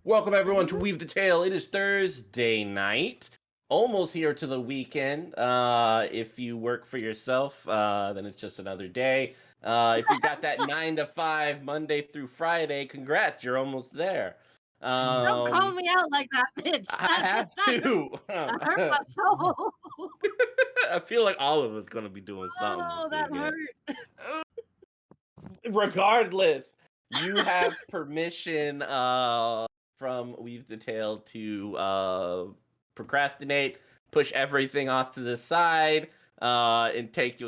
Welcome everyone to Weave the Tale. It is Thursday night, almost here to the weekend. If you work for yourself, then it's just another day. If you got that 9 to 5 Monday through Friday, congrats, you're almost there. Don't call me out like that, bitch. I have to. That hurt my soul. I feel like all of us gonna be doing something. Oh, this that weekend. hurt. Regardless, you have permission from Weave the Tale to procrastinate, push everything off to the side, and take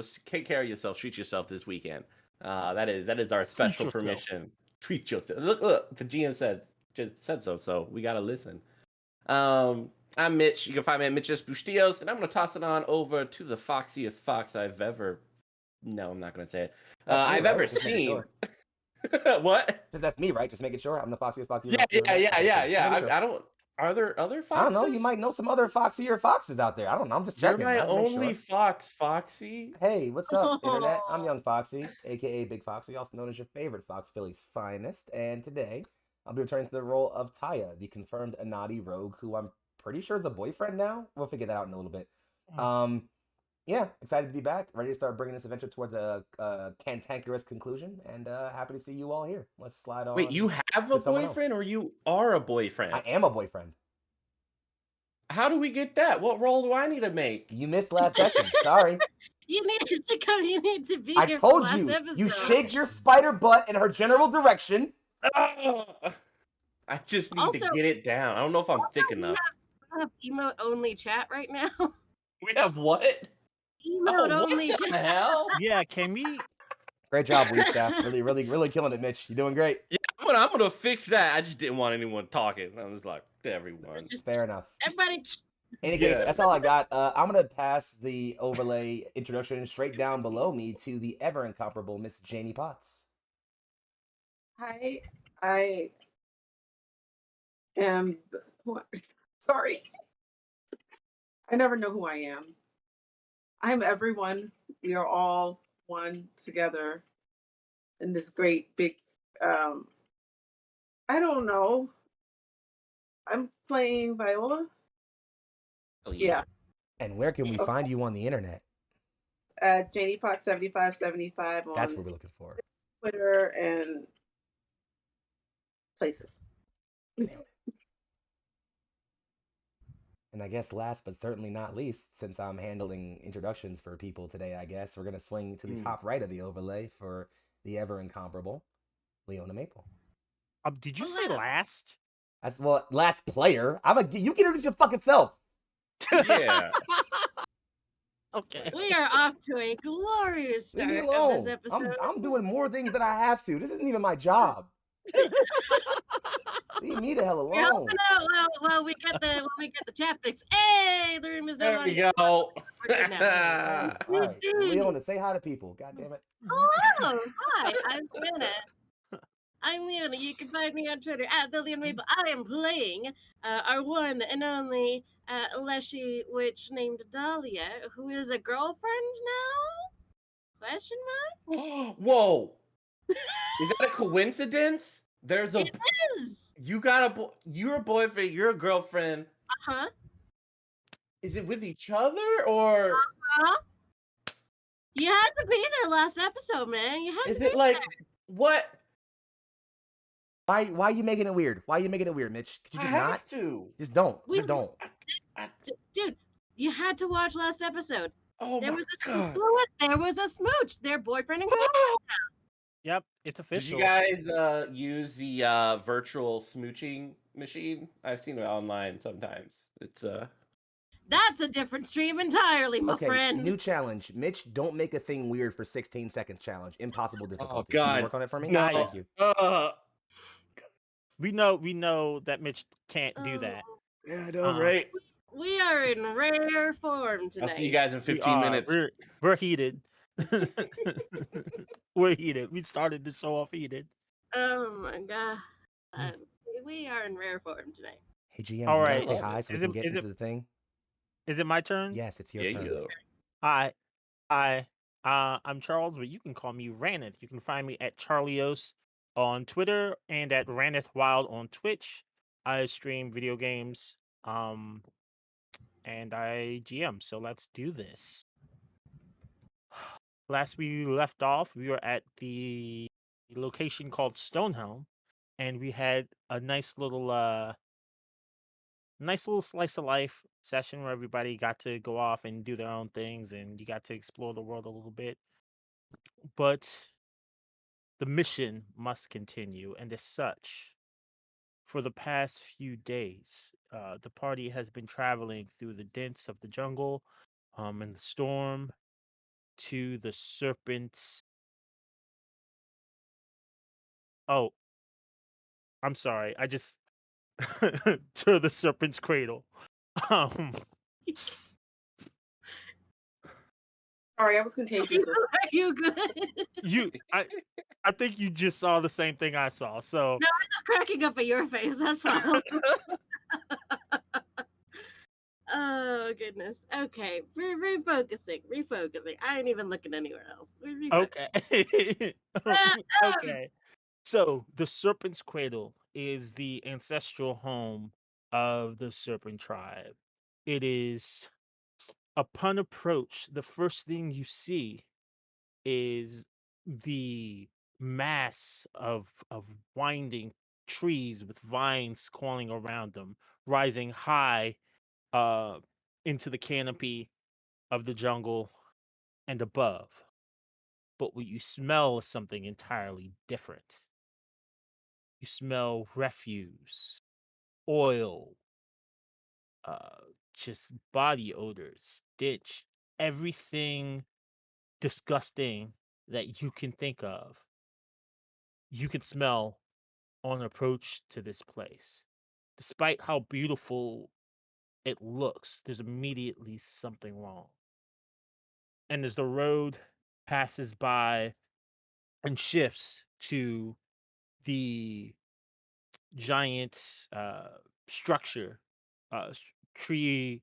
care of yourself, treat yourself this weekend. That is our special permission. Treat yourself. Look, the GM said so, so we gotta listen. I'm Mitch. You can find me at Mitch's Bustillos, and I'm gonna toss it on over to the foxiest fox I've ever. No, I'm not gonna say it. I've ever seen. What? That's me, right? Just making sure I'm the foxiest foxy. Yeah. I don't. Are there other foxes? I don't know. You might know some other foxier foxes out there. I don't know. I'm just checking. You're my only fox, Foxy. Hey, what's up, internet? I'm Young Foxy, aka Big Foxy, also known as your favorite Fox Philly's finest. And today, I'll be returning to the role of Taiya, the confirmed Anadi rogue, who I'm pretty sure is a boyfriend now. We'll figure that out in a little bit. Yeah, excited to be back. Ready to start bringing this adventure towards a cantankerous conclusion, and happy to see you all here. Let's slide on. Wait, you have a boyfriend, or you are a boyfriend? I am a boyfriend. How do we get that? What role do I need to make? You missed last session. Sorry. You needed to come. You need to be I here told for you. last episode. You shake your spider butt in her general direction. I just need to get it down. I don't know if I'm thick enough. We have emote only chat right now. We have what? Emote only what the chat. hell? Yeah, can we? Great job, Weave staff. Really killing it, Mitch. You're doing great. Yeah, I'm gonna fix that. I just didn't want anyone talking. I was like, to everyone. Fair enough. Everybody. In any case, that's all I got. I'm gonna pass the overlay introduction straight down below me to the ever incomparable Miss Janie Potts. Hi, I am. Sorry, I never know who I am. I'm everyone. We are all one together in this great big. I don't know. I'm playing Viola. Oh, Yeah. And where can we find you on the internet? Janie Pot 7575 on That's what we're looking for. Twitter and places. And I guess last but certainly not least, since I'm handling introductions for people today, I guess we're gonna swing to the top right of the overlay for the ever incomparable Leona Maple. Did you say last? That's last player. You can introduce your fucking self. Yeah. Okay. We are off to a glorious Leave me start alone. of this episode. I'm doing more things than I have to. This isn't even my job. Leave me the hell alone. We're helping out while we get the chat fix. Hey, the room is no There longer. we go. All right. Leona, say hi to people. God damn it. Hello, hi, I'm Leona. You can find me on Twitter at the Leona Maple. I am playing our one and only Leshy witch named Dahlia, who is a girlfriend now? Question mark? Whoa. Is that a coincidence? There's a. It is. You got you're a boyfriend. You're a girlfriend. Uh-huh. Is it with each other or? Uh-huh. You had to be there last episode, man. You had Is to it be like there. what? Why are you making it weird? Why are you making it weird, Mitch? Could you just not? To. Just don't. We- Just don't. Dude, you had to watch last episode. Oh There my was a god. there was a smooch. They're boyfriend and girlfriend. Yep, it's Did official. you guys use the virtual smooching machine? I've seen it online sometimes. It's That's a different stream entirely, my friend. New challenge. Mitch, don't make a thing weird for 16 seconds challenge. Impossible difficulty. God. Can you work on it for me? No. Thank you. We know that Mitch can't do that. Yeah, I know, right? We are in rare form tonight. I'll see you guys in 15 minutes. We're heated. We're heated. We started the show off heated. Oh my god. We are in rare form tonight. Hey, GM, All do you right. want to say hi so we can get into the thing? Is it my turn? Yes, it's your turn. Hi. I'm Charles, but you can call me Ranith. You can find me at Charlios on Twitter and at Ranith Wild on Twitch. I stream video games, and I GM. So let's do this. Last we left off, we were at the location called Stonehelm, and we had a nice little slice of life session where everybody got to go off and do their own things, and you got to explore the world a little bit. But the mission must continue, and as such, for the past few days, the party has been traveling through the dents of the jungle, and the storm to the Serpent's. Oh, I'm sorry. I just to the Serpent's Cradle. Um, Sorry, I was contagious with. Are you good? I think you just saw the same thing I saw. So No, I'm just cracking up at your face. That's all. Oh goodness. Okay, refocusing. I ain't even looking anywhere else. okay, Ah, okay. So the Serpent's Cradle is the ancestral home of the Serpent tribe. It is, upon approach, the first thing you see is the mass of winding trees with vines coiling around them, rising high into the canopy of the jungle and above. But what you smell is something entirely different. You smell refuse, oil, uh, just body odors, stench, everything disgusting that you can think of. You can smell on approach to this place. Despite how beautiful it looks, there's immediately something wrong. And as the road passes by and shifts to the giant structure, tree,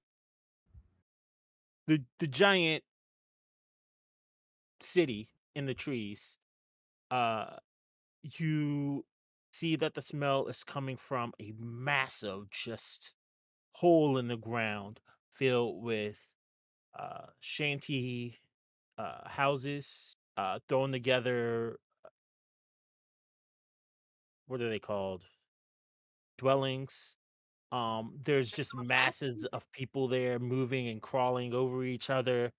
the giant city in the trees, uh, you see that the smell is coming from a massive, just hole in the ground filled with shanty houses thrown together. What are they called? Dwellings. There's just masses of people there moving and crawling over each other.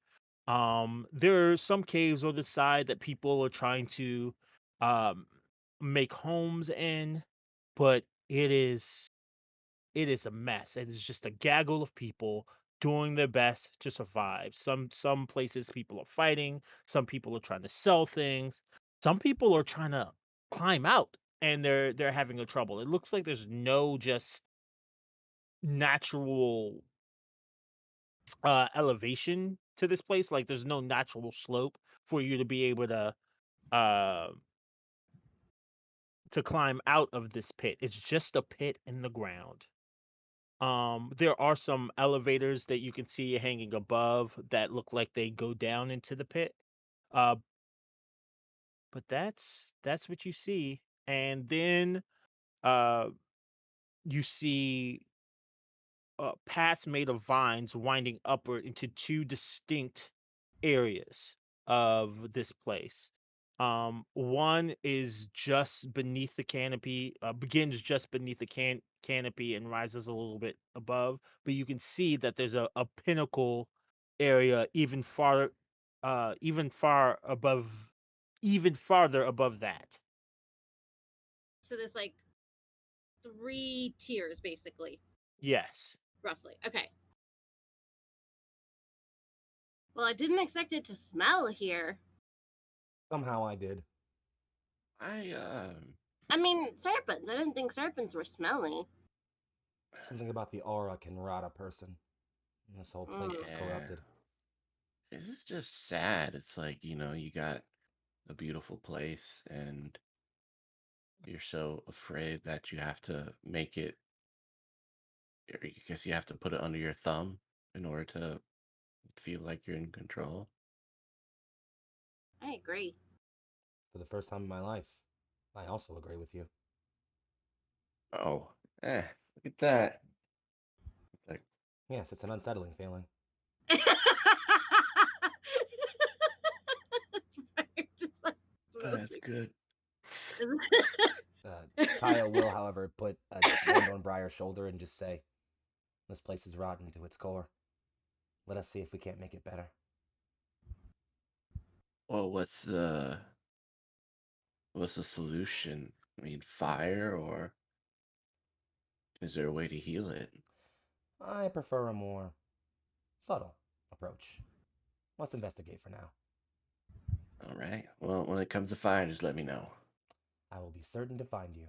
There are some caves on the side that people are trying to um, make homes in, but it is a mess. It is just a gaggle of people doing their best to survive. Some places people are fighting, some people are trying to sell things, some people are trying to climb out and they're having a trouble. It looks like there's no just natural elevation to this place. Like there's no natural slope for you to be able uh to climb out of this pit. It's just a pit in the ground. There are some elevators that you can see hanging above that look like they go down into the pit. Uh, but that's what you see. And then uh you see paths made of vines winding upward into two distinct areas of this place. One is just beneath the canopy, begins just beneath the canopy and rises a little bit above, but you can see that there's a pinnacle area even far above, even farther above that. So there's like 3 tiers, basically, Yes. roughly. Okay. Well, I didn't expect it to smell here. Somehow I did. I mean, serpents. I didn't think serpents were smelly. Something about the aura can rot a person. And this whole place is Yeah. corrupted. This is just sad. It's like, you got a beautiful place and you're so afraid that you have to make it, or I guess you have to put it under your thumb in order to feel like you're in control. I agree. For the first time in my life, I also agree with you. Oh, Look at that. Like, Yes, it's an unsettling feeling. It's very just like, it's really that's good. Taiya will, however, put a hand on Briar's shoulder and just say, "This place is rotten to its core. Let us see if we can't make it better." Well, what's the solution? I mean, fire, or is there a way to heal it? I prefer a more subtle approach. Let's investigate for now. All right. Well, when it comes to fire, just let me know. I will be certain to find you.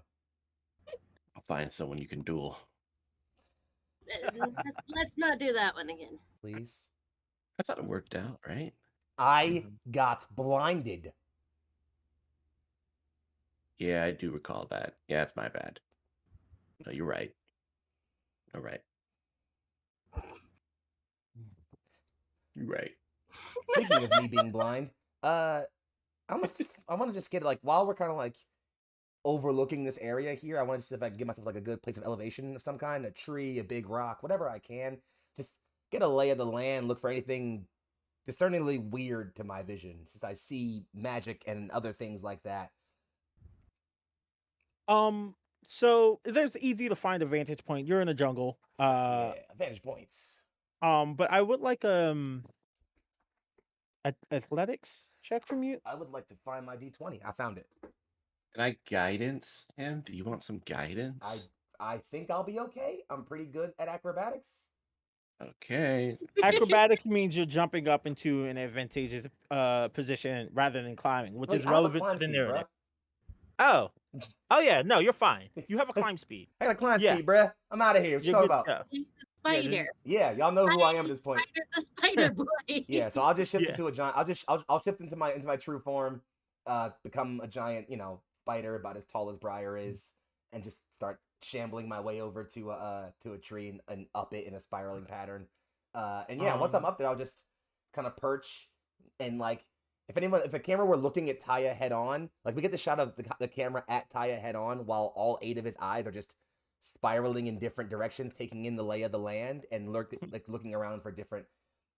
I'll find someone you can duel. let's not do that one again. Please. I thought it worked out, right? I got blinded. Yeah, I do recall that. Yeah, it's my bad. No, you're right. All right. You're right. Speaking of me being blind, I want to just get like while we're kind of like overlooking this area here, I want to see if I can get myself like a good place of elevation of some kind, a tree, a big rock, whatever I can. Just get a lay of the land, look for anything discerningly weird to my vision, since I see magic and other things like that. So there's easy to find a vantage point. You're in a jungle. Yeah, vantage points. But I would like athletics check from you. I would like to find my D20. I found it. Can I guidance him? Do you want some guidance? I think I'll be okay. I'm pretty good at acrobatics. Okay. Acrobatics means you're jumping up into an advantageous position rather than climbing, which is I have a relevant climb to the speed, narrative. bruh. Oh yeah, no, you're fine. You have a climb speed. I got a climb Yeah. speed, bruh. I'm out of here. What you You're talking good to about? go. Spider. Yeah, y'all know who I am at this point. The spider boy. Yeah, so I'll just shift Yeah. into a giant. I'll shift into my true form, become a giant, spider about as tall as Briar is, and just start shambling my way over to a tree and up it in a spiraling pattern. And yeah, once I'm up there, I'll just kind of perch and like if a camera were looking at Taiya head on, like we get the shot of the camera at Taiya head on while all 8 of his eyes are just spiraling in different directions, taking in the lay of the land and looking around for different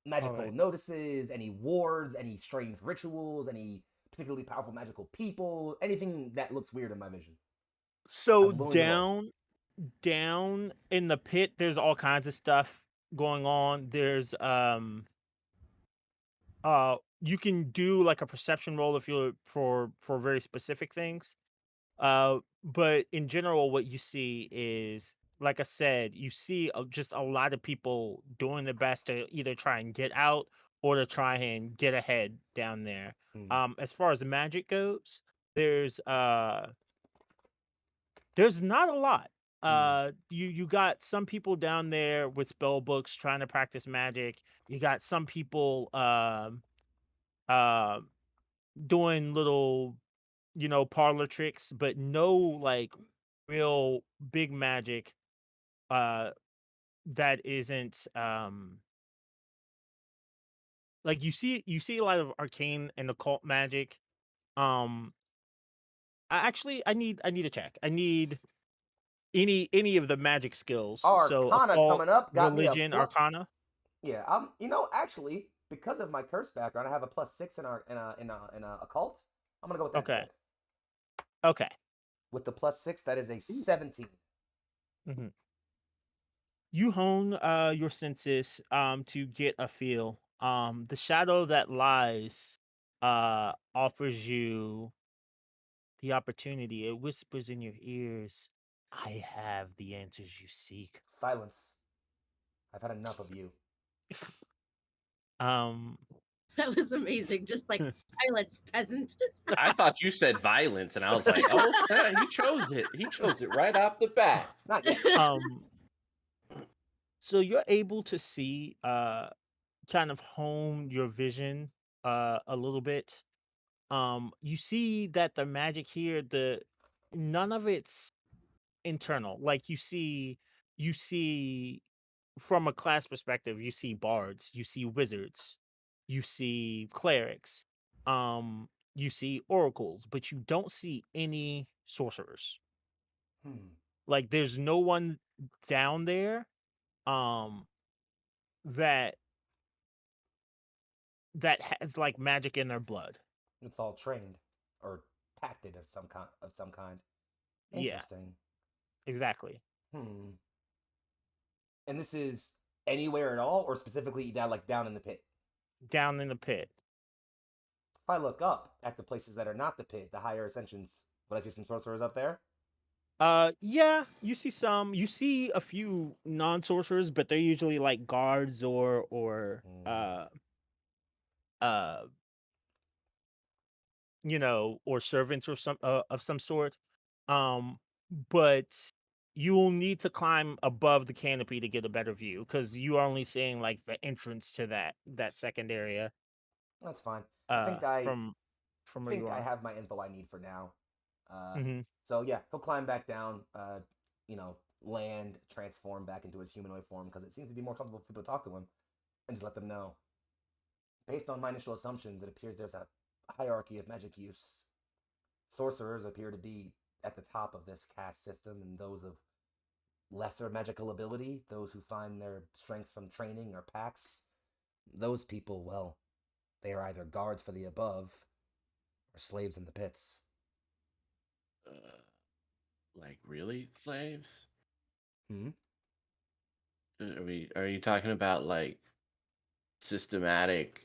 magical notices, any wards, any strange rituals, any particularly powerful magical people, anything that looks weird in my vision. So I'm willing to roll. down in the pit, there's all kinds of stuff going on. There's you can do like a perception roll if you're for very specific things. But in general, what you see is, like I said, you see just a lot of people doing their best to either try and get out or to try and get ahead down there. As far as the magic goes, there's not a lot. You got some people down there with spell books trying to practice magic. You got some people doing little parlor tricks, but no like real big magic that isn't like you see a lot of arcane and occult magic. I need a check. I need any of the magic skills. So Arcana occult, coming up, got religion, me a arcana. Yeah, actually, because of my curse background, I have a +6 in a occult. I'm gonna go with that Okay. instead. Okay. With the +6, that is a 17. Mm-hmm. You hone your senses to get a feel. The shadow that lies offers you the opportunity. It whispers in your ears, I have the answers you seek. Silence. I've had enough of you. That was amazing. Just like silence, peasant. I thought you said violence, and I was like, oh, yeah, he chose it. He chose it right off the bat. Not yet. So you're able to see kind of hone your vision a little bit. You see that the magic here, none of it's internal. Like you see from a class perspective, you see bards, you see wizards, you see clerics, you see oracles, but you don't see any sorcerers. Like there's no one down there that has like magic in their blood. It's all trained or pacted of some kind. Yeah, Interesting. exactly. Hmm. And this is anywhere at all, or specifically down in the pit? Down in the pit. If I look up at the places that are not the pit, the higher ascensions, would I see some sorcerers up there? Yeah, you see some. You see a few non-sorcerers, but they're usually like guards or uh or servants or some of some sort. But you'll need to climb above the canopy to get a better view because you are only seeing like the entrance to that second area That's fine. I think I from where you are. have my info I need for now. Hmm. So yeah, he'll climb back down. Land, transform back into his humanoid form because it seems to be more comfortable for people to talk to him, and just let them know. Based on my initial assumptions, it appears there's a hierarchy of magic use. Sorcerers appear to be at the top of this caste system, and those of lesser magical ability, those who find their strength from training or packs, those people, well, they are either guards for the above or slaves in the pits. Like really slaves? Hmm? Are you talking about like systematic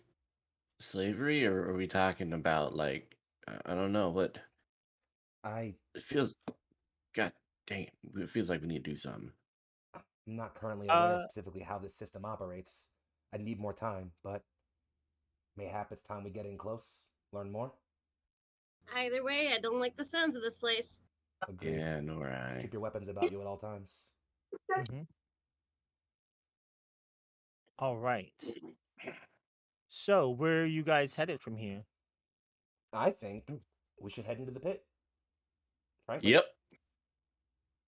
slavery, or are we talking about like I don't know what it feels? God damn, it feels like we need to do something. I'm not currently aware of specifically how this system operates. I need more time, but mayhap it's time we get in close, learn more. Either way, I don't like the sounds of this place. Agreed. Yeah, no, right. Keep your weapons about you at all times. Mm-hmm. All right. So where are you guys headed from here? I think we should head into the pit. Frankly. Yep.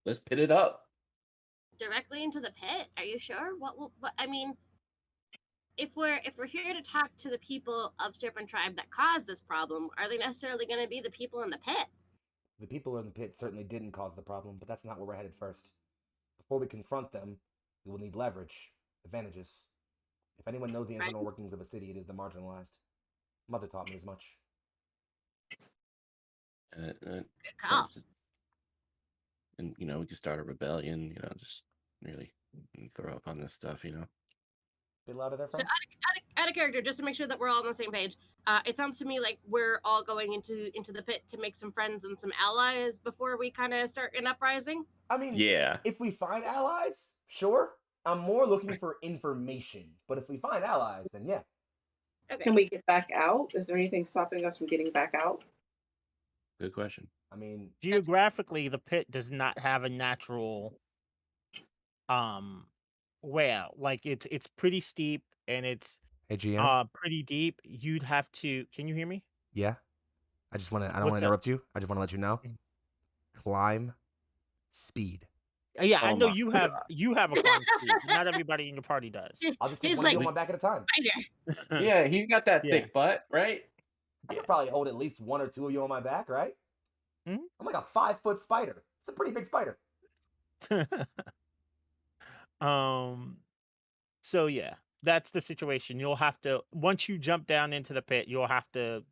Let's pit it up. Directly into the pit? Are you sure? I mean, if we're here to talk to the people of Serpent Tribe that caused this problem, are they necessarily going to be the people in the pit? The people in the pit certainly didn't cause the problem, but that's not where we're headed first. Before we confront them, we will need leverage, advantages. If anyone knows the internal workings of a city, it is the marginalized. Mother taught me as much. Good call. And we could start a rebellion. Just really throw up on this stuff. Bit louder there, So friend. out of character, just to make sure that we're all on the same page. It sounds to me like we're all going into the pit to make some friends and some allies before we kind of start an uprising. I mean, Yeah. if we find allies, sure. I'm more looking for information, but if we find allies, then yeah. Okay. Can we get back out? Is there anything stopping us from getting back out? Good question. I mean, Geographically, the pit does not have a natural way out. Like it's pretty steep and it's hey GM. pretty deep. You'd have to. Can you hear me? Yeah. I don't want to What's up? interrupt you. I just want to let you know. Climb speed. Yeah, I Oh know my you have a climb speed. But not everybody in your party does. I'll just take He's one of you like, on my back at a time. Spider. Yeah, he's got that Yeah. thick butt, right? I Yeah. could probably hold at least one or two of you on my back, right? Mhm. I'm like a 5-foot spider. It's a pretty big spider. So yeah, that's the situation. You'll have to, once you jump down into the pit, you'll have to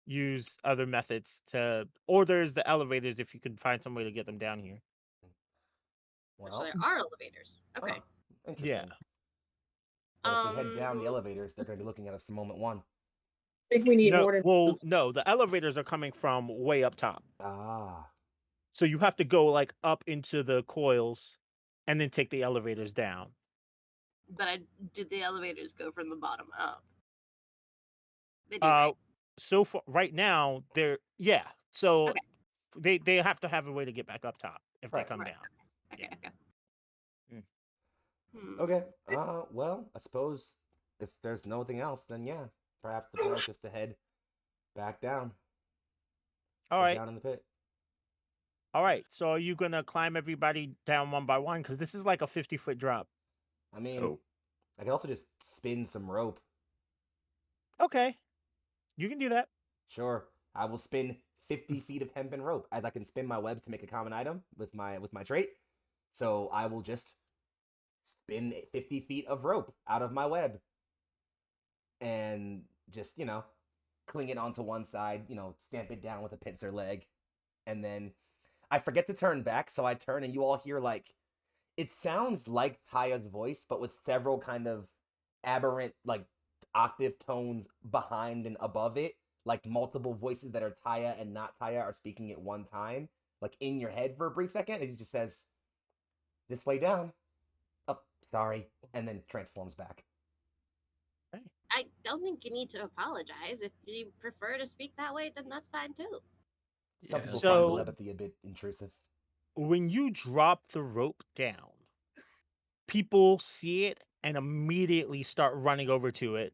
use other methods or there's the elevators if you can find some way to get them down here. Well, So there are elevators. Okay. interesting. Yeah. But if we head down the elevators, they're going to be looking at us from moment one. I think we need more than. No, the elevators are coming from way up top. Ah. So you have to go like up into the coils and then take the elevators down. But did the elevators go from the bottom up? They do, right? So far, right now, so Okay. they have to have a way to get back up top if they come down. Okay. Okay. Well, I suppose if there's nothing else, then yeah, perhaps the plan is just to head back down. All right. Down in the pit. All right. So are you gonna climb everybody down one by one? Because this is like a 50-foot drop. I mean, I could also just spin some rope. Okay. You can do that. Sure. I will spin 50 feet of hempen rope, as I can spin my webs to make a common item with my trait. So I will just spin 50 feet of rope out of my web and just, cling it onto one side, stamp it down with a pincer leg. And then I forget to turn back, so I turn and you all hear like, it sounds like Taiya's voice, but with several kind of aberrant, like, octave tones behind and above it. Like multiple voices that are Taiya and not Taiya are speaking at one time. Like in your head for a brief second, and he just says, "This way down." Oh, sorry. And then transforms back. I don't think you need to apologize. If you prefer to speak that way, then that's fine too. Some Yeah, people So- find telepathy a bit intrusive. When you drop the rope down, people see it and immediately start running over to it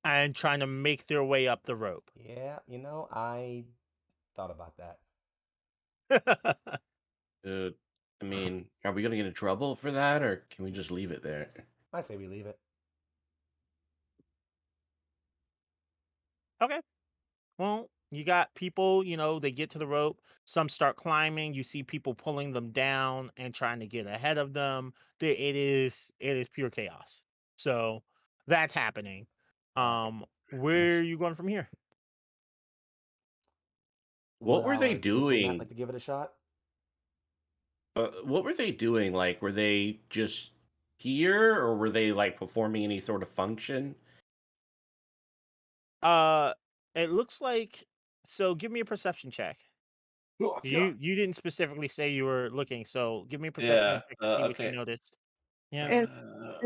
and trying to make their way up the rope. Yeah, I thought about that. I mean, are we gonna get in trouble for that, or can we just leave it there? I say we leave it. Okay. Well, you got people, they get to the rope. Some start climbing. You see people pulling them down and trying to get ahead of them. It is pure chaos. So that's happening. Where are you going from here? What were Would they our diplomat doing? like to give it a shot? What were they doing? Like, were they just here, or were they like performing any sort of function? It looks like. So give me a perception check. You didn't specifically say you were looking, so give me a perception Yeah, check to see what you okay. noticed. Yeah. And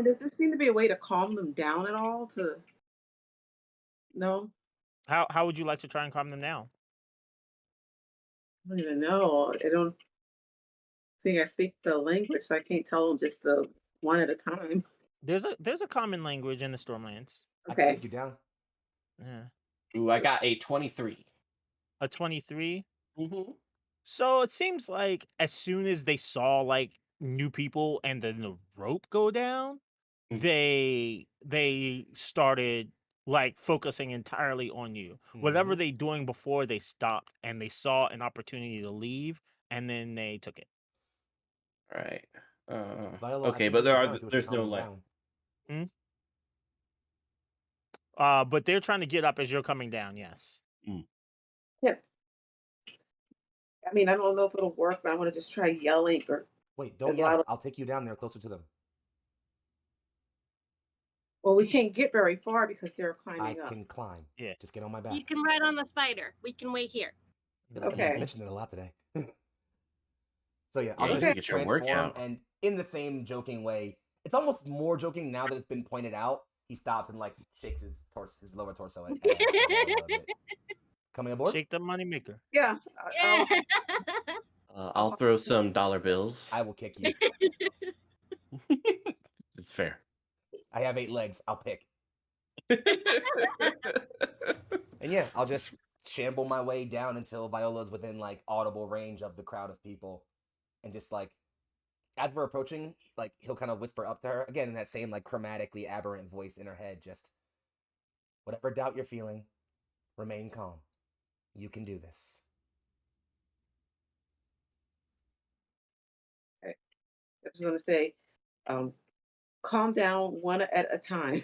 does there seem to be a way to calm them down at all? No, How would you like to try and calm them down? I don't even know. I don't think I speak the language, so I can't tell them just the one at a time. There's a common language in the Stormlands. I can Okay. take you down. Yeah. Ooh, I got a 23. A 23. Mm-hmm. So it seems like as soon as they saw like new people and then the rope go down, they started like focusing entirely on you. Whatever Mhm. they doing before, they stopped and they saw an opportunity to leave and then they took it. All right. Viola, I Okay, think but you're down if you wish to there's calm no them like. down. But they're trying to get up as you're coming down. Yes. Yeah. I mean, I don't know if it'll work, but I want to just try yelling or Wait, don't as yell. loud. I'll take you down there closer to them. Well, we can't get very far because they're I climbing up. can climb. Yeah. Just get on my back. You can ride on the spider. We can wait here. Okay. You mentioned it a lot today. So yeah, Yeah, I'll you just Okay. get your transform, workout. and in the same joking way, it's almost more joking now that it's been pointed out. He stops and like shakes his lower torso at Viola a bit. Coming aboard? Shake the moneymaker. Yeah. Yeah. I'll throw some dollar bills. I will kick you. It's fair. I have 8 legs. I'll pick. And yeah, I'll just shamble my way down until Viola's within like audible range of the crowd of people, and just like as we're approaching, like he'll kind of whisper up to her again in that same like chromatically aberrant voice in her head, just whatever doubt you're feeling, remain calm. You can do this. I was going to say, calm down one at a time.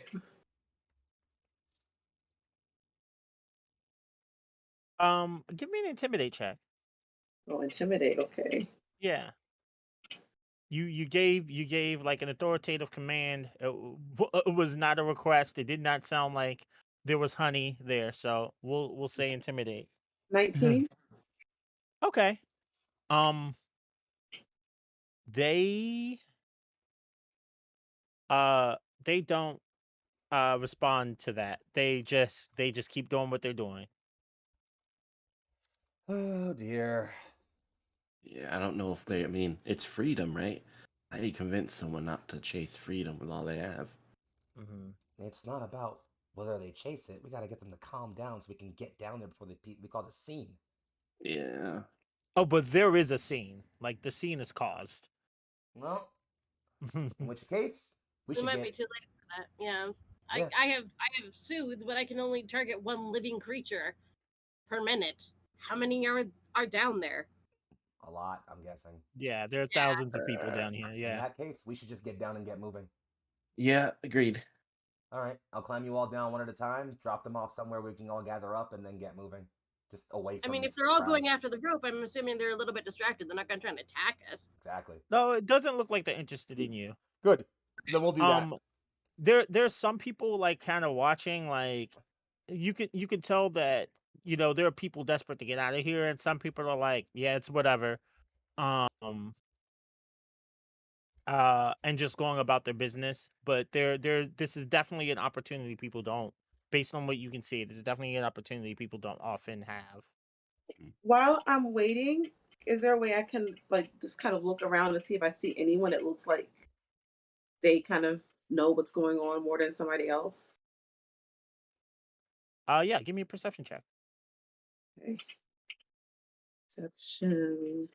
Give me an intimidate check. Oh, intimidate. Okay. Yeah. You gave like an authoritative command. It was not a request. It did not sound like there was honey there. So we'll say intimidate. 19. Okay. They don't respond to that. They just keep doing what they're doing. Oh dear. Yeah, I don't know if they. I mean, it's freedom, right? How do you convince someone not to chase freedom with all they have? It's not about whether they chase it. We got to get them to calm down so we can get down there before we cause a scene. Yeah. Oh, but there is a scene. Like the scene is caused. Well, in which case, we It should might get... be too late for that. Yeah. Yeah. I have soothe, but I can only target one living creature per minute. How many are down there? A lot, I'm guessing. Yeah, there are thousands of people down here. In Yeah. that case, we should just get down and get moving. Yeah, agreed. All right, I'll climb you all down one at a time, drop them off somewhere we can all gather up, and then get moving. Just away I from mean, if this they're all crowd. going after the rope, I'm assuming they're a little bit distracted. They're not going to try and attack us. Exactly. No, it doesn't look like they're interested in you. Good. Then we'll do that. There's some people like kind of watching, like you can tell that, you know, there are people desperate to get out of here, and some people are like, yeah, it's whatever. And just going about their business. But this is definitely an opportunity people don't, based on what you can see, this is definitely an opportunity people don't often have. While I'm waiting, is there a way I can like just kind of look around and see if I see anyone that looks like they kind of know what's going on more than somebody else? Yeah, give me a perception check. Okay. Perception.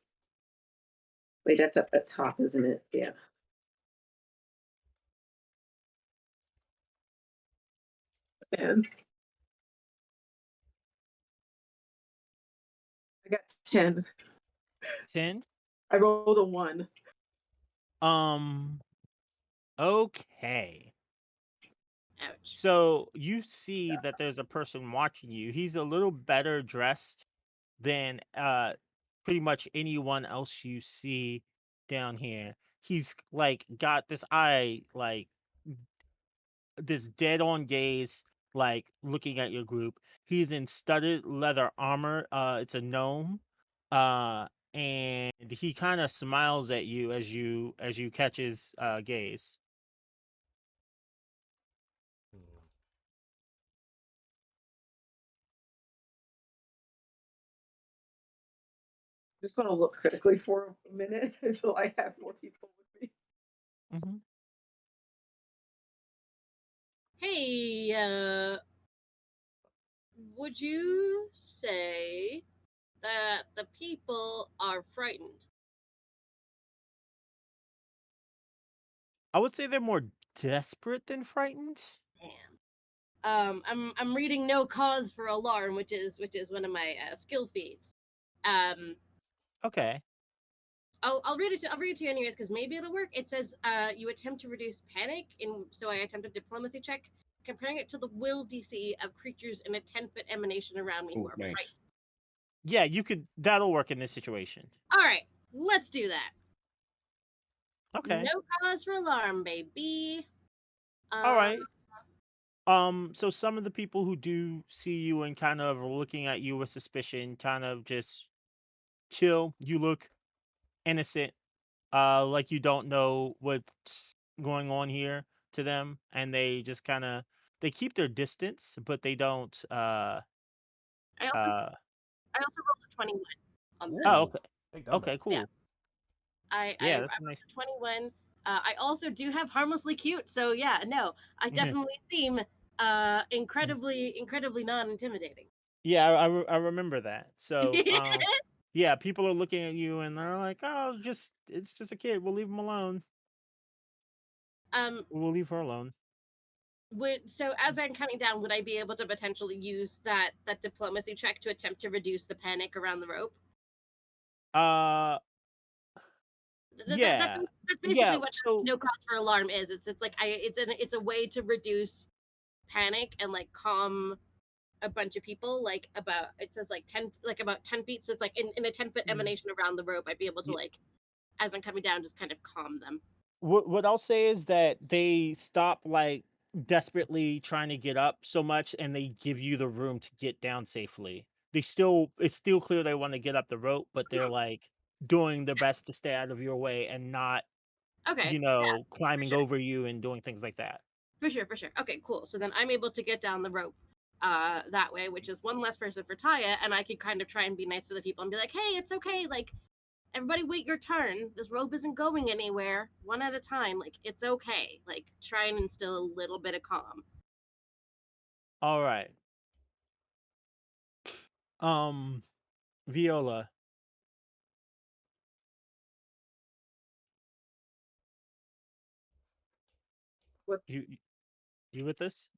Wait, that's up at top, isn't it? Yeah. And I got 10. 10. I rolled a 1. Okay. Ouch. So you see that there's a person watching you. He's a little better dressed than pretty much anyone else you see down here. He's like got this eye, like this dead on gaze, like looking at your group. He's in studded leather armor. It's a gnome. And he kind of smiles at you as you catch his gaze. Just going to look critically for a minute until I have more people with me. Mm-hmm. Hey, would you say that the people are frightened? I would say they're more desperate than frightened. Damn. I'm reading No Cause for Alarm, which is one of my skill feats. Okay. I'll read it to you anyways because maybe it'll work. It says you attempt to reduce panic, so I attempt a diplomacy check, comparing it to the will DC of creatures in a 10-foot emanation around me who are Nice. frightened. Yeah, that'll work in this situation. All right, let's do that. Okay. No cause for alarm, baby. All right. So some of the people who do see you and kind of are looking at you with suspicion kind of just chill. You look innocent, like you don't know what's going on here to them, and they just kind of they keep their distance, but they don't. I also rolled a 21 on that. Oh, okay. Big number. Okay, cool. I That's rolled nice. a 21. I also do have harmlessly cute, so yeah, no, I definitely seem incredibly non-intimidating. Yeah, I remember that. So, yeah, people are looking at you and they're like, "Oh, it's just a kid. We'll leave him alone. We'll leave her alone." So as I'm counting down, would I be able to potentially use that diplomacy check to attempt to reduce the panic around the rope? Yeah. That's basically what So No Cause for Alarm is. It's like it's a way to reduce panic and like calm a bunch of people. Like it says like about 10 feet. So it's like in a 10-foot emanation around the rope, I'd be able to like, as I'm coming down, just kind of calm them. what I'll say is that they stop like desperately trying to get up so much, and they give you the room to get down safely. It's still clear they want to get up the rope, but they're like doing their best to stay out of your way and not, Okay. climbing over you and doing things like that. For sure. Okay, cool. So then I'm able to get down the rope that way, which is one less person for Taiya, and I could kind of try and be nice to the people and be like, hey, it's okay, like everybody wait your turn. This rope isn't going anywhere. One at a time. Like, it's okay. Like, try and instill a little bit of calm. All right. Viola. What? You with this?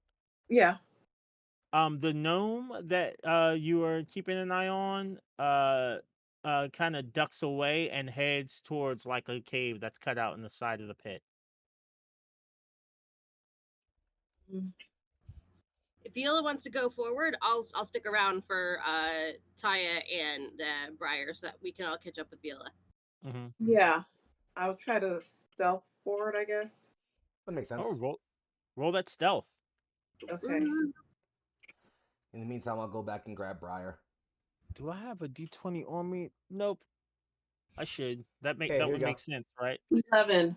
Yeah. The gnome that you are keeping an eye on, kind of ducks away and heads towards like a cave that's cut out in the side of the pit. If Viola wants to go forward, I'll stick around for Taiya and Briar so that we can all catch up with Viola. Mm-hmm. Yeah, I'll try to stealth forward, I guess. That makes sense. Oh, roll that stealth. Okay. In the meantime, I'll go back and grab Briar. Do I have a D20 on me? Nope. I should. That Okay, here would you make go. sense, right? 11.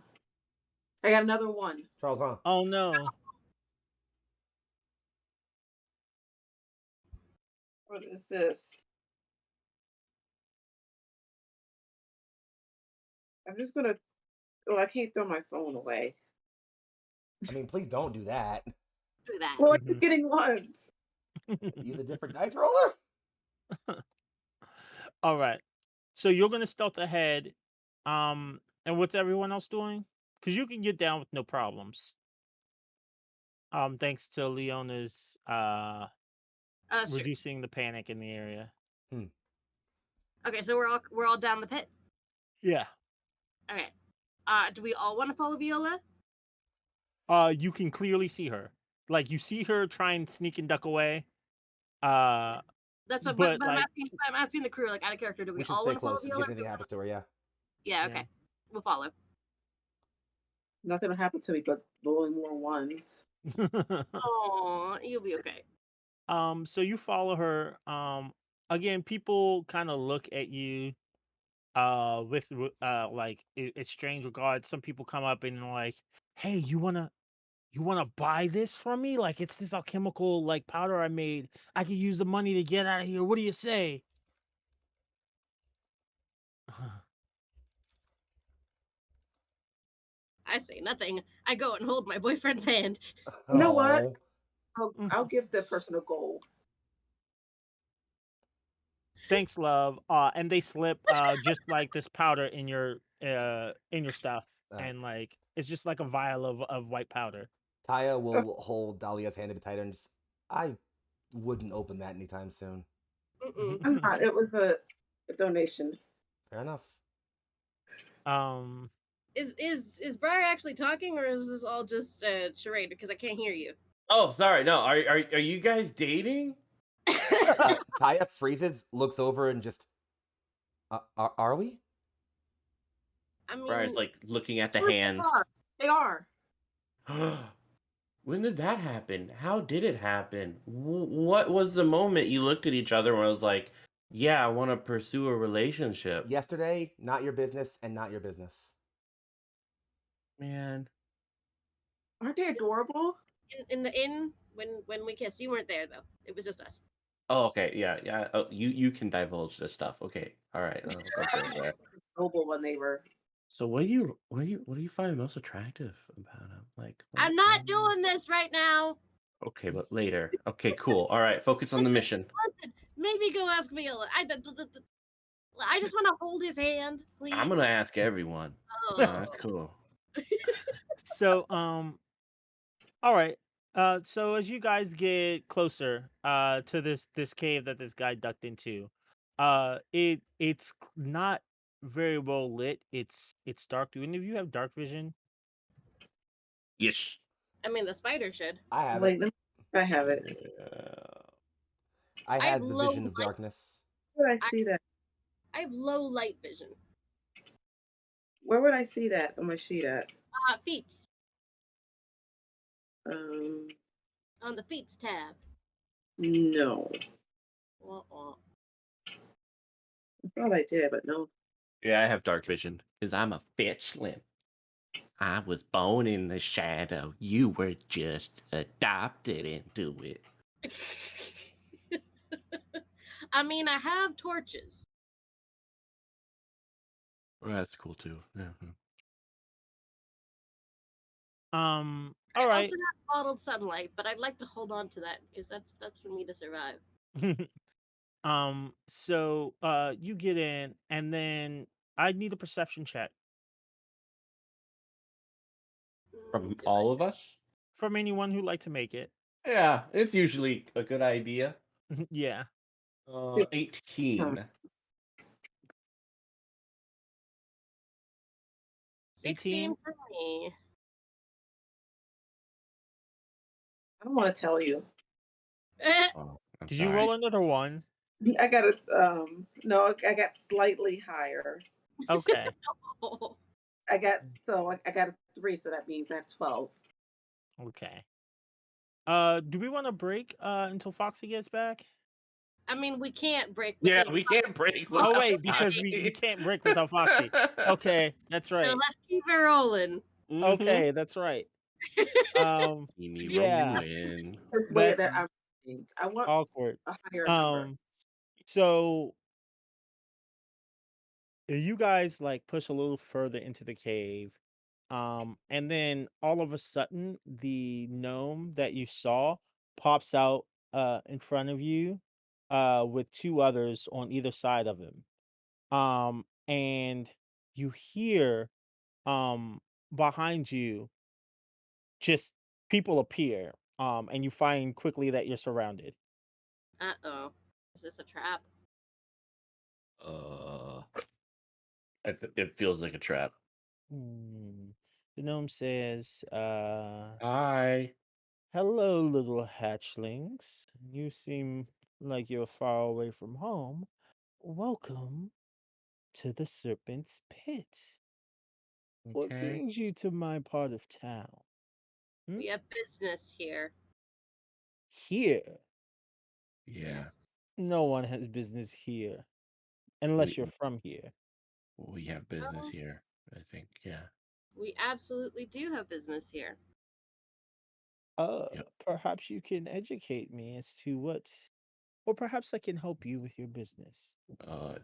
I got another one. Charles, huh? Oh no. What is this? I'm just gonna. Oh, I can't throw my phone away. I mean, please don't do that. Do that. Well, I'm getting ones. Use a different dice roller. All right. So you're gonna stealth ahead. And what's everyone else doing? Because you can get down with no problems. Thanks to Leona's Sure. reducing the panic in the area. Okay, so we're all down the pit. Yeah. Okay. Do we all want to follow Viola? You can clearly see her. Like you see her try and sneak and duck away. That's what. But, But like, I'm asking the crew, like out of character. Do we We should all stay want to follow close in Viola? case anything happens to her. Yeah. Yeah. Okay. We'll follow. Nothing will happen to me but rolling more ones. Oh, you'll be okay. So you follow her. Again, people kind of look at you with like it's strange regard. Some people come up and like, hey, you wanna buy this from me? Like it's this alchemical like powder I made. I could use the money to get out of here. What do you say? I say nothing. I go and hold my boyfriend's hand. You know what? Oh. I'll give the person a gold. Thanks, love. And they slip just like this powder in your stuff, and like it's just like a vial of white powder. Taiya will hold Dahlia's hand a bit tighter and just, I wouldn't open that anytime soon. I'm not. It was a donation. Fair enough. Is Briar actually talking, or is this all just charade? Because I can't hear you. Oh, sorry. No, are you guys dating? Taiya freezes, looks over, and just, are we? I mean, Briar's like looking at the Sure, hands. They are. When did that happen? How did it happen? What was the moment you looked at each other and was like, yeah, I want to pursue a relationship? Yesterday, not your business, and not your business. Man. Aren't they adorable? in the inn when we kissed, you weren't there though. It was just us. Oh, okay. Yeah. Oh, you can divulge this stuff. Okay. All right. I'll go for it. Noble when they were. So what do you find most attractive about him? Like I'm not doing this right now. Okay, but later. Okay, cool. All right, focus on the mission. Listen, maybe go ask Viola. I just want to hold his hand, please. I'm gonna ask everyone. Oh. That's cool. So all right. So as you guys get closer to this cave that this guy ducked into, it's not very well lit. It's dark. Do any of you have dark vision? Yes. I mean, the spider should. I have Wait, it. I have it. I I had have the low vision of light. darkness. Where would I see that? I have low light vision. Where would I see that on my sheet at? Feats. On the feats tab. No. I thought I did, but no. Yeah, I have dark vision because I'm a fetchling. I was born in the shadow. You were just adopted into it. I mean, I have torches. Well, that's cool too. Yeah. All I right. also have bottled sunlight, but I'd like to hold on to that because that's for me to survive. So you get in, and then I need a perception check From all of us? from anyone who'd like to make it. Yeah, it's usually a good idea. Yeah. 18. 16 18? for me. I don't want to tell you. Oh, I'm Did you sorry. roll another one? I got a no, I got slightly higher. Okay. Oh. I got a 3, so that means I have 12. Okay. Do we want to break until Foxy gets back? I mean, we can't break Yeah, because we can't break. Oh, Oh without wait, because we Foxy. can't break without Foxy. Okay, that's so right. let's keep it rolling. Mhm. Okay, that's right. Teeny Yeah, win. This way that's that I'm thinking. I want awkward. a higher number. So you guys like push a little further into the cave, and then all of a sudden the gnome that you saw pops out in front of you, with two others on either side of him. And you hear behind you just people appear, and you find quickly that you're surrounded. Uh-oh. Is this a trap? It feels like a trap. Hmm. The gnome says, Hi. hello, little hatchlings. You seem like you're far away from home. Welcome to the Serpent's Pit. What Okay. brings you to my part of town? We have business here. Here? Yeah. No one has business here, unless We you're from here. we have business Well, here. I think. Yeah. we absolutely do have business here. Yep. Perhaps you can educate me as to what, or perhaps I can help you with your business.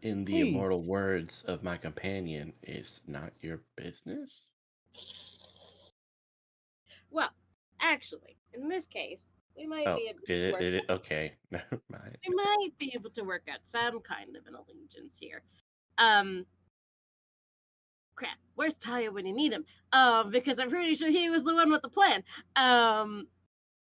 In the Please. immortal words of my companion, it's not your business. Well, actually, in this case, we might Oh, be able to work okay. Never mind. we might be able to work out some kind of an allegiance here. Crap, where's Taiya when you need him? Because I'm pretty sure he was the one with the plan.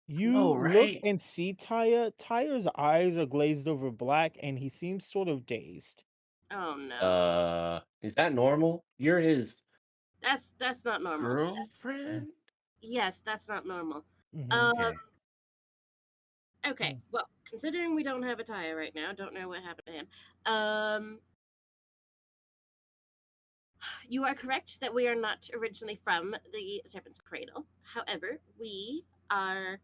You Oh, look right. and see Taiya. Taiya's eyes are glazed over black, and he seems sort of dazed. Oh no. Is that normal? You're his That's not normal. girlfriend? Yes, that's not normal. Mhm. Okay. Okay, well, considering we don't have a Taiya right now, don't know what happened to him. You are correct that we are not originally from the Serpent's Cradle. However, we are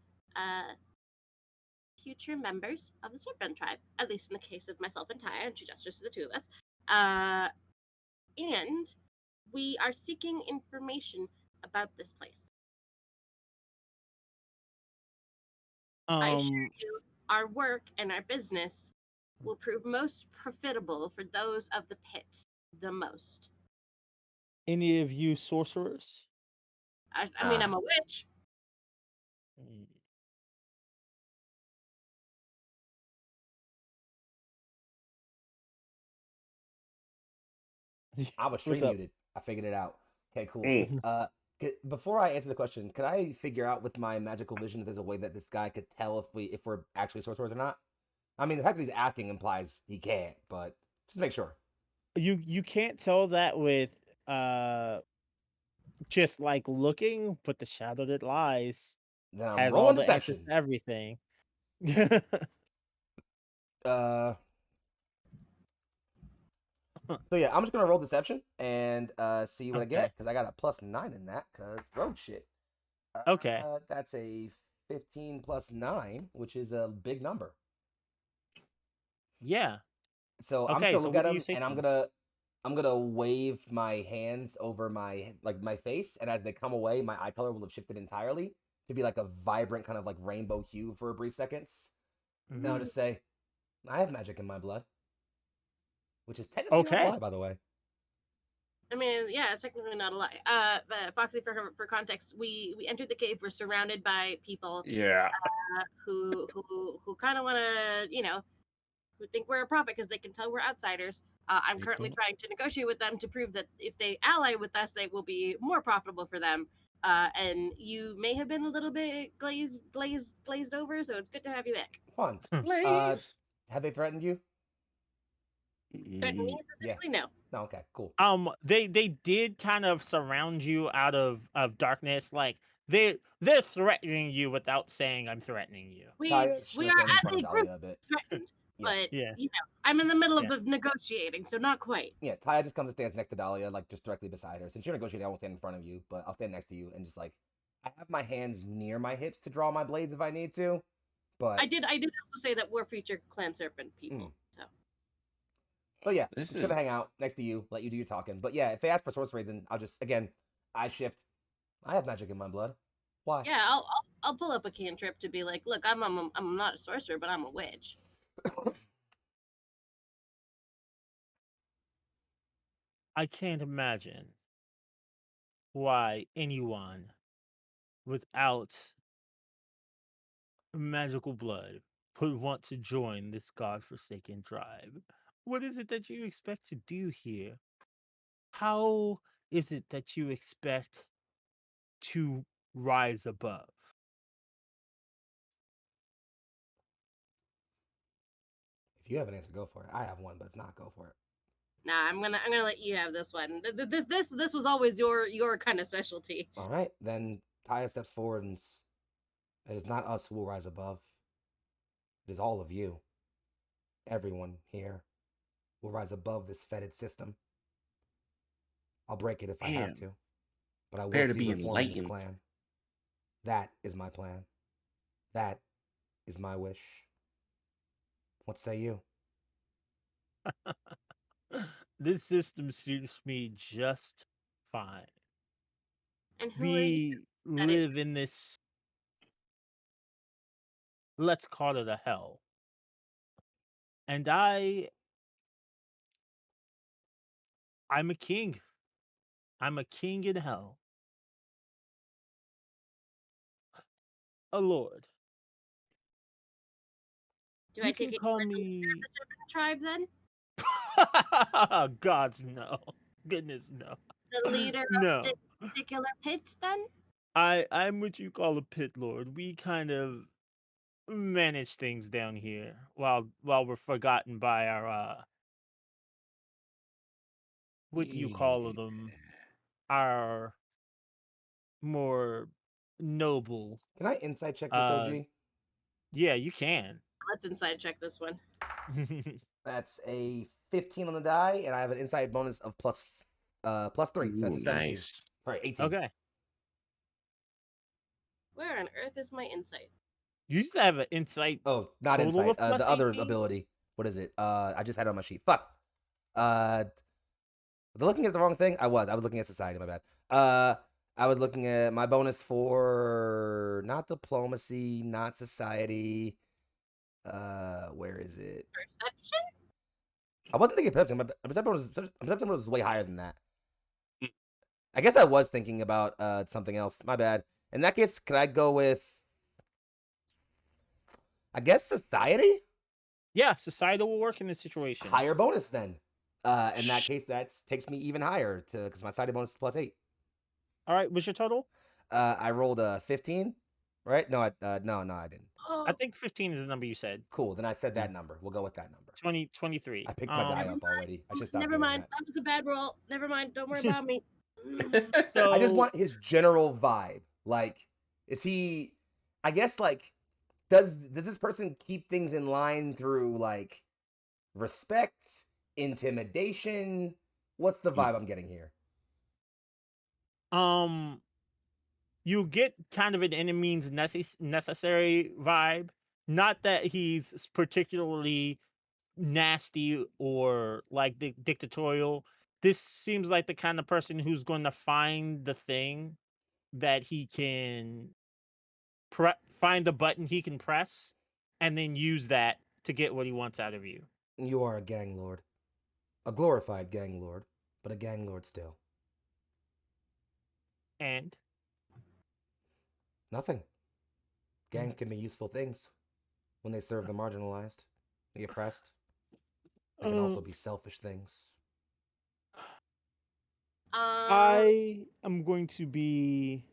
future members of the Serpent tribe, at least in the case of myself and Taiya, and she gestures to the two of us. And we are seeking information about this place. I assure you, our work and our business will prove most profitable for those of the pit the most. Any of you sorcerers? I mean, I'm a witch. Mm. I was What's stream up? muted. I figured it out. Okay, cool. Mm. Before I answer the question, could I figure out with my magical vision if there's a way that this guy could tell if we're actually sorcerers or not? I mean, the fact that he's asking implies he can't, but just to make sure. You can't tell that with just like looking, but the shadow that lies Then I'm has all rolling the answers deception. to everything. So yeah, I'm just gonna roll deception and see what I Okay. get because I got a +9 in that because rogue shit. Okay. That's a 15 plus 9, which is a big number. Yeah. So I'm just Okay, gonna so look what at do you him say and to I'm him? gonna wave my hands over my face, and as they come away, my eye color will have shifted entirely to be like a vibrant kind of like rainbow hue for a brief seconds. And I'll Mhm. just say, I have magic in my blood, which is technically not a Okay. lie, by the way. I mean, yeah, it's technically not a lie. But Foxy, for context, we entered the cave. We're surrounded by people Yeah. who kind of want to, who think we're a prophet because they can tell we're outsiders. I'm They currently don't. trying to negotiate with them to prove that if they ally with us, they will be more profitable for them. And you may have been a little bit glazed over, so it's good to have you back. Fun. Please. Have they threatened you? Threaten me Mm, specifically? No. No, okay, cool. They did kind of surround you out of darkness. Like they're threatening you without saying I'm threatening you. We Taiya's just we gonna are stand in as front a of group Dahlia a bit. threatened, Yeah. but Yeah. you know, I'm in the middle Yeah. of negotiating, so not quite. Yeah, Taiya just comes and stands next to Dahlia, like just directly beside her. Since you're negotiating, I won't stand in front of you, but I'll stand next to you and just like I have my hands near my hips to draw my blades if I need to. But I did also say that we're future Clan Serpent people. So But yeah, This just gonna is- hang out next to you, let you do your talking. But yeah, if they ask for sorcery, then I'll just again, I shift. I have magic in my blood. Why? yeah, I'll pull up a cantrip to be like, look, I'm not a sorcerer, but I'm a witch. I can't imagine why anyone without magical blood would want to join this godforsaken tribe. What is it that you expect to do here? How is it that you expect to rise above? If you have an answer, go for it. I have one, but if not, go for it. Nah, I'm gonna let you have this one. This was always your kind of specialty. All right, then Taya steps forward and it is not us who will rise above. It is all of you. Everyone here will rise above this fetid system. I'll break it if I have Man, to, but I will prepare to see be reform in this enlightened. clan. That is my plan. That is my wish. What say you? This system suits me just fine. And who are you? We that it- live in this, let's call it a hell. And I'm a king. I'm a king in hell. A lord. Do You I can take it call you're the leader of me the Serpent tribe then? Gods no. Goodness no. The leader of No. this particular pit then? I'm what you call a pit lord. We kind of manage things down here while we're forgotten by our what do you call Yeah. them? Our more noble. Can I insight check this, OG? Yeah, you can. Let's inside check this one. That's a 15 on the die, and I have an insight bonus of plus 3, so that's a Ooh, 17. nice. Sorry, 18. Okay. Where on earth is my insight? You used to have an insight. Oh, not Total insight. of plus The other 18? ability. What is it? I just had it on my sheet. Fuck. Was I looking at the wrong thing? I was looking at society. My bad. I was looking at my bonus for not diplomacy, not society. Where is it? Perception? I wasn't thinking perception. My perception was way higher than that. I guess I was thinking about something else. My bad. In that case, could I go with? I guess society. Yeah, society will work in this situation. Higher bonus then. In that case, that takes me even higher to because my society bonus is plus 8. All right, what's your total? I rolled a 15, right? No, I didn't. Oh, I think 15 is the number you said. Cool. Then I said that number. We'll go with that number. 23. I picked my die up already. I should stop never doing mind. that. That was a bad roll. Never mind. Don't worry about me. So I just want his general vibe. Like, is he? I guess like, does this person keep things in line through like respect, intimidation? What's the vibe I'm getting here? you get kind of an any means necessary vibe. Not that he's particularly nasty or like dictatorial. This seems like the kind of person who's going to find the thing that he can find the button he can press and then use that to get what he wants out of you. You are a gang lord, a glorified gang lord, but a gang lord still. And Nothing. Gangs can be useful things when they serve the marginalized, the oppressed. They can also be selfish things. I am going to be.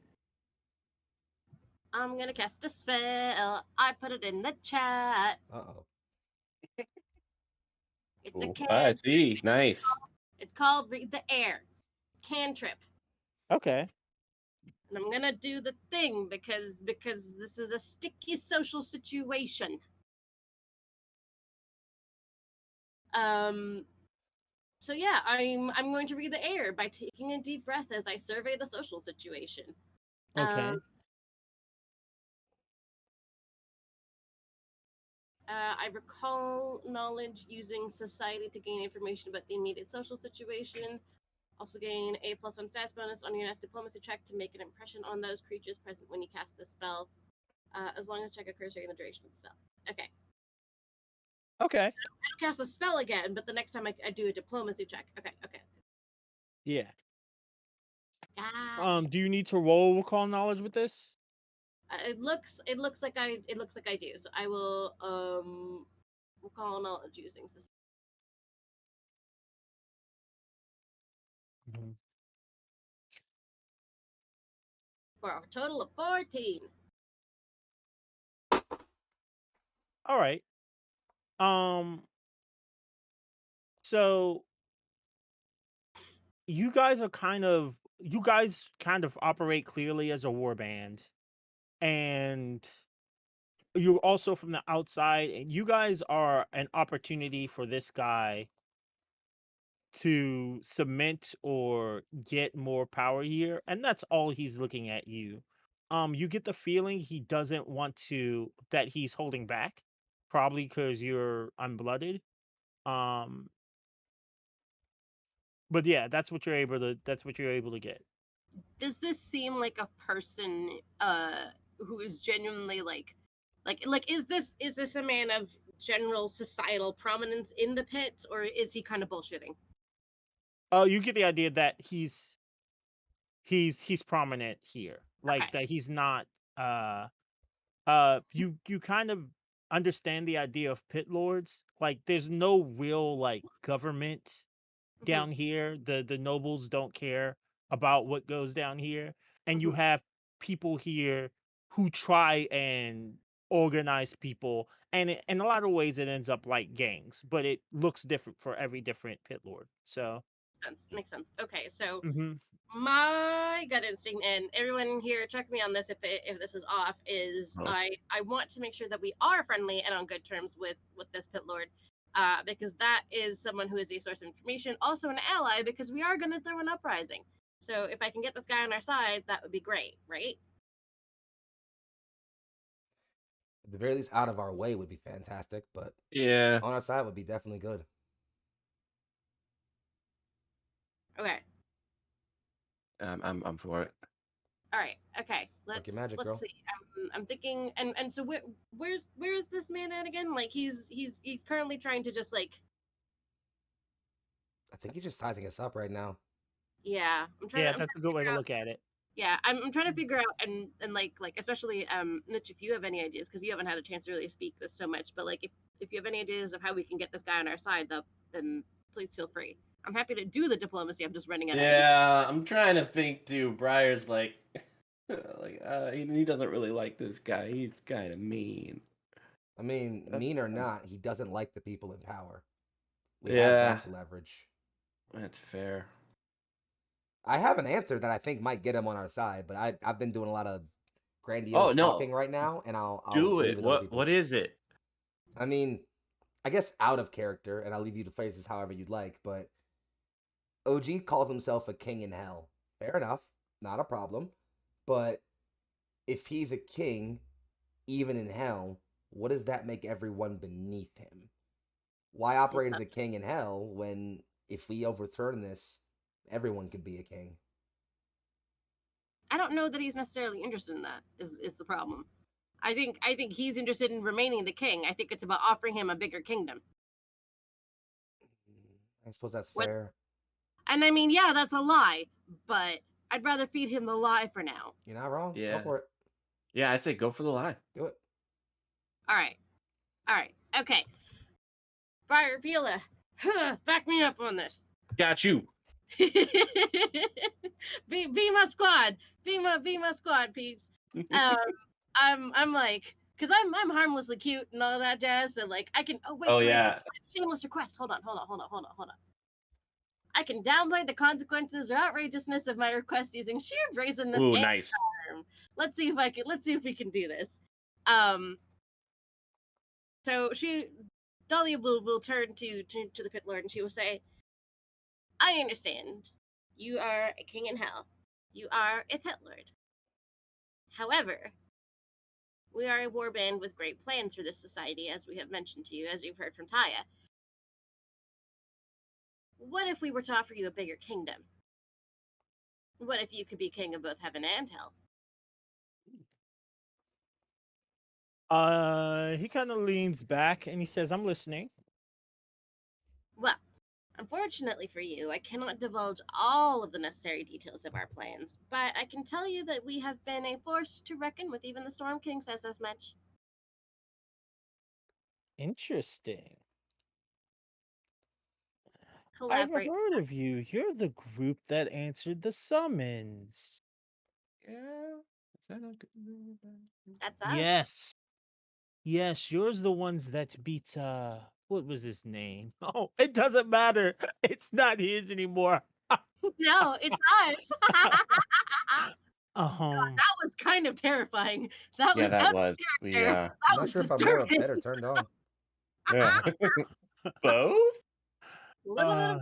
I'm gonna cast a spell. I put it in the chat. Uh-oh. It's a Ooh, cantrip. I see. Nice. It's called Read the Air. Cantrip. Okay. And I'm gonna do the thing because this is a sticky social situation. So yeah, I'm going to read the air by taking a deep breath as I survey the social situation. Okay. I recall knowledge using society to gain information about the immediate social situation. Also gain a +1 stats bonus on your next diplomacy check to make an impression on those creatures present when you cast the spell, as long as check occurs during the duration of the spell. Okay. Okay. I don't cast a spell again, but the next time I do a diplomacy check. Okay. Yeah. Got it. Do you need to roll recall knowledge with this? It looks like I do. So I will recall knowledge using this Mm-hmm. for a total of 14. All right. So you guys kind of operate clearly as a war band, and you're also from the outside, and you guys are an opportunity for this guy to cement or get more power here, and that's all he's looking at you. You get the feeling he doesn't want to, that he's holding back, probably because you're unblooded. But yeah, that's what you're able to get. Does this seem like a person who is genuinely like is this a man of general societal prominence in the pit, or is he kind of bullshitting? Oh, you get the idea that he's prominent here, like Okay. that he's not. You kind of understand the idea of pit lords. Like, there's no real like government down here. The nobles don't care about what goes down here, and you have people here who try and organize people, and in a lot of ways it ends up like gangs, but it looks different for every different pit lord. So Makes sense. Okay, so mm-hmm. my gut instinct, and everyone here check me on this if this is off, is I want to make sure that we are friendly and on good terms with this pit lord, because that is someone who is a source of information, also an ally, because we are going to throw an uprising. So if I can get this guy on our side, that would be great, right? At the very least, out of our way would be fantastic, but Yeah. on our side would be definitely good. Okay. I'm for it. All right. Okay. Work your magic, girl. Let's see. I'm thinking, and so where is this man at again? Like he's currently trying to just like. I think he's just sizing us up right now. Yeah, That's a good way to look at it. Yeah, I'm trying to figure out, and like especially Mitch, if you have any ideas, because you haven't had a chance to really speak this so much, but like if you have any ideas of how we can get this guy on our side, though, then please feel free. I'm happy to do the diplomacy. I'm just running out of ideas. Yeah, I'm trying to think too. Briar's like, he doesn't really like this guy. He's kind of mean. I mean, mean or not, he doesn't like the people in power. We Yeah. have that to leverage. That's fair. I have an answer that I think might get him on our side, but I've been doing a lot of grandiose talking right now, and I'll do leave it. to other people. What is it? I mean, I guess out of character, and I'll leave you to phrase this however you'd like, but OG calls himself a king in hell. Fair enough, not a problem. But if he's a king, even in hell, what does that make everyone beneath him? Why operate as a king in hell when, if we overturn this, everyone could be a king? I don't know that he's necessarily interested in that. Is the problem? I think he's interested in remaining the king. I think it's about offering him a bigger kingdom. I suppose that's fair. And I mean, yeah, that's a lie, but I'd rather feed him the lie for now. You're not wrong. Yeah. Go for it. Yeah, I say go for the lie. Do it. All right. Okay. Briar, Viola, back me up on this. Got you. be my squad. Be my squad, peeps. I'm like, because I'm harmlessly cute and all that jazz. So like I can. Oh wait. Oh can I- yeah. shameless request. Hold on. I can downplay the consequences or outrageousness of my request using sheer brazenness Ooh, and nice. charm. Let's see if we can do this. So Dahlia will turn to the pit lord and she will say, I understand. You are a king in hell. You are a pit lord. However, we are a warband with great plans for this society, as we have mentioned to you, as you've heard from Taiya. What if we were to offer you a bigger kingdom? What if you could be king of both heaven and hell? He kind of leans back and he says, I'm listening. Well, unfortunately for you, I cannot divulge all of the necessary details of our plans, but I can tell you that we have been a force to reckon with. Even the Storm King says as much. Interesting. I've Collaborate. heard of you. You're the group that answered the summons. Yeah. Is that a good? That's us. Yes. Yes, yours the ones that beat what was his name? Oh, it doesn't matter. It's not his anymore. No, it's us. That was kind of terrifying. That Yeah, was that out of was. character. Yeah. That I'm not was sure if I'm more disturbing. upset or turned on. Yeah. Both? Little bit of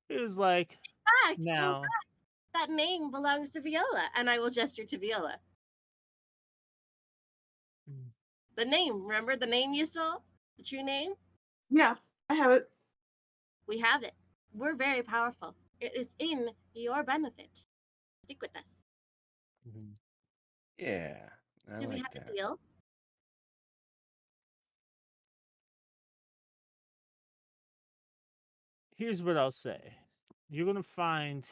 It was like fact. In now fact, that name belongs to Viola, and I will gesture to Viola. The name, remember the name you stole? The true name? Yeah, I have it. We have it. We're very powerful. It is in your benefit. Stick with us. Yeah. I Do we like have that. a deal? here's what I'll say. You're gonna find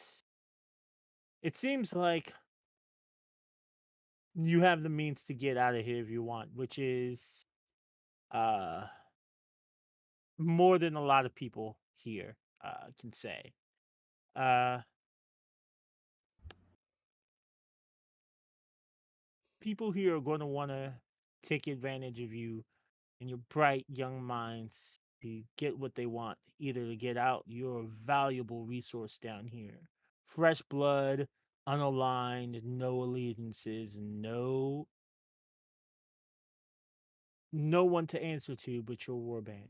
it seems like you have the means to get out of here if you want, which is more than a lot of people here can say. People here are going to want to take advantage of you and your bright young minds to get what they want, either to get out. You're a valuable resource down here. Fresh blood, unaligned, no allegiances, no one to answer to but your warband.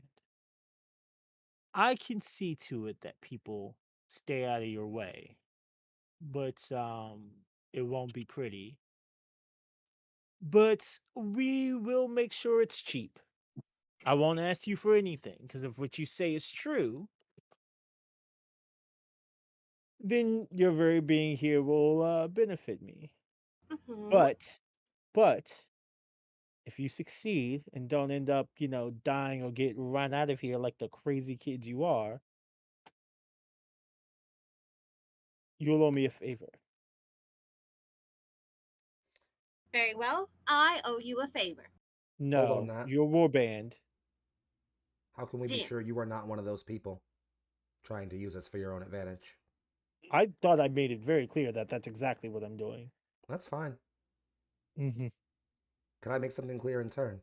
I can see to it that people stay out of your way, but it won't be pretty. But we will make sure it's cheap. I won't ask you for anything, because if what you say is true, then your very being here will benefit me. Mm-hmm. But if you succeed and don't end up, dying or get run out of here like the crazy kids you are, you'll owe me a favor. Very well. I owe you a favor. Hold on, No, Nat. your warband. How can we be Deal. sure you are not one of those people trying to use us for your own advantage? I thought I made it very clear that that's exactly what I'm doing. That's fine. Mm-hmm. Can I make something clear in turn?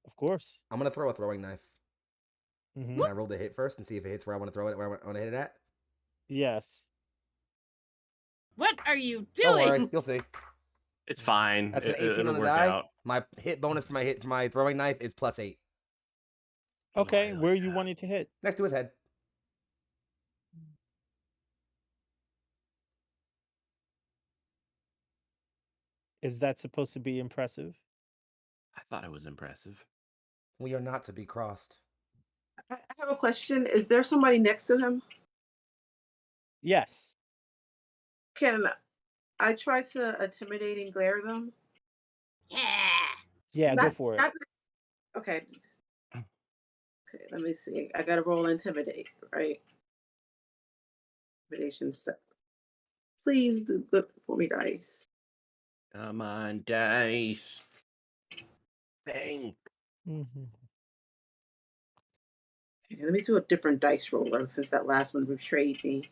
Of course. I'm gonna throw a throwing knife. Mm-hmm. Can I roll the hit first and see if it hits where I want to throw it, where I want to hit it at? Yes. What are you Don't doing? worry, you'll see. It's fine. That's an 18 It'll on the work die. out. My hit bonus for my throwing knife is +8. Okay, I like where you that. want it to hit? Next to his head. Is that supposed to be impressive? I thought it was impressive. We are not to be crossed. I have a question. Is there somebody next to him? Yes. Can I try to intimidate and glare them? Yeah. Yeah, go for it. Okay. Okay, let me see. I gotta roll intimidate, right? Intimidation set. Please do good for me, dice. Come on, dice. Bang. Mm-hmm. Okay, let me do a different dice roller since that last one betrayed me.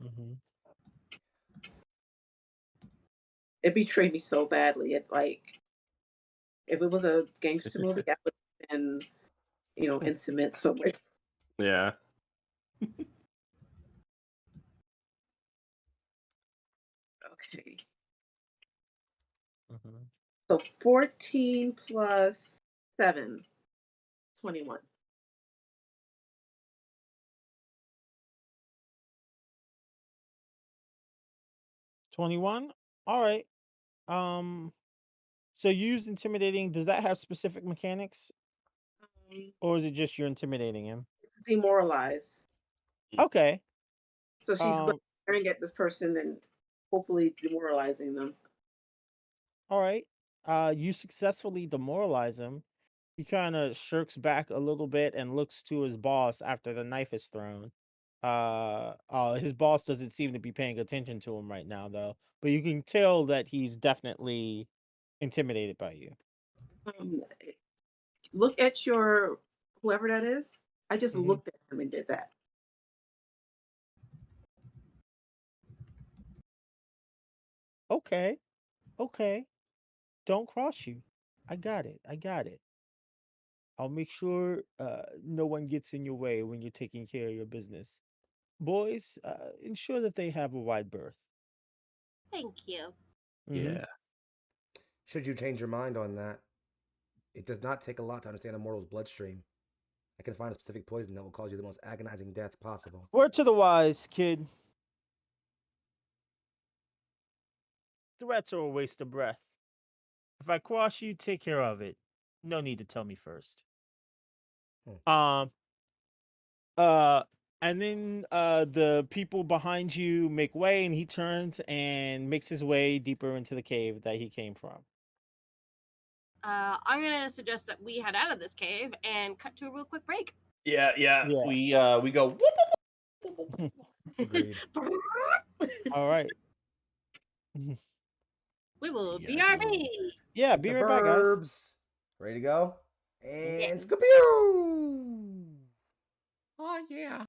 Mm-hmm. It betrayed me so badly. It like if it was a gangster movie, I would have been, in cement somewhere. Yeah. Okay. Mhm. So 14 plus 7, 21. 21. All right. So you use intimidating. Does that have specific mechanics, or is it just you're intimidating him? Demoralize. Okay. So she's Um. glaring at this person and hopefully demoralizing them. All right. You successfully demoralize him. He kind of shirks back a little bit and looks to his boss after the knife is thrown. His boss doesn't seem to be paying attention to him right now, though. But you can tell that he's definitely intimidated by you. Um, Look at your whoever that is. I just Mhm. looked at him and did that. Okay. Okay. Don't cross you. I got it. I got it. I'll make sure no one gets in your way when you're taking care of your business. Boys, ensure that they have a wide berth. Thank you. Mhm. Yeah. Should you change your mind on that, it does not take a lot to understand a mortal's bloodstream. I can find a specific poison that will cause you the most agonizing death possible. Word to the wise, kid. Threats are a waste of breath. If I cross you, take care of it. No need to tell me first. Um. Uh. And then the people behind you make way, and he turns and makes his way deeper into the cave that he came from. I'm gonna suggest that we head out of this cave and cut to a real quick break. Yeah. Yeah. We go. Agreed. All right. We will Yeah. BRB. Yeah. The Be right back, guys. burbs. Ready to go? Yeah. And skapew! Oh yeah.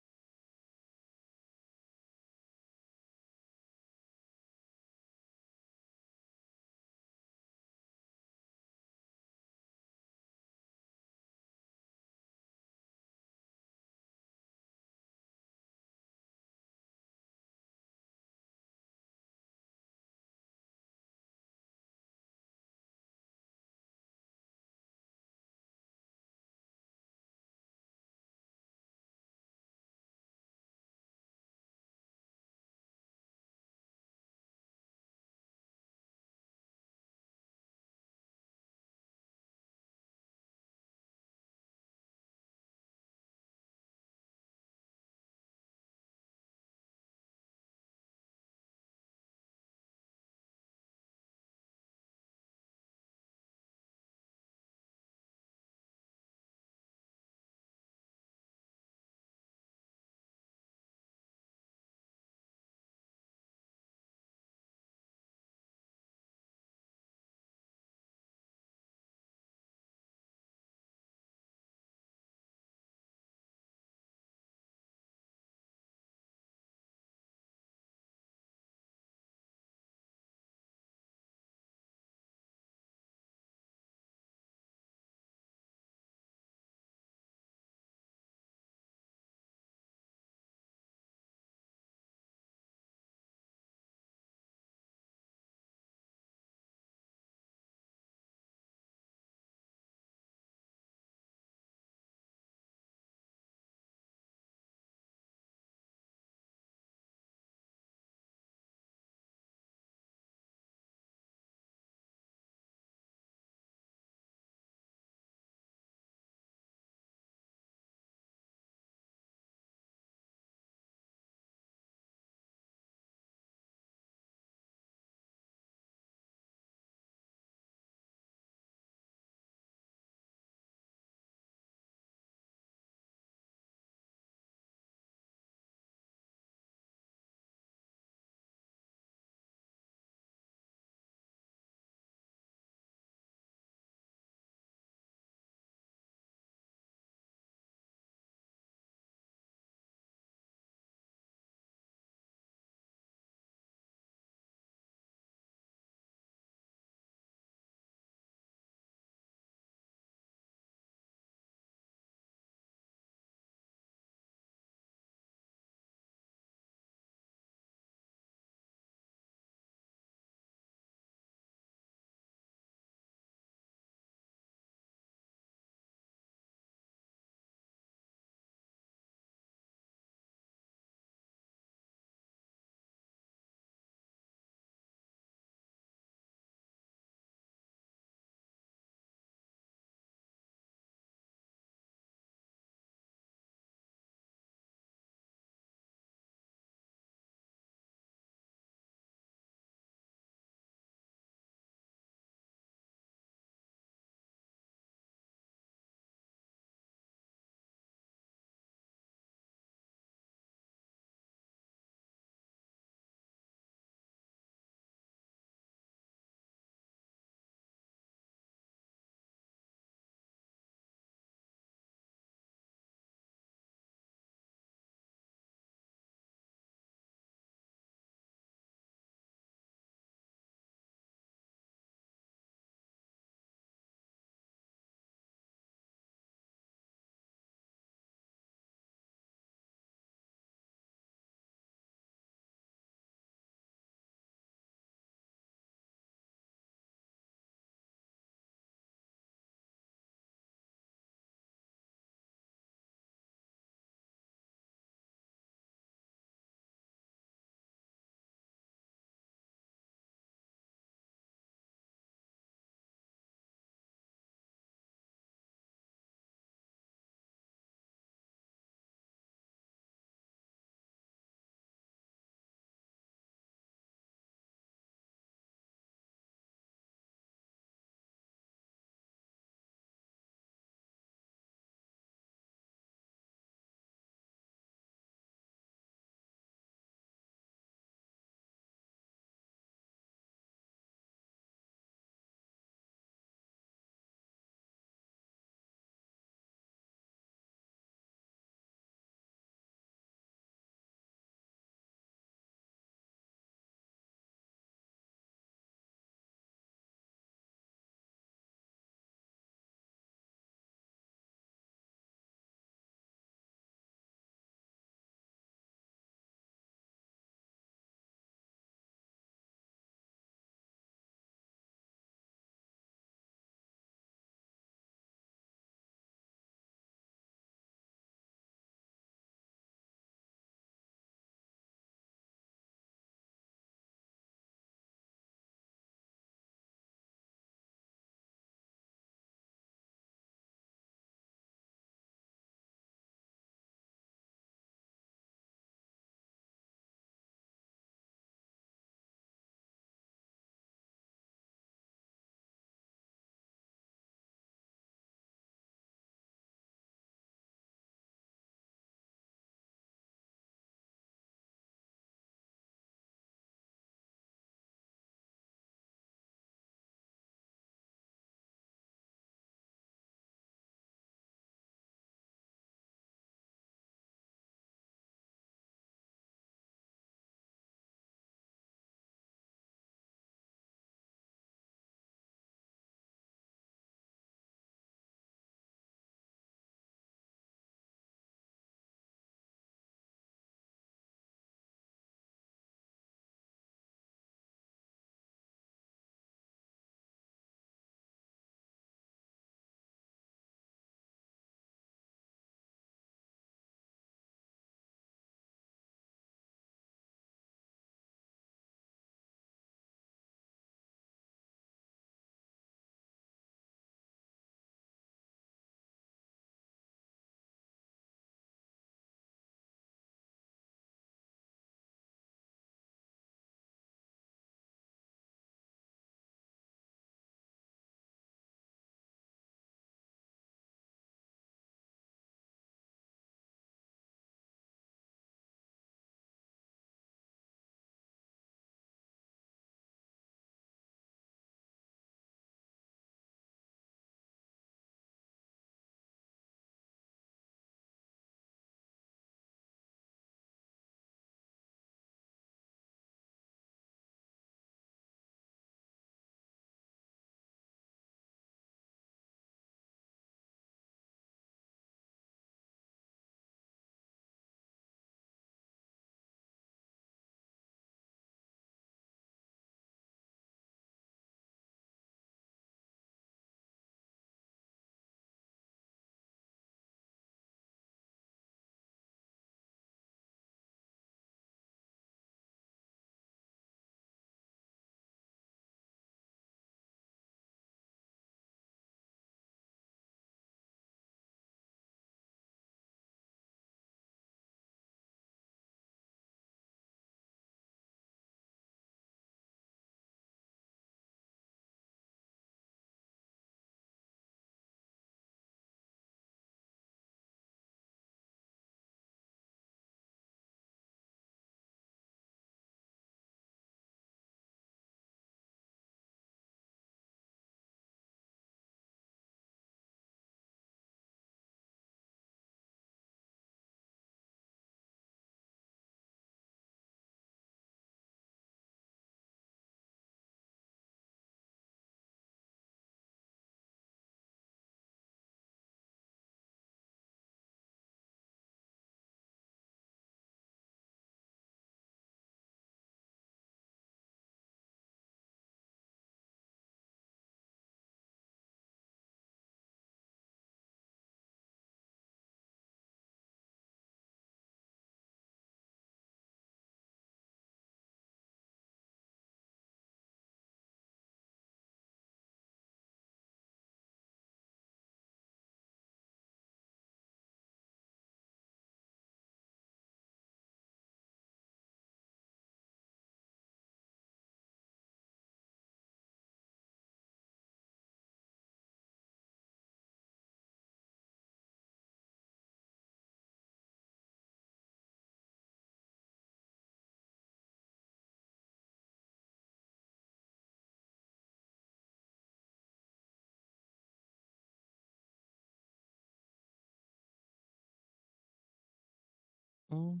Mm.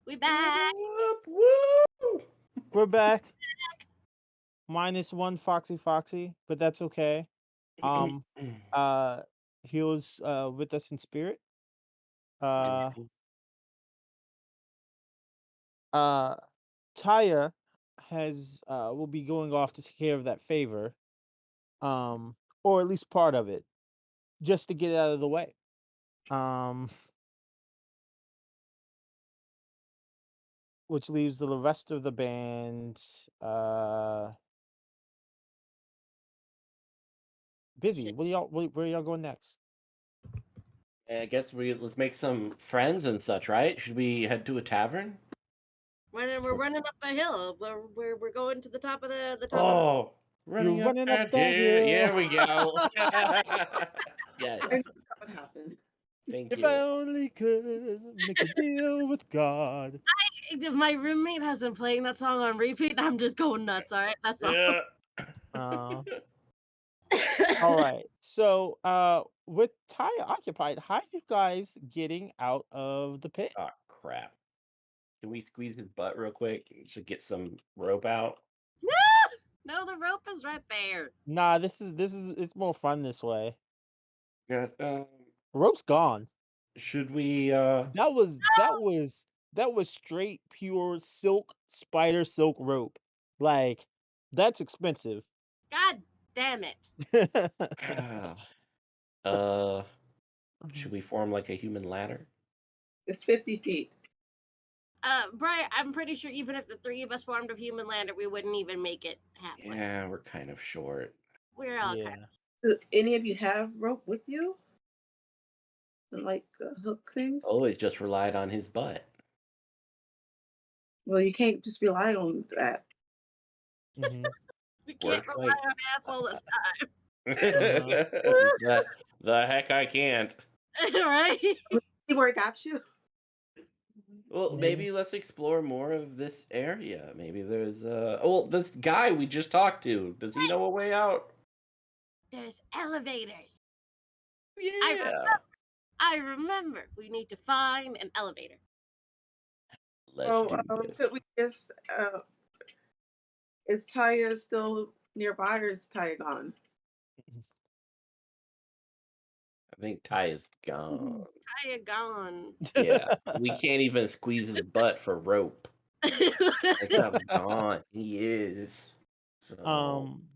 We back. Woo! We're back. -1 Foxy, but that's okay. He was with us in spirit. Uh Taiya will be going off to take care of that favor. Or at least part of it, just to get it out of the way. Which leaves the rest of the band busy. Shit. Where y'all going next? I guess let's make some friends and such, right? Should we head to a tavern? We're running up the hill. We're going to the top of the Oh, You're running up that that hill. hill. Here we go. I Yes, knew that would happen. thank If I you. only could make a deal with God. My roommate has been playing that song on repeat, and I'm just going nuts. All right, that's all. Yeah. All right. So, with Taiya occupied, how are you guys getting out of the pit? Oh crap! Can we squeeze his butt real quick? Should get some rope out. No, the rope is right there. Nah, this is it's more fun this way. Yeah. Rope's gone. Should we? That was straight pure spider silk rope. Like, that's expensive. God damn it. Should we form like a human ladder? It's 50 feet. Briar, I'm pretty sure even if the three of us formed a human lander, we wouldn't even make it halfway. Yeah, we're kind of short. We're all Yeah. kind of. Do any of you have rope with you? Like a hook thing? Always just relied on his butt. Well, you can't just rely on that. Mhm. We can't Works rely like- on asshole this time. the heck I can't. Right? See where it got you? Well, Mhm. maybe let's explore more of this area. Maybe there's this guy we just talked to. Does he know a way out? There's elevators. Yeah. I remember. We need to find an elevator. Let's Oh, do this. could we just is Taiya still nearby or is Taiya gone? I think Ty is gone. Taiya gone. Yeah. We can't even squeeze his butt for rope. Like how gone he is. So I'm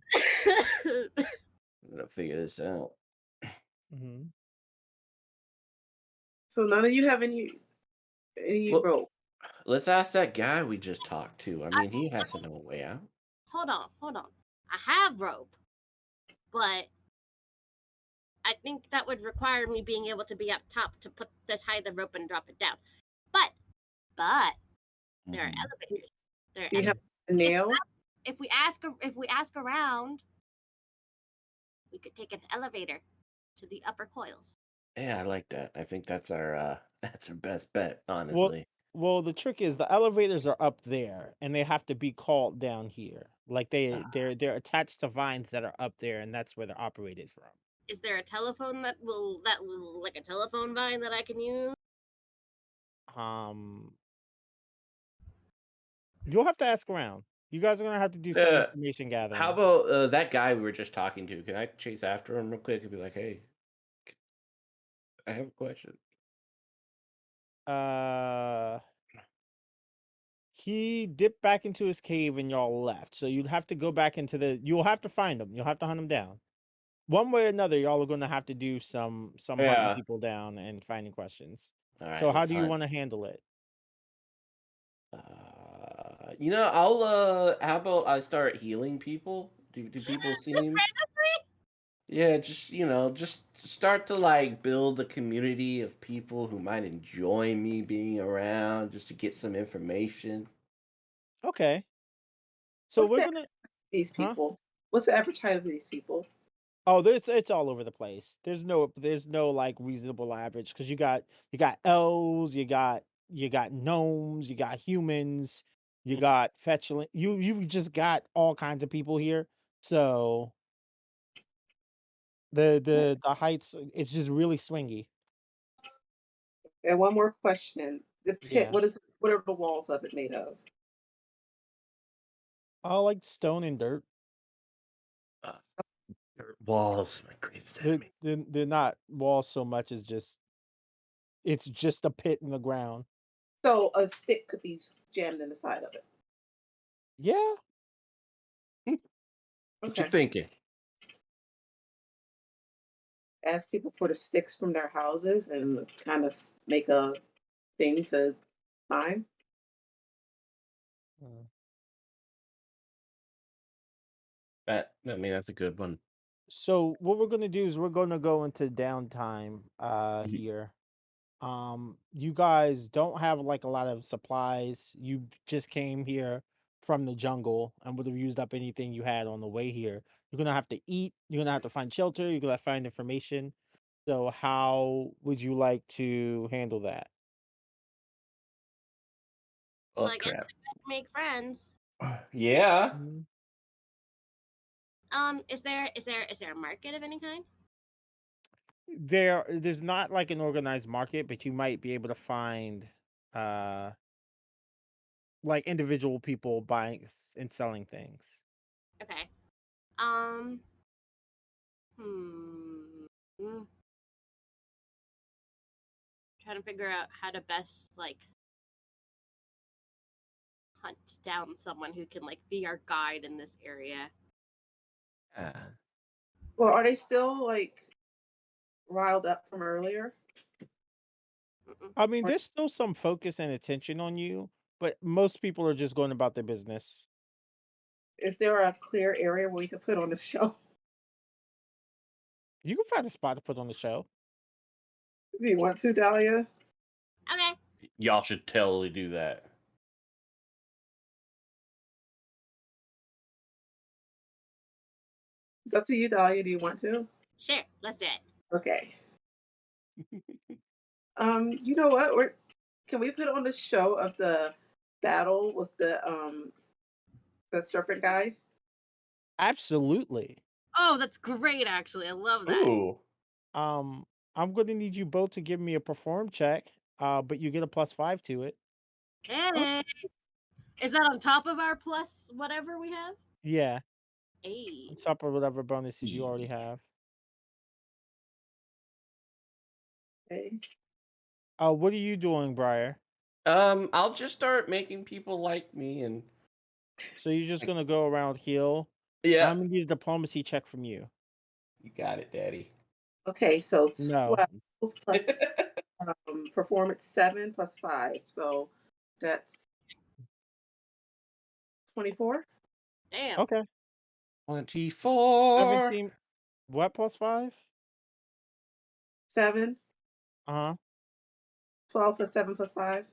gonna figure this out. Mhm. So none of you have any Well, rope. let's ask that guy we just talked to. I mean, he has to know a way out. Hold on. I have rope, but I think that would require me being able to be up top to tie the rope and drop it down. But there are Mhm. elevators. There are Do you have a nail? if we ask around, we could take an elevator to the upper coils. Yeah, I like that. I think that's our best bet, honestly. Well, the trick is the elevators are up there, and they have to be called down here. Like they're attached to vines that are up there, and that's where they're operated from. Is there a telephone that will like a telephone vine that I can use? You'll have to ask around. You guys are gonna have to do some information gathering. How about that guy we were just talking to? Can I chase after him real quick and be like, "Hey, I have a question." He dipped back into his cave and y'all left. So you'd have to go back you'll have to find him. You'll have to hunt him down. One way or another, y'all are gonna have to do some hunting Yeah. people down and finding questions. All right. So how let's do you hunt. want to handle it? I'll how about I start healing people? Do people seem Yeah, just start to like build a community of people who might enjoy me being around just to get some information. Okay. So What's we're the gonna these Huh? people? What's the average height of these people? Oh, it's all over the place. There's no like reasonable average because you got elves, you got gnomes, you got humans, you got fetchling. You just got all kinds of people here. So the heights, it's just really swingy. And one more question. The pit. Yeah. What are the walls of it made of? All like stone and dirt. Dirt walls, my greatest They're, enemy. they're not walls so much as it's just a pit in the ground. So a stick could be jammed in the side of it. Yeah. What you Okay. thinking? Ask people for the sticks from their houses and kind of make a thing to climb. Mm. I mean, that's a good one. So what we're gonna do is we're gonna go into downtime Mhm. here. You guys don't have like a lot of supplies. You just came here from the jungle and would have used up anything you had on the way here. You're gonna have to eat, you're gonna have to find shelter, you're gonna find information. So how would you like to handle that? Oh Well, I guess crap. we better make friends. Yeah. Mhm. Is there a market of any kind? There's not like an organized market, but you might be able to find uh like individual people buying and selling things. Okay. Um. Hmm. Trying to figure out how to best hunt down someone who can be our guide in this area. Well, are they still riled up from earlier? Mm-mm. I mean, Or there's still some focus and attention on you, but most people are just going about their business. is there a clear area where we could put on the show? You can find a spot to put on the show. Do you want to, Dahlia? Okay. Y'all should totally do that. It's up to you, Dahlia. Do you want to? Sure. Let's do it. Okay. You know what? Can we put on the show of the battle with the serpent guy? Absolutely. Oh, that's great. Actually, I love that. Ooh. I'm going to need you both to give me a perform check, but you get a +5 to it. Hey, is that on top of our plus whatever we have? Yeah, Hey. on top of whatever bonuses you already have. Okay. What are you doing, Briar? I'll just start making people like me and So you're just going to go around heal. yeah. I'm going to need a diplomacy check from you. You got it, Daddy. Okay, so No. 12 plus performance 7 plus 5. So that's 24. Damn. Okay. 24. 17. What +5? 7. Uh-huh. 12 plus 7 plus 5.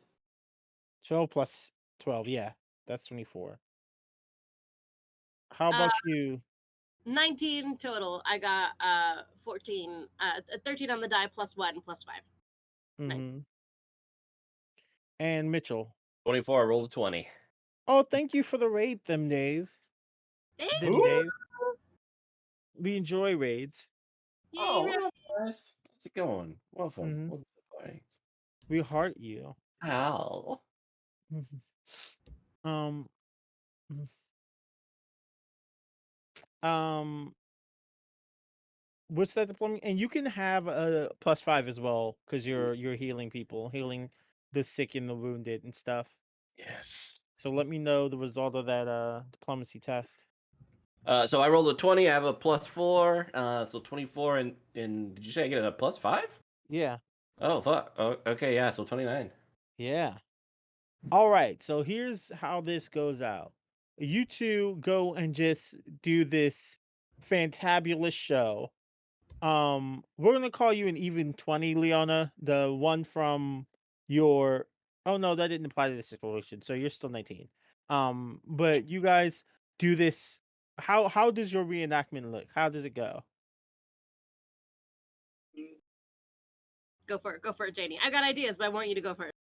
12 plus 12. Yeah, that's 24. How Uh, about you? 19 total. I got 14, 13 on the die plus 1 plus 5. Mm-hmm. And Mitchell. 24. I rolled a 20. Oh, thank you for the raid, them Dave. Thank Them you. Dave. We enjoy raids. Yay, Oh, right. well, guys. How's it going? Welcome. Mhm. Welcome to play. We heart you. Ow. um. Um. What's that deployment? And you can have a +5 as well because you're healing people, healing the sick and the wounded and stuff. Yes. So let me know the result of that diplomacy test. So I rolled a 20. I have a +4. So 24 and did you say I get a +5? Yeah. Oh fuck. Oh, okay, yeah. So 29. Yeah. All right. So here's how this goes out. You two go and just do this fantabulous show. We're gonna call you an even 20, Leona. The one from your oh no, that didn't apply to the situation, so you're still 19. But you guys do this. How does your reenactment look? How does it go? Go for it, Janie. I got ideas, but I want you to go first.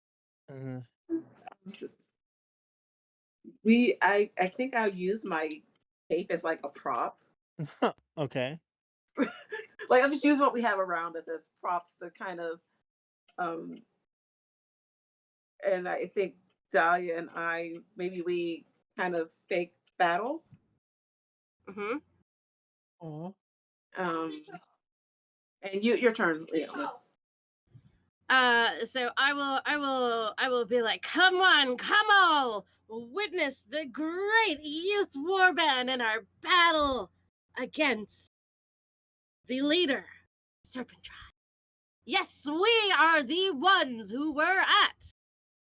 I think I'll use my cape as like a prop. Okay. Like I'm just using what we have around us as props to kind of and I think Dahlia and I maybe we kind of fake battle. Mm-hmm. Aw. And your turn, Leona. So I will be like, come on, come all, witness the great youth warband in our battle against the leader, Serpent tribe. Yes, we are the ones who were at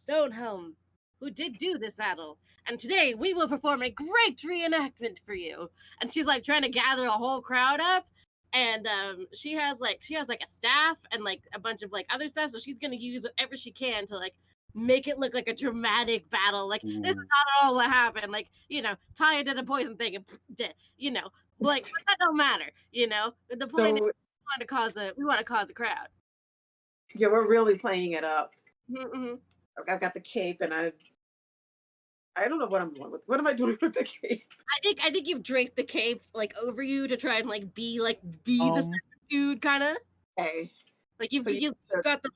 Stonehelm, who did do this battle. And today we will perform a great reenactment for you. And she's like trying to gather a whole crowd up. And she has like a staff and like a bunch of like other stuff. So she's gonna use whatever she can to like make it look like a dramatic battle. Like this is Ooh. not at all what happened. Like, Taiya did a poison thing and did, like that don't matter, The point is So we want to cause a crowd. yeah, we're really playing it up. Mm-hmm. I've got the cape, and I don't know what I'm doing with. What am I doing with the cape? I think you've draped the cape like over you to try and be the Serpent dude kind of. Okay. Like you've So you've got the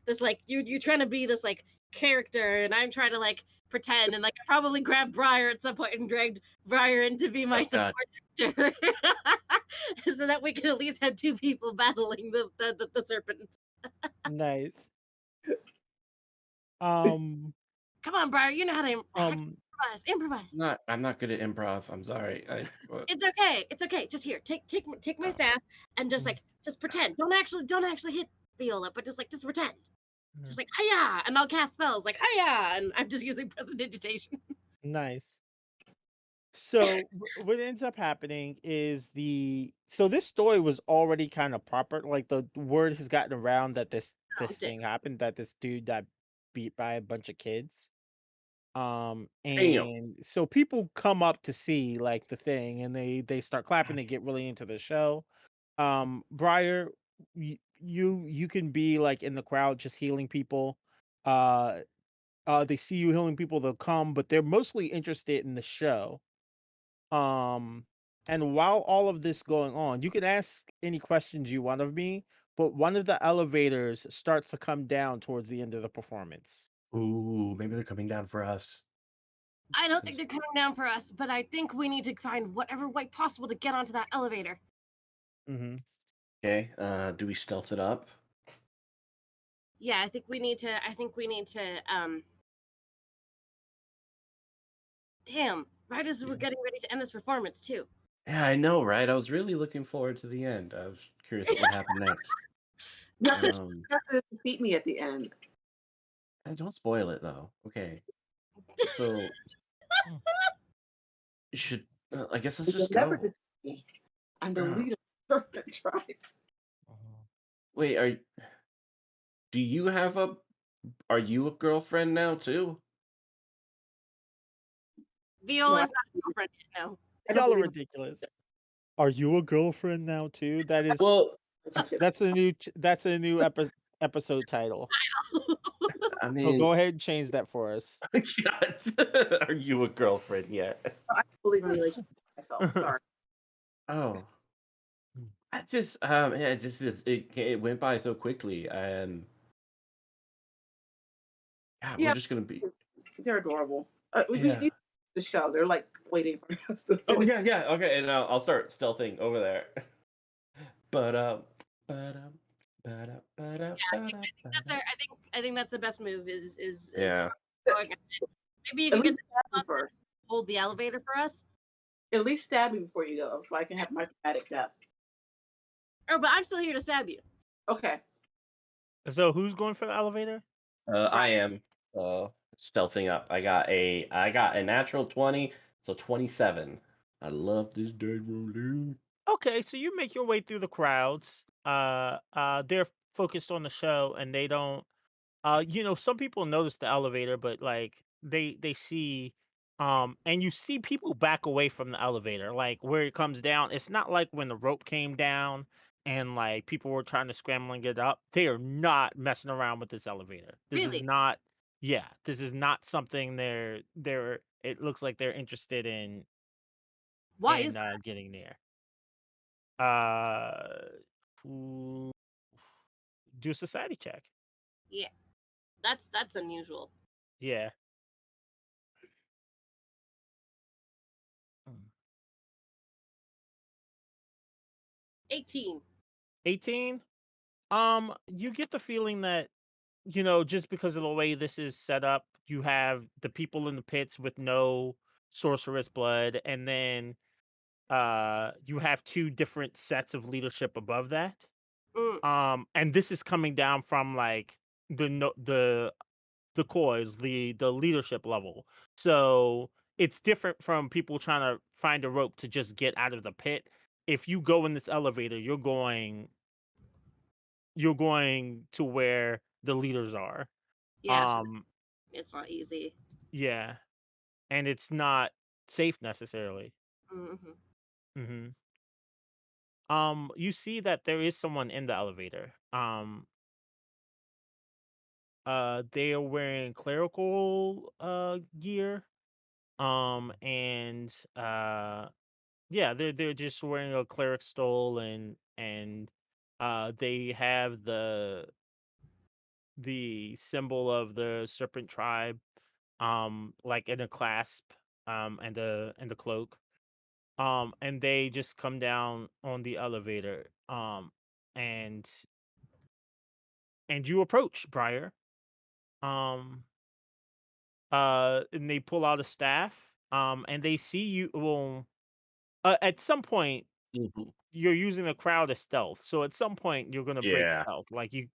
this you're trying to be this like character, and I'm trying to like pretend, and like I probably grabbed Briar at some point and dragged Briar in to be my God. support actor, so that we can at least have two people battling the serpent. Nice. Come on, Briar, you know how to improvise. I'm not good at improv. I'm sorry. It's okay. Just here, take my staff and just pretend. Don't actually hit Viola, but just pretend. Just like hiya, and I'll cast spells like hiya, and I'm just using prestidigitation. Nice. So what ends up happening is so this story was already kind of proper. Like the word has gotten around that this thing happened, that this dude got beat by a bunch of kids. And so people come up to see like the thing, and they start clapping. They get really into the show. Briar, you can be like in the crowd just healing people. They see you healing people, they'll come, but they're mostly interested in the show. And while all of this going on, you can ask any questions you want of me, but one of the elevators starts to come down towards the end of the performance. Ooh, maybe they're coming down for us. I don't think they're coming down for us, but I think we need to find whatever way possible to get onto that elevator. Mm-hmm. Okay. Do we stealth it up? Yeah, I think we need to. Damn! Right as we're getting ready to end this performance, too. Yeah, I know, right? I was really looking forward to the end. I was curious what would happen next. You have to beat me at the end. Don't spoil it though. Okay. So you should. I guess let's just go. I'm the leader of the Serpent tribe. Wait, do you have are you a girlfriend now too? Viola's not a girlfriend yet, no. Y'all are ridiculous. Are you a girlfriend now too? That is that's the new episode title. I mean, so go ahead and change that for us. Are you a girlfriend yet? I believe in relationship myself. Sorry. Oh, I just it went by so quickly, and we're just gonna be. They're adorable. We should the show. They're like waiting for us to. Oh yeah. Okay, and I'll start stealthing over there. I think that's the best move. Is yeah. Going maybe you can get hold the elevator for us. At least stab me before you go, so I can have my dramatic death. Oh, but I'm still here to stab you. Okay. So who's going for the elevator? I am stealthing up. I got a natural 20, so 27. I love this dead room. Okay, so you make your way through the crowds. They're focused on the show, and they don't. Some people notice the elevator, but like they see, and you see people back away from the elevator, like where it comes down. It's not like when the rope came down and like people were trying to scramble and get up. They are not messing around with this elevator. This is not. Yeah, this is not something they're. It looks like they're interested in. Why is getting there? Do a society check. Yeah, that's unusual. Yeah. 18. 18. You get the feeling that, just because of the way this is set up, you have the people in the pits with no sorceress blood, and then you have two different sets of leadership above that. And this is coming down from like the coys, the leadership level. So it's different from people trying to find a rope to just get out of the pit. If you go in this elevator, you're going to where the leaders are. Yeah, so it's not easy. Yeah, and it's not safe necessarily. Mm-hmm. You see that there is someone in the elevator. They are wearing clerical gear. And yeah, they're just wearing a cleric stole, and they have the symbol of the Serpent tribe, like in a clasp, and the cloak. And they just come down on the elevator, and you approach Briar, um, and they pull out a staff, and they see you. Well, at some point, Mhm. you're using the crowd as stealth, so at some point you're gonna break Yeah, stealth. Like you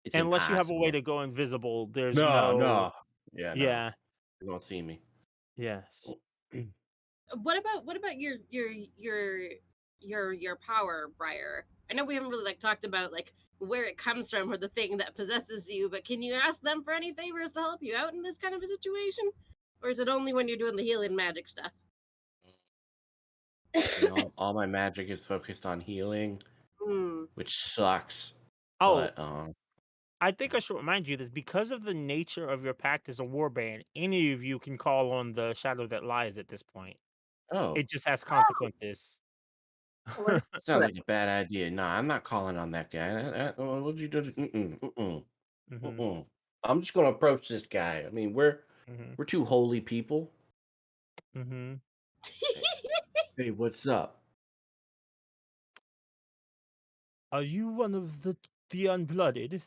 it's unless you have a way impossible. to go invisible, there's No, no. no. Yeah, no. Yeah. You won't see me. Yes. What about your power, Briar? I know we haven't really like talked about like where it comes from or the thing that possesses you, but can you ask them for any favors to help you out in this kind of a situation? Or is it only when you're doing the healing magic stuff? All my magic is focused on healing, Hmm. which sucks. Oh, But I think I should remind you this because of the nature of your pact as a warband. Any of you can call on the shadow that lies at this point. oh, It just has consequences. Well, sounds like a bad idea. Nah, I'm not calling on that guy. What'd you do? hmm I'm just gonna approach this guy. I mean, we're hmm two holy people. hmm Hey, what's up? Are you one of the unblooded?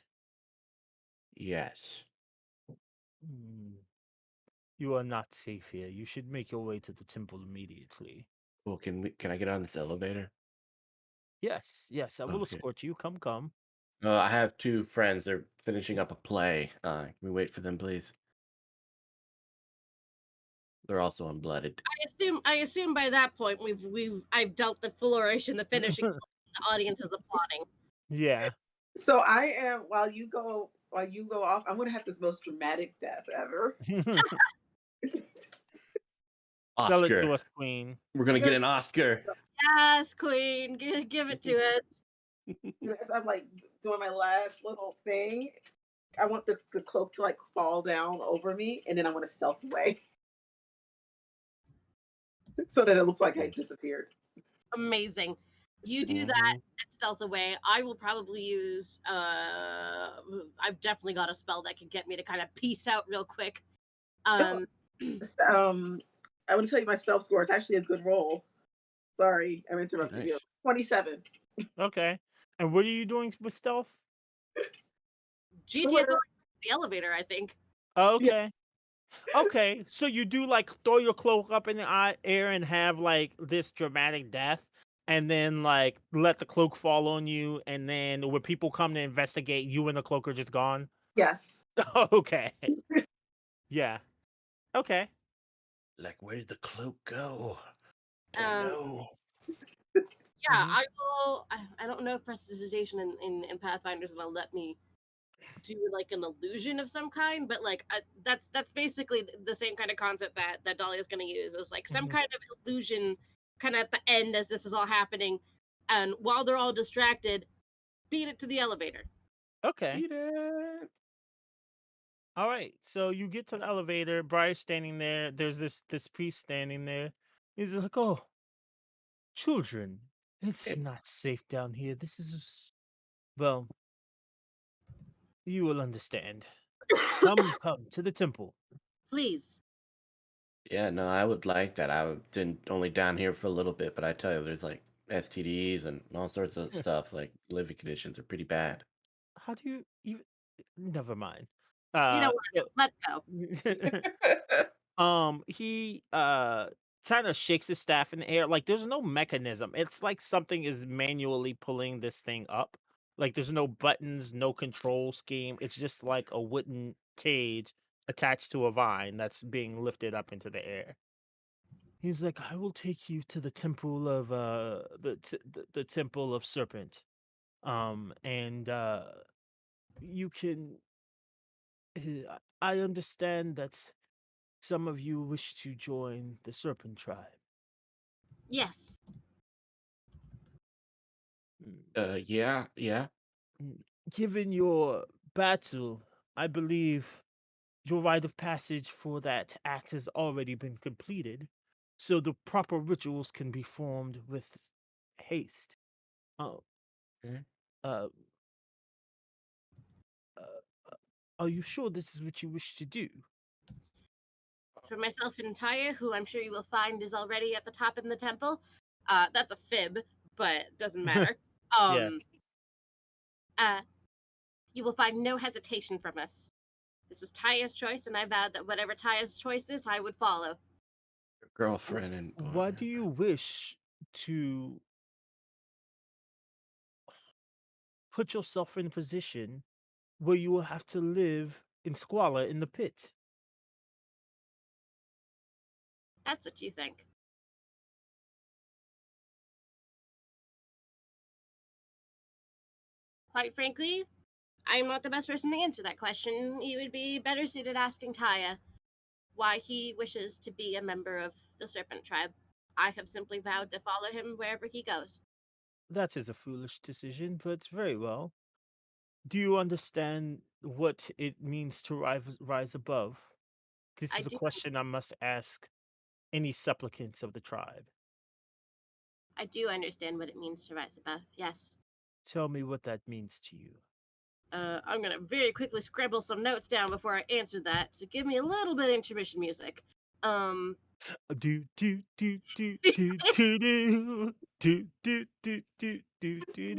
Yes. Hmm. You are not safe here. You should make your way to the temple immediately. Well, can I get on this elevator? Yes, I will Okay. escort you. Come. I have two friends. They're finishing up a play. Can we wait for them, please? They're also unblooded. I assume by that point I've dealt the flourish and the finishing the audience is applauding. Yeah. so I am while you go off, I'm gonna have this most dramatic death ever. Sell it Oscar. to us, Queen. We're gonna get an Oscar. Yes, Queen, give it to us. As I'm like doing my last little thing, I want the cloak to like fall down over me, and then I want to stealth away so that it looks like I disappeared. Amazing. You do that Mhm. and stealth away. I will probably use I've definitely got a spell that can get me to kind of peace out real quick. I want to tell you my stealth score. It's actually a good roll. Sorry, I'm interrupting you. Nice. 27. Okay. And what are you doing with stealth? GT the elevator, I think. Yeah. Okay. Okay. So you do like throw your cloak up in the air and have like this dramatic death, and then like let the cloak fall on you, and then when people come to investigate, you and the cloak are just gone. Yes. Okay. Yeah. Okay. Like, where did the cloak go? Um, No. Yeah, Mhm. I will. I don't know if prestidigitation in Pathfinder is gonna let me do like an illusion of some kind, but like that's basically the same kind of concept that Dahlia is gonna use is like some Mhm. kind of illusion, kind of at the end as this is all happening, and while they're all distracted, beat it to the elevator. Okay. Eat it. All right. So you get to the elevator. Briar's standing there. There's this priest standing there. He's like, "Oh, children, it's Hey, not safe down here. This is well, you will understand." Come to the temple. Please. Yeah, no, I would like that. I've been only down here for a little bit, but I tell you, there's like STDs and all sorts of stuff. Like living conditions are pretty bad. How do you even? Never mind. We don't want to So know. Let's go. he kind of shakes his staff in the air. Like there's no mechanism. It's like something is manually pulling this thing up. Like there's no buttons, no control scheme. It's just like a wooden cage attached to a vine that's being lifted up into the air. He's like, I will take you to the temple of the temple of Serpent. And you can I understand that some of you wish to join the Serpent tribe. Yes. Mm, Yeah. Given your battle, I believe your rite of passage for that act has already been completed, so the proper rituals can be formed with haste. Uh, Okay. uh, uh, are you sure this is what you wish to do? For myself and Taiya, who I'm sure you will find is already at the top in the temple. That's a fib, but doesn't matter. Yes. Uh, you will find no hesitation from us. This was Taiya's choice, and I vowed that whatever Taiya's choice is, I would follow. Your girlfriend and Why do you wish to put yourself in a position where you will have to live in squalor in the pit? That's what you think. Quite frankly, I'm not the best person to answer that question. You would be better suited asking Taiya why he wishes to be a member of the Serpent tribe. I have simply vowed to follow him wherever he goes. That is a foolish decision, but very well. Do you understand what it means to rise above? This I is a do question I must ask any supplicants of the tribe. I do understand what it means to rise above, yes. Tell me what that means to you. I'm gonna very quickly scribble some notes down before I answer that, so give me a little bit of intermission music. Do do do do do do do do do do do do do do. Do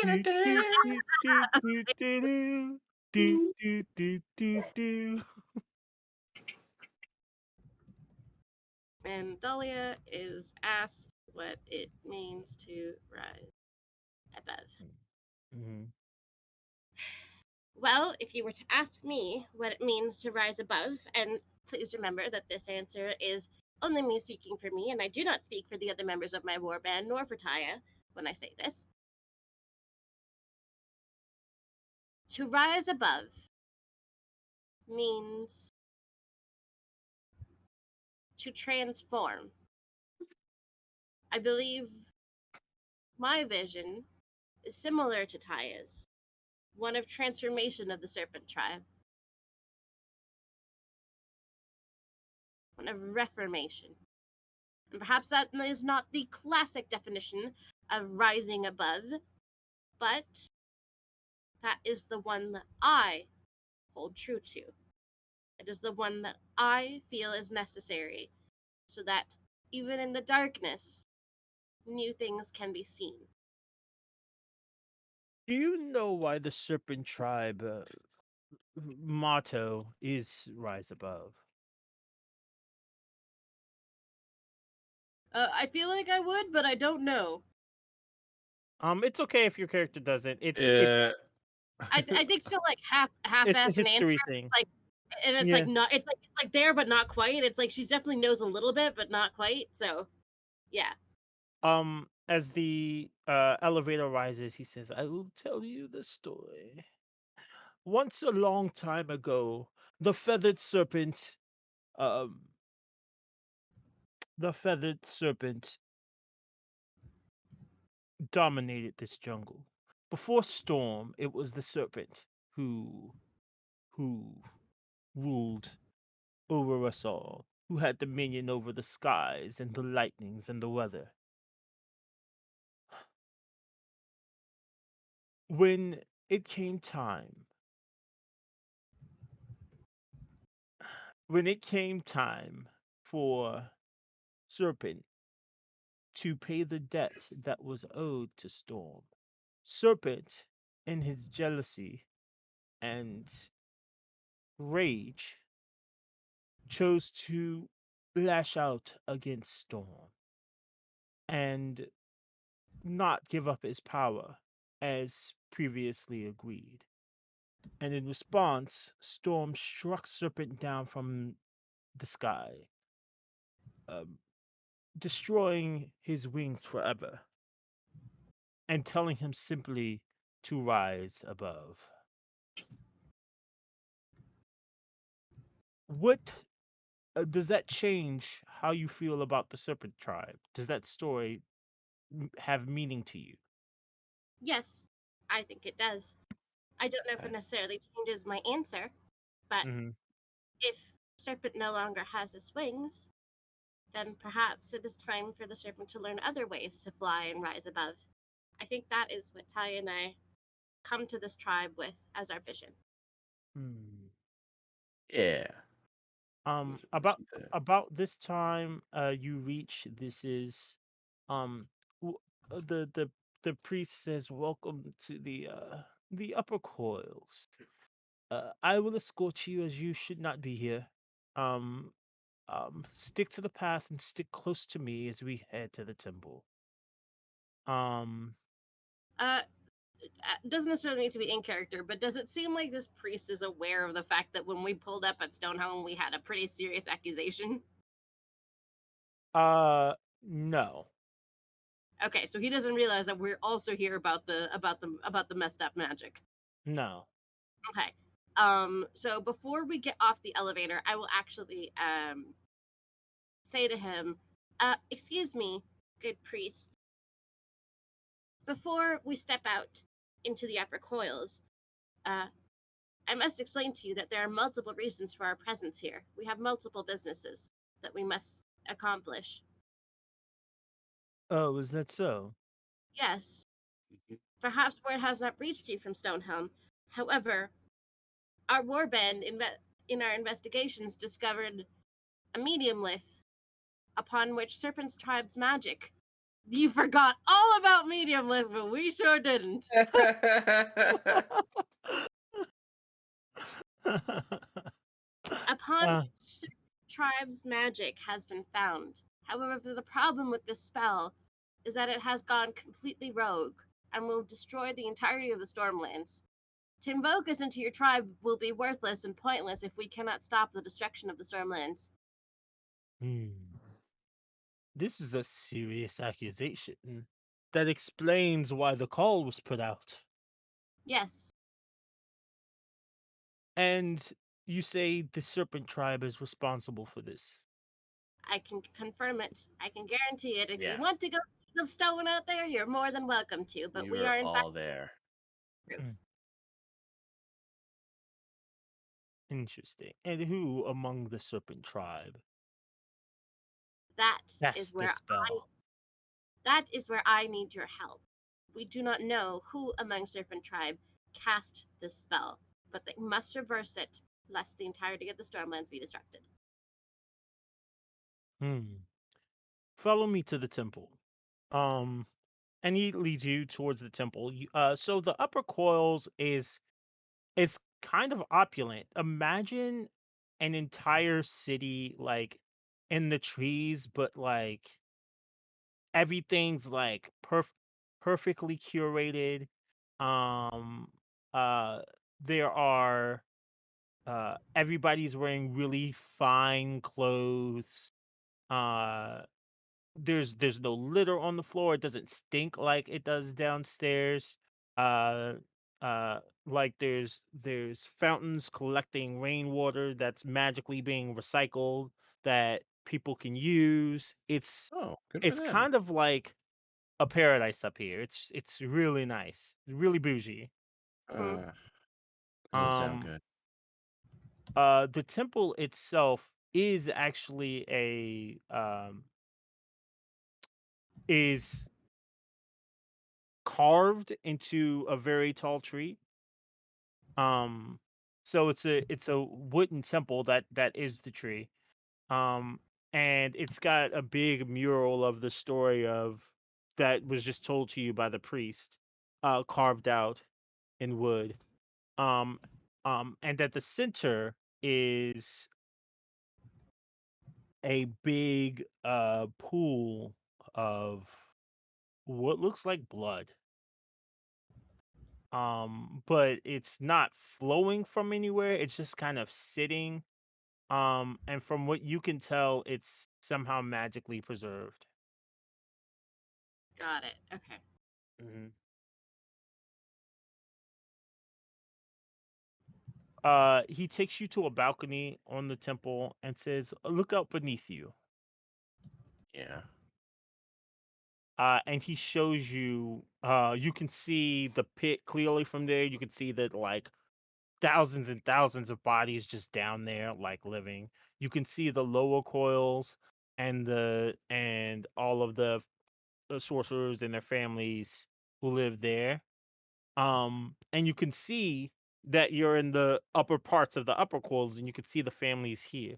do do do do do do do do do do. And Dahlia is asked what it means to rise above. Mhm. Well, if you were to ask me what it means to rise above, and please remember that this answer is only me speaking for me, and I do not speak for the other members of my warband nor for Taiya when I say this. To rise above means to transform. I believe my vision is similar to Taiya's, one of transformation of the Serpent tribe, one of reformation. And perhaps that is not the classic definition of rising above, but that is the one that I hold true to. It is the one that I feel is necessary so that even in the darkness, new things can be seen. Do you know why the Serpent Tribe motto is "Rise Above"? I feel like I would, but I don't know. It's okay if your character doesn't. Yeah. I think she'll like It's a half-ass an answer. history thing. Like, and it's Yeah. like not. It's like there, but not quite. It's like she definitely knows a little bit, but not quite. So, yeah. As the elevator rises, he says, "I will tell you the story. Once a long time ago, the feathered serpent, um, the feathered serpent dominated this jungle. Before Storm, it was the serpent who ruled over us all, who had dominion over the skies and the lightnings and the weather. When it came time When it came time for Serpent to pay the debt that was owed to Storm, Serpent, in his jealousy and rage, chose to lash out against Storm and not give up his power as previously agreed. And in response, Storm struck Serpent down from the sky, um, destroying his wings forever and telling him simply to rise above. What does that change how you feel about the Serpent tribe? Does that story have meaning to you? Yes, I think it does. I don't know if it necessarily changes my answer, but Mm-hmm. if Serpent no longer has his wings, then perhaps it is time for the Serpent to learn other ways to fly and rise above. I think that is what Taiya and I come to this tribe with as our vision. Hmm. Yeah. Those are About visions there. this time, you reach. This is, um, the priest says, "Welcome to the upper coils. I will escort you as you should not be here. Um, stick to the path and stick close to me as we head to the temple." Um, Doesn't necessarily need to be in character, but does it seem like this priest is aware of the fact that when we pulled up at Stonehelm, we had a pretty serious accusation? no, Okay, so he doesn't realize that we're also here about the messed up magic. no. Okay. So before we get off the elevator, I will actually say to him, excuse me, good priest. Before we step out into the upper coils, uh, I must explain to you that there are multiple reasons for our presence here. We have multiple businesses that we must accomplish. Oh, is that so? Yes, Mhm. perhaps word has not reached you from Stonehelm. However, our warband in our investigations discovered a medium lith upon which Serpent's tribe's magic. You forgot all about medium lith, but we sure didn't. Upon Uh, which Serpent tribe's magic has been found. However, the problem with this spell is that it has gone completely rogue and will destroy the entirety of the Stormlands. To invoke us into your tribe will be worthless and pointless if we cannot stop the destruction of the Stormlands. This is a serious accusation that explains why the call was put out. Yes, And you say the Serpent tribe is responsible for this. I can confirm it. I can guarantee it. If you Yeah. want to go see the stone out there, you're more than welcome to. But We we were are in fact all there. proof. Interesting. And who among the Serpent tribe That is cast where this spell? I need your help. We do not know who among Serpent Tribe cast this spell, but they must reverse it, lest the entirety of the Stormlands be destructed. Follow me to the temple. Um, and he leads you towards the temple. So the upper coils is kind of opulent. Imagine an entire city like in the trees, but like everything's like perfectly curated. Um, uh, there are everybody's wearing really fine clothes. Uh, there's no litter on the floor. It doesn't stink like it does downstairs. Uh, like there's fountains collecting rainwater that's magically being recycled that people can use. Oh, good for It's them. kind of like a paradise up here. It's really nice, really bougie. Mhm. Doesn't sound Um, good. the temple itself is actually is carved into a very tall tree. Um, So it's a wooden temple that is the tree. Um, and it's got a big mural of the story of that was just told to you by the priest, carved out in wood. Um, and at the center is a big pool of what looks like blood. But it's not flowing from anywhere. It's just kind of sitting. And from what you can tell, it's somehow magically preserved. Got it. Okay. hmm he takes you to a balcony on the temple and says, "Look out beneath you." Yeah. And he shows you. You can see the pit clearly from there. You can see that like thousands and thousands of bodies just down there, like living. You can see the lower coils and all of the sorcerers and their families who live there. And you can see that you're in the upper parts of the upper coils, and you can see the families here.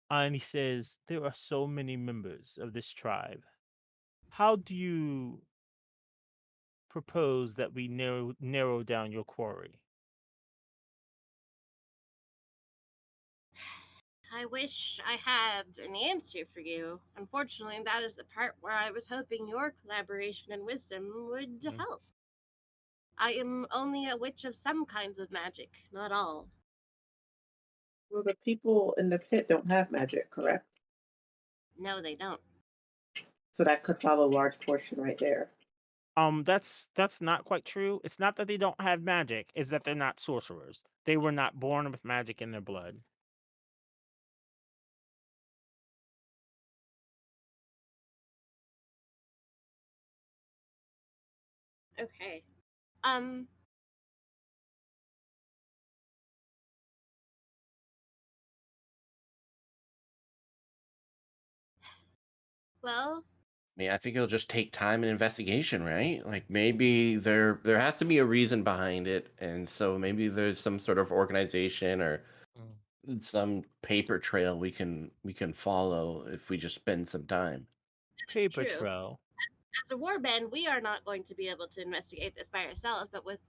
And he says, "There are so many members of this tribe. How do you propose that we narrow down your quarry?" I wish I had an answer for you. Unfortunately, that is the part where I was hoping your collaboration and wisdom would Mhm. help. I am only a witch of some kinds of magic, not all. Well, the people in the pit don't have magic, correct? No, they don't. So that cuts out a large portion right there. That's not quite true. It's not that they don't have magic, it's that they're not sorcerers. They were not born with magic in their blood. Okay. Um, well, I mean, I think it'll just take time and investigation, right? Like maybe there has to be a reason behind it, and so maybe there's some sort of organization or some paper trail we can follow if we just spend some time. it's Paper true. trail. As a warband, we are not going to be able to investigate this by ourselves, but with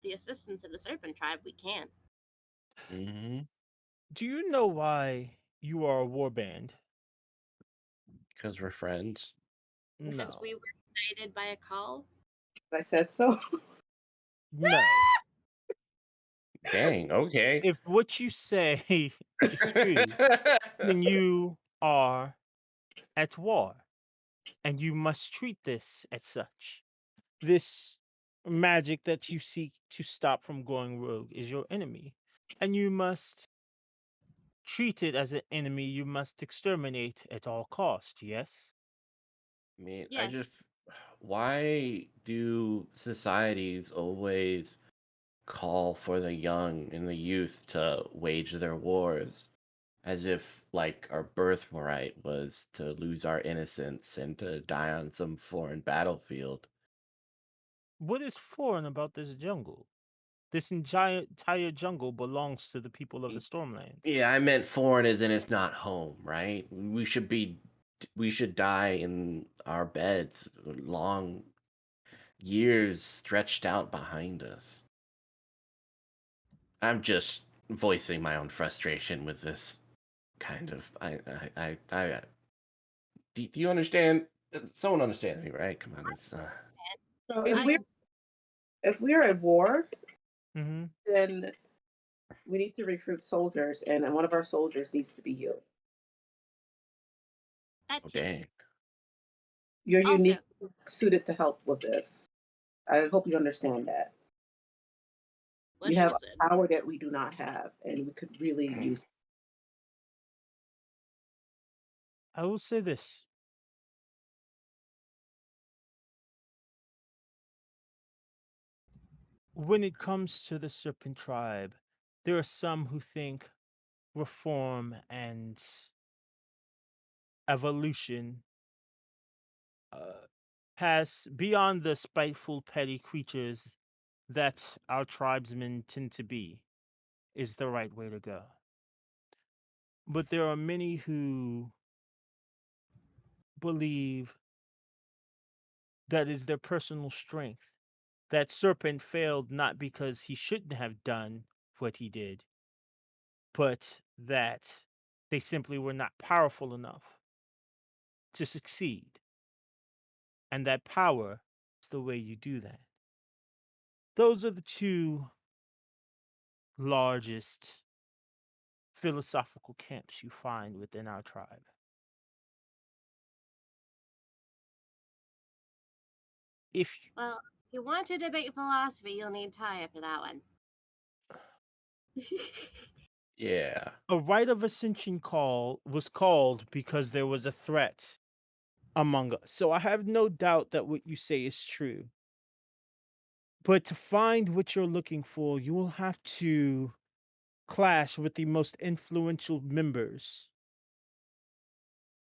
the assistance of the Serpent tribe, we can. Mm-hmm. Do you know why you are a warband? Because we're friends. Because No. we were united by a call. I said so. No. Dang. Okay. If what you say is true, then you are at war, and you must treat this as such. This magic that you seek to stop from going rogue is your enemy, and you must treat it as an enemy you must exterminate at all cost, yes? I mean, I Yes, just why do societies always call for the young and the youth to wage their wars as if like our birthright was to lose our innocence and to die on some foreign battlefield? What is foreign about this jungle? This entire jungle belongs to the people of the Y- Stormlands. Yeah, I meant foreign as in it's not home, right? We should die in our beds, long years stretched out behind us. I'm just voicing my own frustration with this kind of. Do you understand? Someone understands me, right? Come on, it's. So It's if we're at war, hmm then we need to recruit soldiers, and one of our soldiers needs to be you. that Oh, too. dang. You're Also, unique, suited to help with this. I hope you understand that. what We she have said. a power that we do not have, and we could really use. I will say this. When it comes to the Serpent tribe, there are some who think reform and evolution pass beyond the spiteful, petty creatures that our tribesmen tend to be. is the right way to go. But there are many who believe that is their personal strength. That Serpent failed not because he shouldn't have done what he did, but that they simply were not powerful enough to succeed. And that power is the way you do that. Those are the two largest philosophical camps you find within our tribe. If Well, if you want to debate philosophy, you'll need Taiya for that one. Yeah. a rite of ascension call was called because there was a threat among us. So I have no doubt that what you say is true. But to find what you're looking for, you will have to clash with the most influential members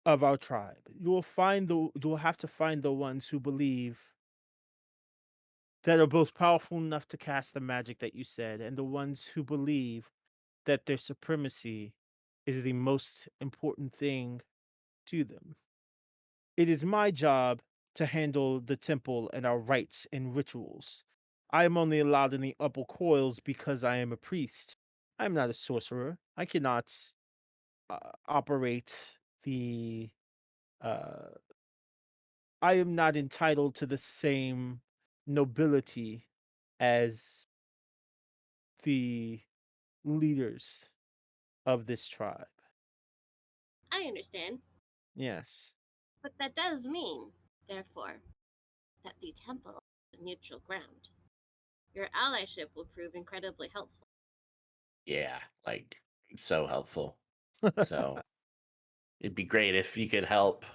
of our tribe. You will have to find the ones who believe that are both powerful enough to cast the magic that you said, and the ones who believe that their supremacy is the most important thing to them. It is my job to handle the temple and our rites and rituals. I am only allowed in the upper coils because I am a priest. I am not a sorcerer. I cannot operate the. Uh, I am not entitled to the same nobility as the leaders of this tribe. I understand. Yes. But that does mean, therefore, that the temple is a neutral ground. Your allyship will prove incredibly helpful. Yeah. Like, so helpful. So, it'd be great if you could help.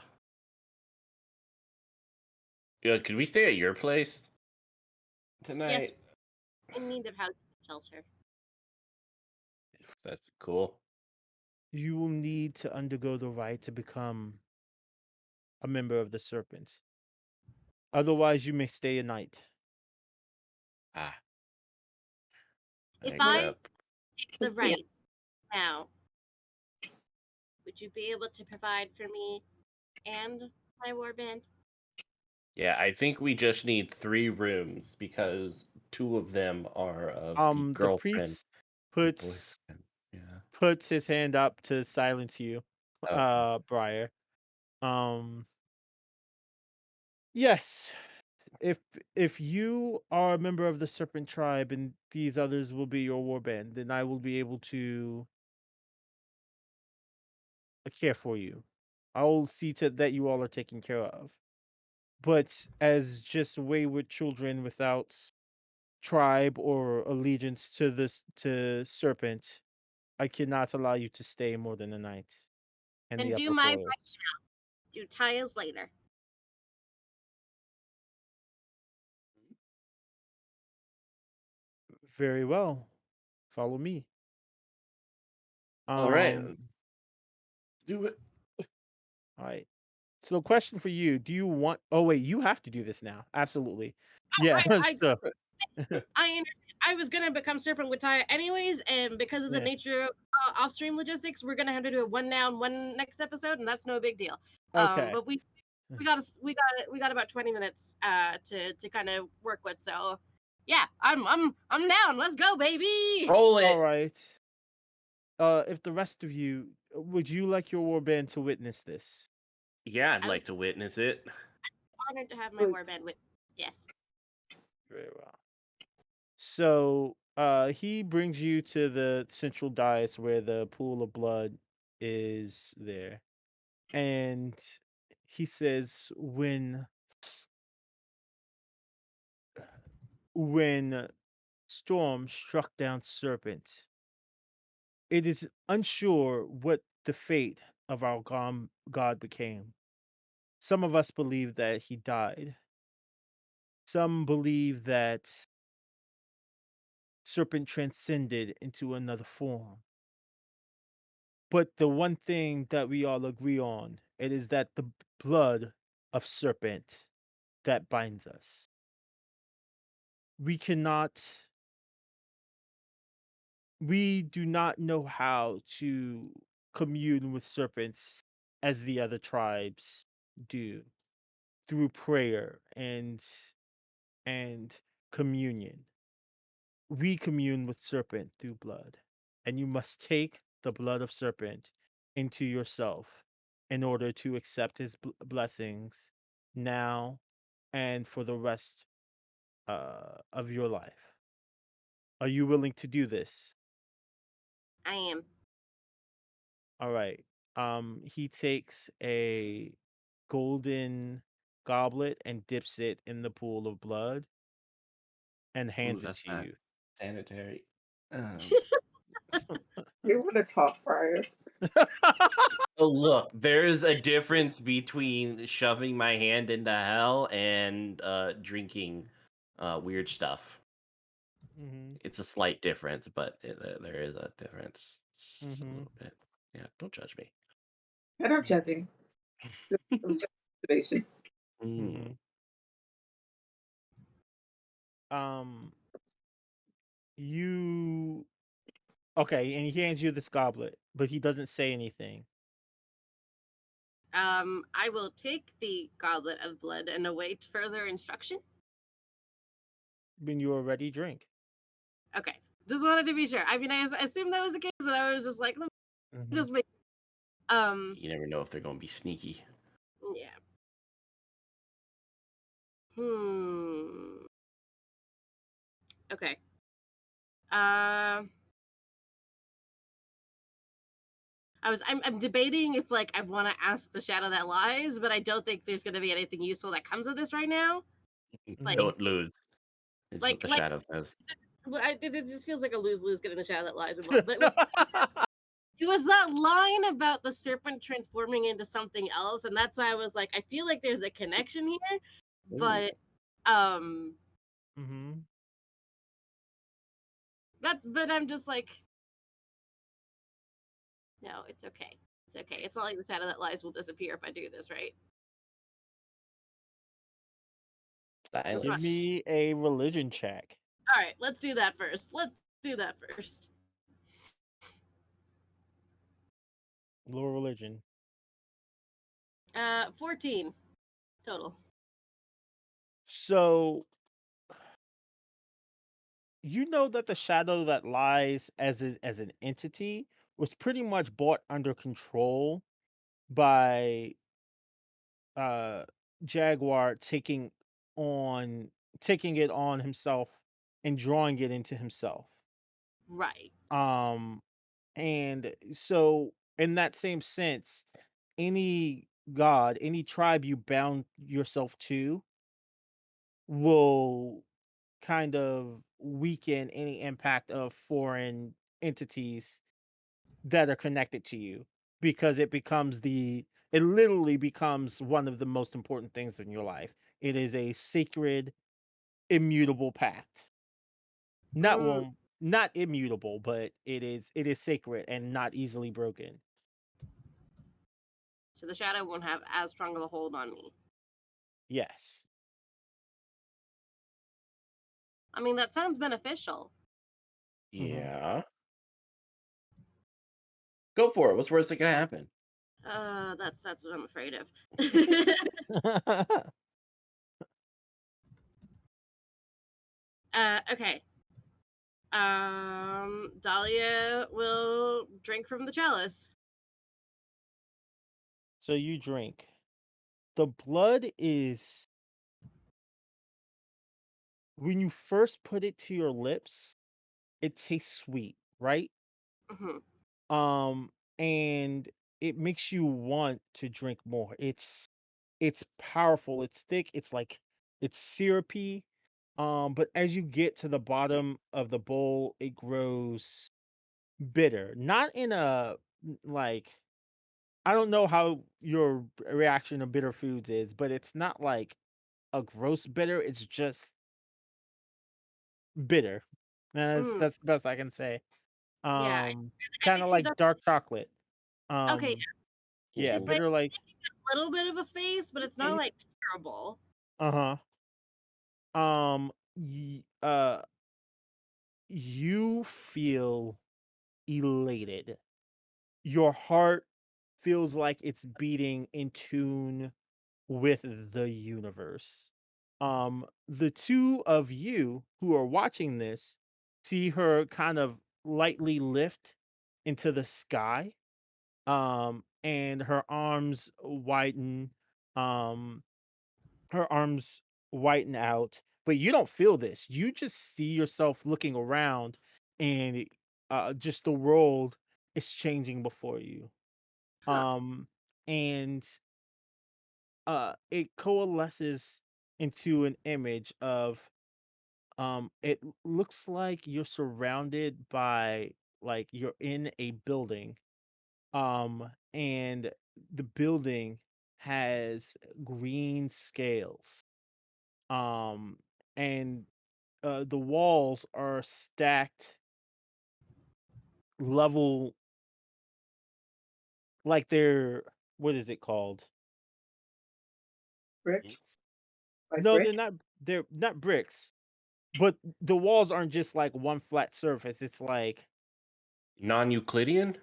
Could we stay at your place tonight? Yes, in need of housing and shelter. That's cool. You will need to undergo the rite to become a member of the Serpent. Otherwise, you may stay a night. Ah, If I I accept. take the right now, would you be able to provide for me and my warband? Yeah, I think we just need 3 rooms because 2 of them are of the The girlfriend priest and puts boyfriend. Yeah. puts his hand up to silence you, Okay. Briar. Um, yes, if if you are a member of the Serpent tribe and these others will be your warband, then I will be able to care for you. I will see to that you all are taken care of. But as just wayward children without tribe or allegiance to Serpent, I cannot allow you to stay more than a night in Then the do upper my coils. right now. Do Taiya's later. Very well. Follow me. All right. Um, Let's do it. all right. So question for you, do you want oh wait, you have to do this now. Absolutely. Yeah. I So I I was gonna become Serpent with Taiya anyways, and because of the yeah. nature of off-stream logistics, we're gonna have to do a one now and one next episode, and that's no big deal. Okay. But we got about 20 minutes to kind of work with. So yeah, I'm down. Let's go, baby. Roll All it. right. If the rest of you would you like your warband to witness this? Yeah, I'd I like to witness it. honored to have my warband with. Yes. Very well. So he brings you to the central dais where the pool of blood is there. And he says when Storm struck down Serpent, it is unsure what the fate of our god became. Some of us believe that he died. Some believe that Serpent transcended into another form. But the one thing that we all agree on, it is that the blood of Serpent that binds us. We cannot We do not know how to commune with serpents as the other tribes do, through prayer and communion. We commune with serpent through blood, and you must take the blood of serpent into yourself in order to accept his blessings now and for the rest of your life. Are you willing to do this? I am. All right. He takes a golden goblet and dips it in the pool of blood and Ooh, hands it that's to not you. sanitary. You want to talk, Briar? Oh, look, there's a difference between shoving my hand into hell and drinking weird stuff. Mm-hmm. It's a slight difference, but there is a difference. Just a Mm-hmm. little bit. Yeah, don't judge me. I'm not judging. It was just observation. Mm-hmm. Um, you okay, and he hands you this goblet, but he doesn't say anything. I will take the goblet of blood and await further instruction. When you are ready, drink. Okay, just wanted to be sure. I mean, I assumed that was the case, and I was just like, let me Mm-hmm. just make. You never know if they're gonna be sneaky. Yeah. Hmm. Okay. I'm debating if like I want to ask the shadow that lies, but I don't think there's going to be anything useful that comes of this right now. Like, Don't lose. Is what the like, shadow says. well, it just feels like a lose-lose getting the shadow that lies involved. But it was that line about the serpent transforming into something else, and that's why I was like, I feel like there's a connection here, but Mm-hmm. but I'm just like, no, it's okay. It's okay. It's not like the shadow that lies will disappear if I do this, right? Silence. Give me a religion check. All right, let's do that first. Let's do that first. Low religion. 14 total. So you know that the shadow that lies as an entity was pretty much brought under control by Jaguar taking it on himself and drawing it into himself. Right. And so in that same sense, any god, any tribe you bound yourself to will kind of weaken any impact of foreign entities that are connected to you, because it literally becomes one of the most important things in your life. It is a sacred, immutable pact. Not immutable, but it is sacred and not easily broken. So the shadow won't have as strong of a hold on me. Yes. I mean, that sounds beneficial. Yeah. Go for it. What's the worst that can happen? That's what I'm afraid of. Okay. Dahlia will drink from the chalice. So you drink. The blood is, when you first put it to your lips, it tastes sweet, right? Mm-hmm. And it makes you want to drink more. It's powerful, it's thick, it's syrupy. But as you get to the bottom of the bowl, it grows bitter. Not in a like, I don't know how your reaction to bitter foods is, but it's not like a gross bitter, it's just bitter. That's the best I can say. Yeah, I Kind think of she's like done. dark chocolate. Okay, Yeah, she's like bitter like a little bit of a face, but it's not like terrible. uh-huh. Um y- uh you feel elated. Your heart feels like it's beating in tune with the universe. The two of you who are watching this see her kind of lightly lift into the sky, and her arms widen, um, her arms whiten out, but you don't feel this. You just see yourself looking around, and just the world is changing before you. Huh. And it coalesces into an image of, it looks like you're surrounded by, like, you're in a building, and the building has green scales, um and the walls are stacked level, like they're, what is it called? Bricks, like No, brick. they're not bricks, but the walls aren't just like one flat surface. It's like Non-Euclidean?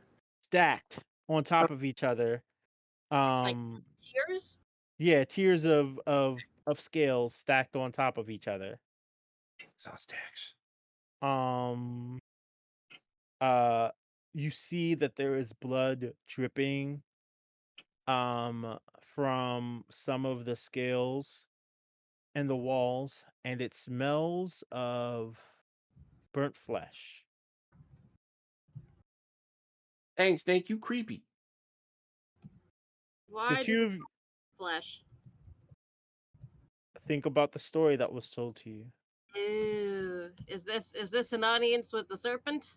stacked on top of each other. Like Um tears? yeah, tiers of scales stacked on top of each other. Saw stacks. Um uh you see that there is blood dripping from some of the scales and the walls, and it smells of burnt flesh. Dang, Snake, you creepy. The Why does two it of smell like flesh? think about the story that was told to you. Ew. Is this an audience with the serpent?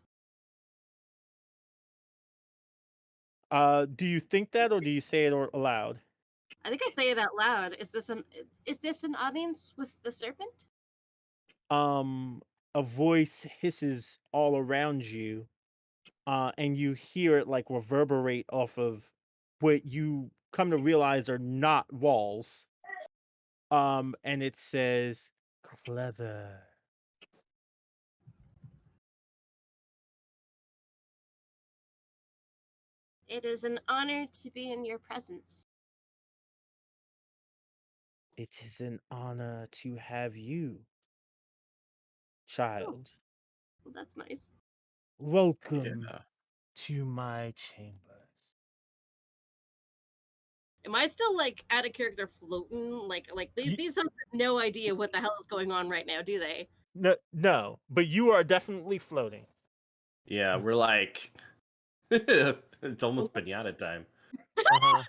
Do you think that, or do you say it aloud? I think I say it out loud. Is this an audience with the serpent? Um, a voice hisses all around you, and you hear it like reverberate off of what you come to realize are not walls. And it says, "Clever." It is an honor to be in your presence. It is an honor to have you, Oh, child. well, that's nice. Welcome Yeah. to my chambers. Am I still like out of character floating? Like You, these folks have no idea what the hell is going on right now, do they? no, but you are definitely floating. Yeah, we're like it's almost pinata time. Uh-huh.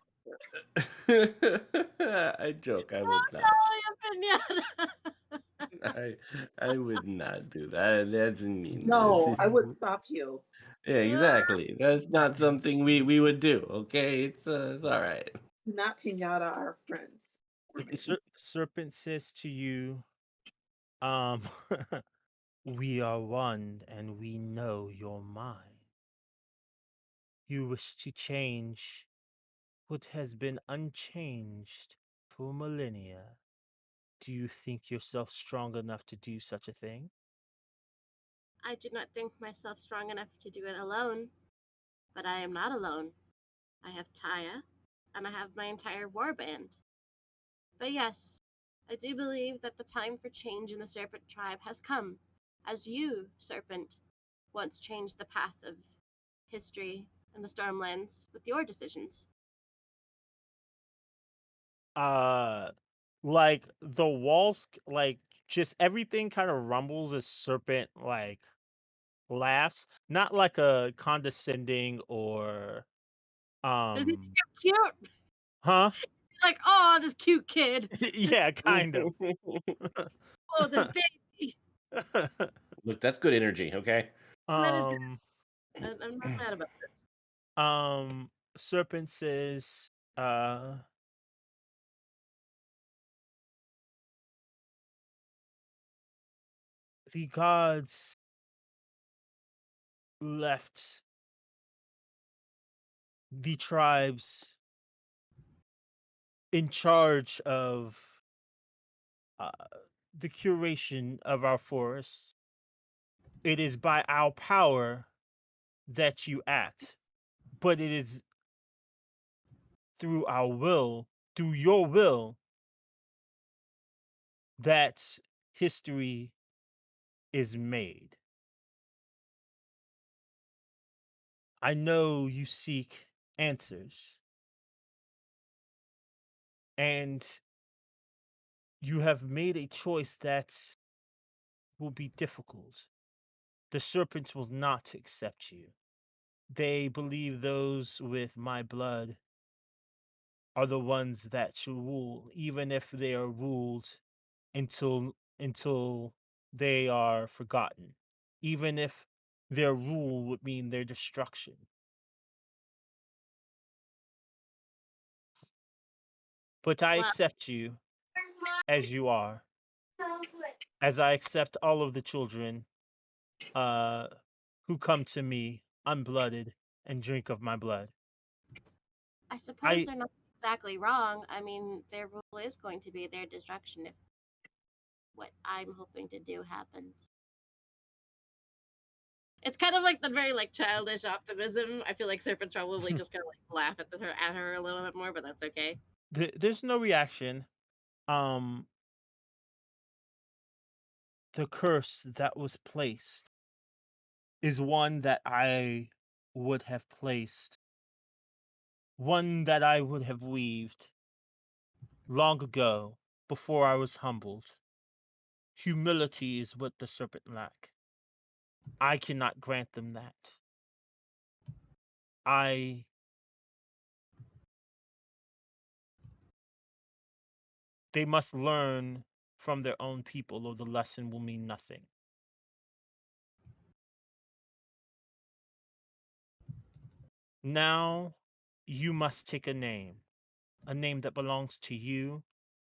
I joke, I would not. Oh, I I would not do that. That's mean. No, I would stop you. Yeah, exactly. That's not something we would do. Okay, it's all right. Do not pinata our friends. Serpent says to you, um, we are one and we know your mind. You wish to change what has been unchanged for millennia. Do you think yourself strong enough to do such a thing? I do not think myself strong enough to do it alone, but I am not alone. I have Taiya, and I have my entire warband. But yes, I do believe that the time for change in the Serpent tribe has come, as you, Serpent, once changed the path of history in the Stormlands with your decisions. Uh, like the walls, like just everything kind of rumbles as Serpent like laughs, not like a condescending or Does he think um, I'm cute? huh? Like, oh, this cute kid. Yeah, kind of. Oh, this baby. Look, that's good energy. Okay. That is good. um, I'm not mad about this. um, Serpent says, uh, the gods left the tribes in charge of uh, the curation of our forests. It is by our power that you act, but it is through our will, through your will, that history is made. I know you seek answers, and you have made a choice that will be difficult. The serpents will not accept you. They believe those with my blood are the ones that should rule, even if they are ruled until they are forgotten, even if their rule would mean their destruction. But I Well, accept you as you are, as I accept all of the children who come to me unblooded and drink of my blood. I suppose I they're not exactly wrong. I mean, their rule is going to be their destruction if what I'm hoping to do happens. It's kind of like the very like childish optimism. I feel like Serpent's probably just gonna like laugh at her a little bit more, but that's okay. there's no reaction. Um, the curse that was placed is one that I would have placed, one that I would have weaved long ago before I was humbled. Humility is what the serpent lack. I cannot grant them that. They must learn from their own people, or the lesson will mean nothing. Now, you must take a name that belongs to you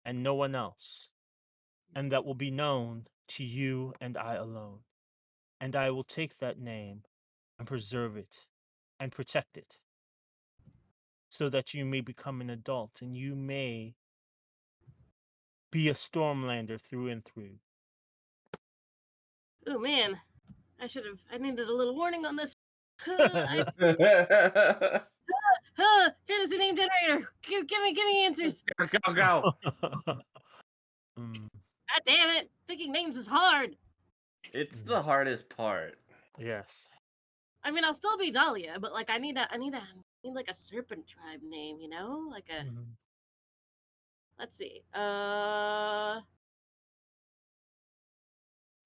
and no one else, and that will be known to you and I alone. And I will take that name and preserve it and protect it so that you may become an adult and you may be a Stormlander through and through. Oh man, I needed a little warning on this. Fantasy name generator. Give me answers. Go. Mm, God damn it, picking names is hard. It's the hardest part. yes. I mean, I'll still be Dahlia, but like I need like a serpent tribe name, you know, like a. Mhm. Let's see.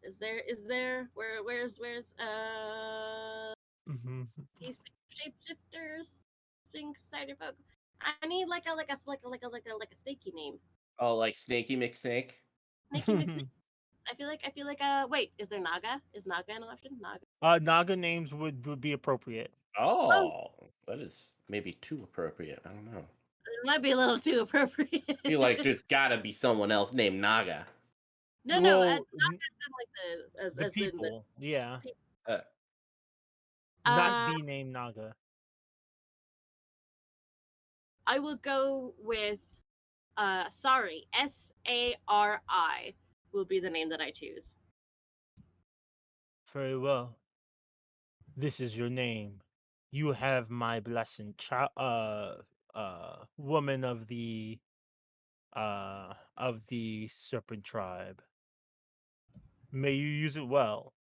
Is there where's Mhm. these shapeshifters, Sphinx, Ciderfolk. I need like a snaky name. Oh, like Snakey McSnake? Snaky McSnake. I feel like wait, is there Naga? Is Naga an option? Naga. Naga names would be appropriate. Oh, Oh, that is maybe too appropriate. I don't know. it might be a little too appropriate. I feel like there's gotta be someone else named Naga. no, Well, Naga's in like the as in the people, yeah, people. Uh, not Uh, the name Naga. I will go with Sari. Sari will be the name that I choose. Very well. This is your name. You have my blessing, woman of the serpent tribe. May you use it well.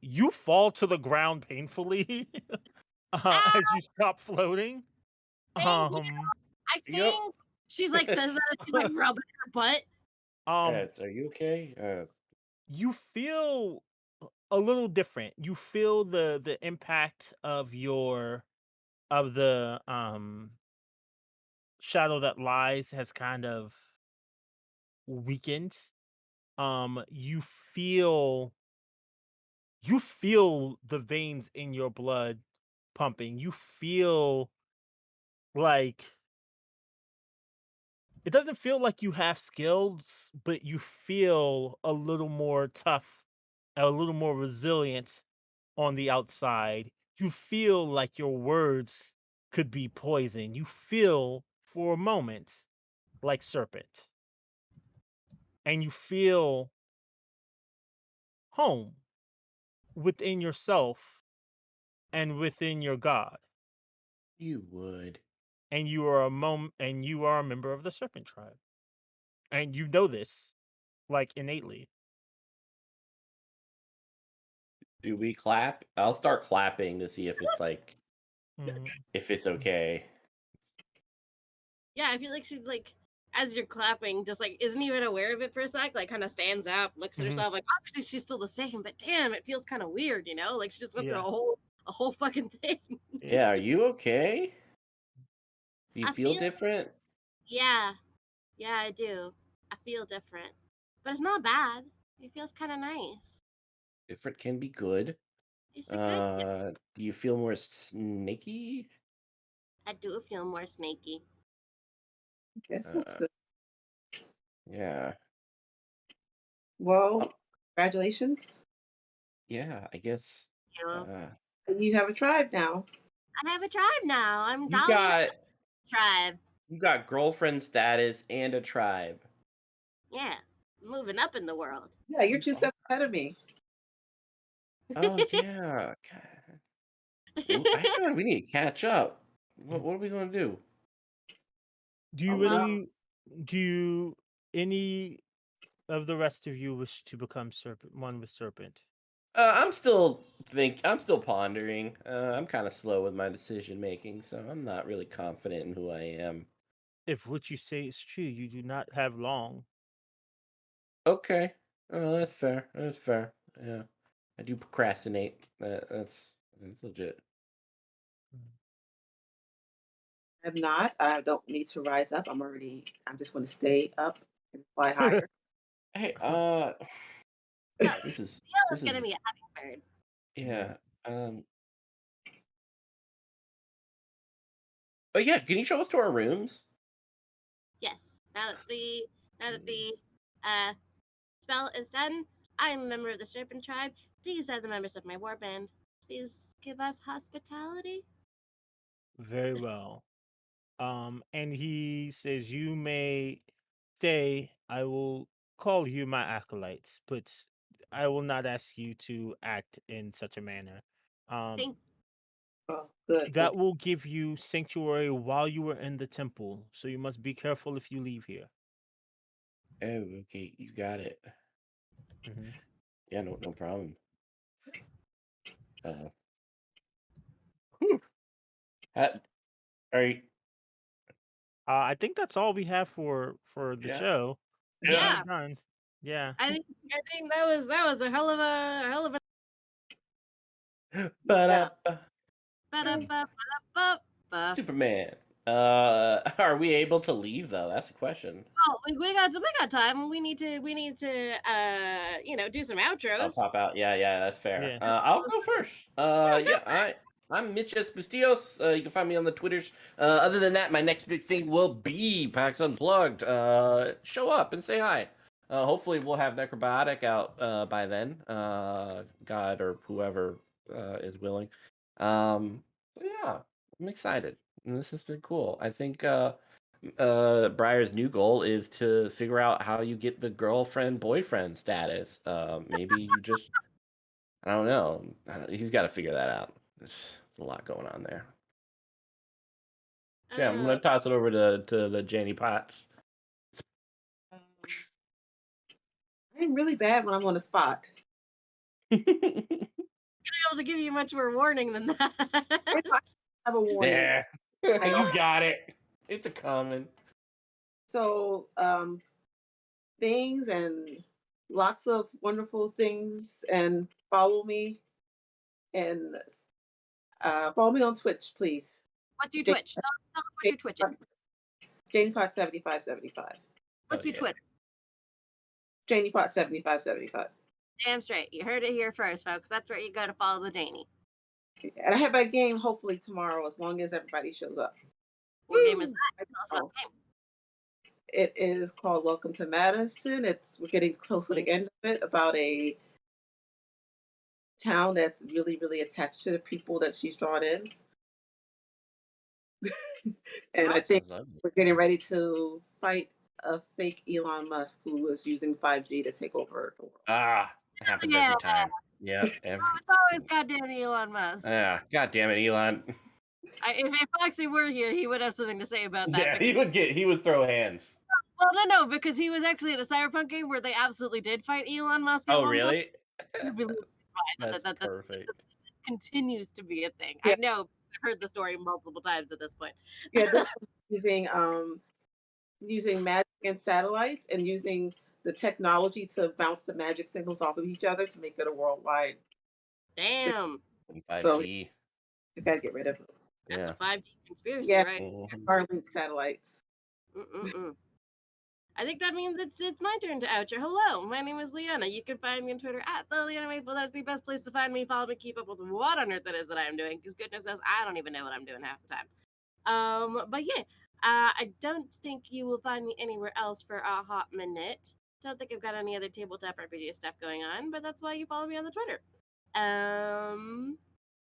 You fall to the ground painfully Ah, as you stop floating. thank you. Um, I yep. think she's like says that and she's like rubbing her butt. um, Eds, are you okay? you feel a little different. You feel the impact of the shadow that lies has kind of weakened. Um, you feel you feel the veins in your blood pumping. You feel like it doesn't feel like you have skills, but you feel a little more tough, a little more resilient on the outside. You feel like your words could be poison. You feel for a moment like Serpent. And you feel home within yourself and within your god, You would. and you are a member of the Serpent tribe, and you know this like innately. Do we clap? I'll start clapping to see if it's like Mhm. if it's okay. Yeah, I feel like she'd like as you're clapping, just like isn't even aware of it for a sec, like kind of stands up, looks at Mhm. herself, like obviously she's still the same, but damn, it feels kind of weird, you know? Like she just went through Yeah. a whole fucking thing. Yeah, are you okay? Do you I feel feel different? yeah, yeah, I do. I feel different, but it's not bad. It feels kind of nice. Different can be good. It's a good. Do you feel more snaky? I do feel more snaky. Yes, that's good. Yeah. Well, Oh, congratulations. yeah, I guess. You know? You have a tribe now. I have a tribe now. I'm You Dahlia tribe. got girlfriend status and a tribe. Yeah, moving up in the world. Yeah, you're 2 steps ahead of me. Oh yeah. God. I feel like we need to catch up. What are we gonna do? Do you Oh, well, wow. do any of the rest of you wish to become one with Serpent? I'm still pondering. I'm kind of slow with my decision making, so I'm not really confident in who I am. If what you say is true, you do not have long. Okay. Oh, that's fair. That's fair. Yeah. I do procrastinate. That's legit. I'm not. I don't need to rise up. I'm just going to stay up and fly higher. Hey, no, this is Viola's gonna be a hummingbird. yeah. Oh yeah, can you show us to our rooms? Yes. Now that the spell is done, I am a member of the Serpent tribe. These are the members of my warband. Please give us hospitality. Very well. And he says you may stay. I will call you my acolytes, but I will not ask you to act in such a manner. Thank Oh, good. That will give you sanctuary while you are in the temple, so you must be careful if you leave here. Oh, okay, you got it. Mhm. Yeah, no problem. Whew. Are you? I think that's all we have for the Yeah. show. We Yeah. are done. Yeah. I think that was a hell of a Ba-da-ba. Ba-da-ba-ba-da-ba-ba. Superman. Are we able to leave though? That's the question. Oh, we got time. We need to do some I'll outros. pop out. Yeah, that's fair. Yeah. I'll go first. I'm Mitch S. Bustillos. You can find me on the Twitters. Other than that, my next big thing will be PAX Unplugged. Show up and say hi. Hopefully, we'll have Necrobiotic out by then. God or whoever is willing. Yeah, I'm excited. And this has been cool. I think Briar's new goal is to figure out how you get the girlfriend boyfriend status. Maybe you just I don't know. He's got to figure that out. There's a lot going on there. Yeah, I'm gonna toss it over to the Janie Potts. I'm really bad when I'm on the spot. Be able to give you much more warning than that. I have a warning. Yeah, you got it. It's a common. So, things and lots of wonderful things, and follow me on Twitch, please. What's your Twitch? Tell us what your Twitch is. JaniePot 7575. What's your Twitter? JaniePot 7575. Damn straight. You heard it here first, folks. That's where you go to follow the Janie. And I have my game hopefully tomorrow, as long as everybody shows up. What game is that? Tell us about the game. It is called Welcome to Madison. We're getting close to the end of it, about a town that's really, really attached to the people that she's drawn in. And I think we're getting ready to fight a fake Elon Musk who was using 5G to take over the world. Happens every time. Yeah. It's always goddamn Elon Musk. Yeah. God damn it, Elon. If Foxy were here, he would have something to say about that. Yeah, he would throw hands. Well, no, because he was actually at a Cyberpunk game where they absolutely did fight Elon Musk. Oh, really? That's Perfect. Continues to be a thing. Yeah. I know. I've heard the story multiple times at this point. Yeah, this using magic and satellites and using the technology to bounce the magic signals off of each other to make it a worldwide. Damn. And 5G. So you gotta get rid of it. That's a 5G conspiracy, Yeah. right? Starlink satellites. I think that means it's my turn to outro. Hello, my name is Leona. You can find me on Twitter at the Leona Maple. That's the best place to find me. Follow me, keep up with what on earth it is that I am doing, because goodness knows I don't even know what I'm doing half the time. But yeah, I don't think you will find me anywhere else for a hot minute. Don't think I've got any other tabletop RPG stuff going on, but that's why you follow me on the Twitter.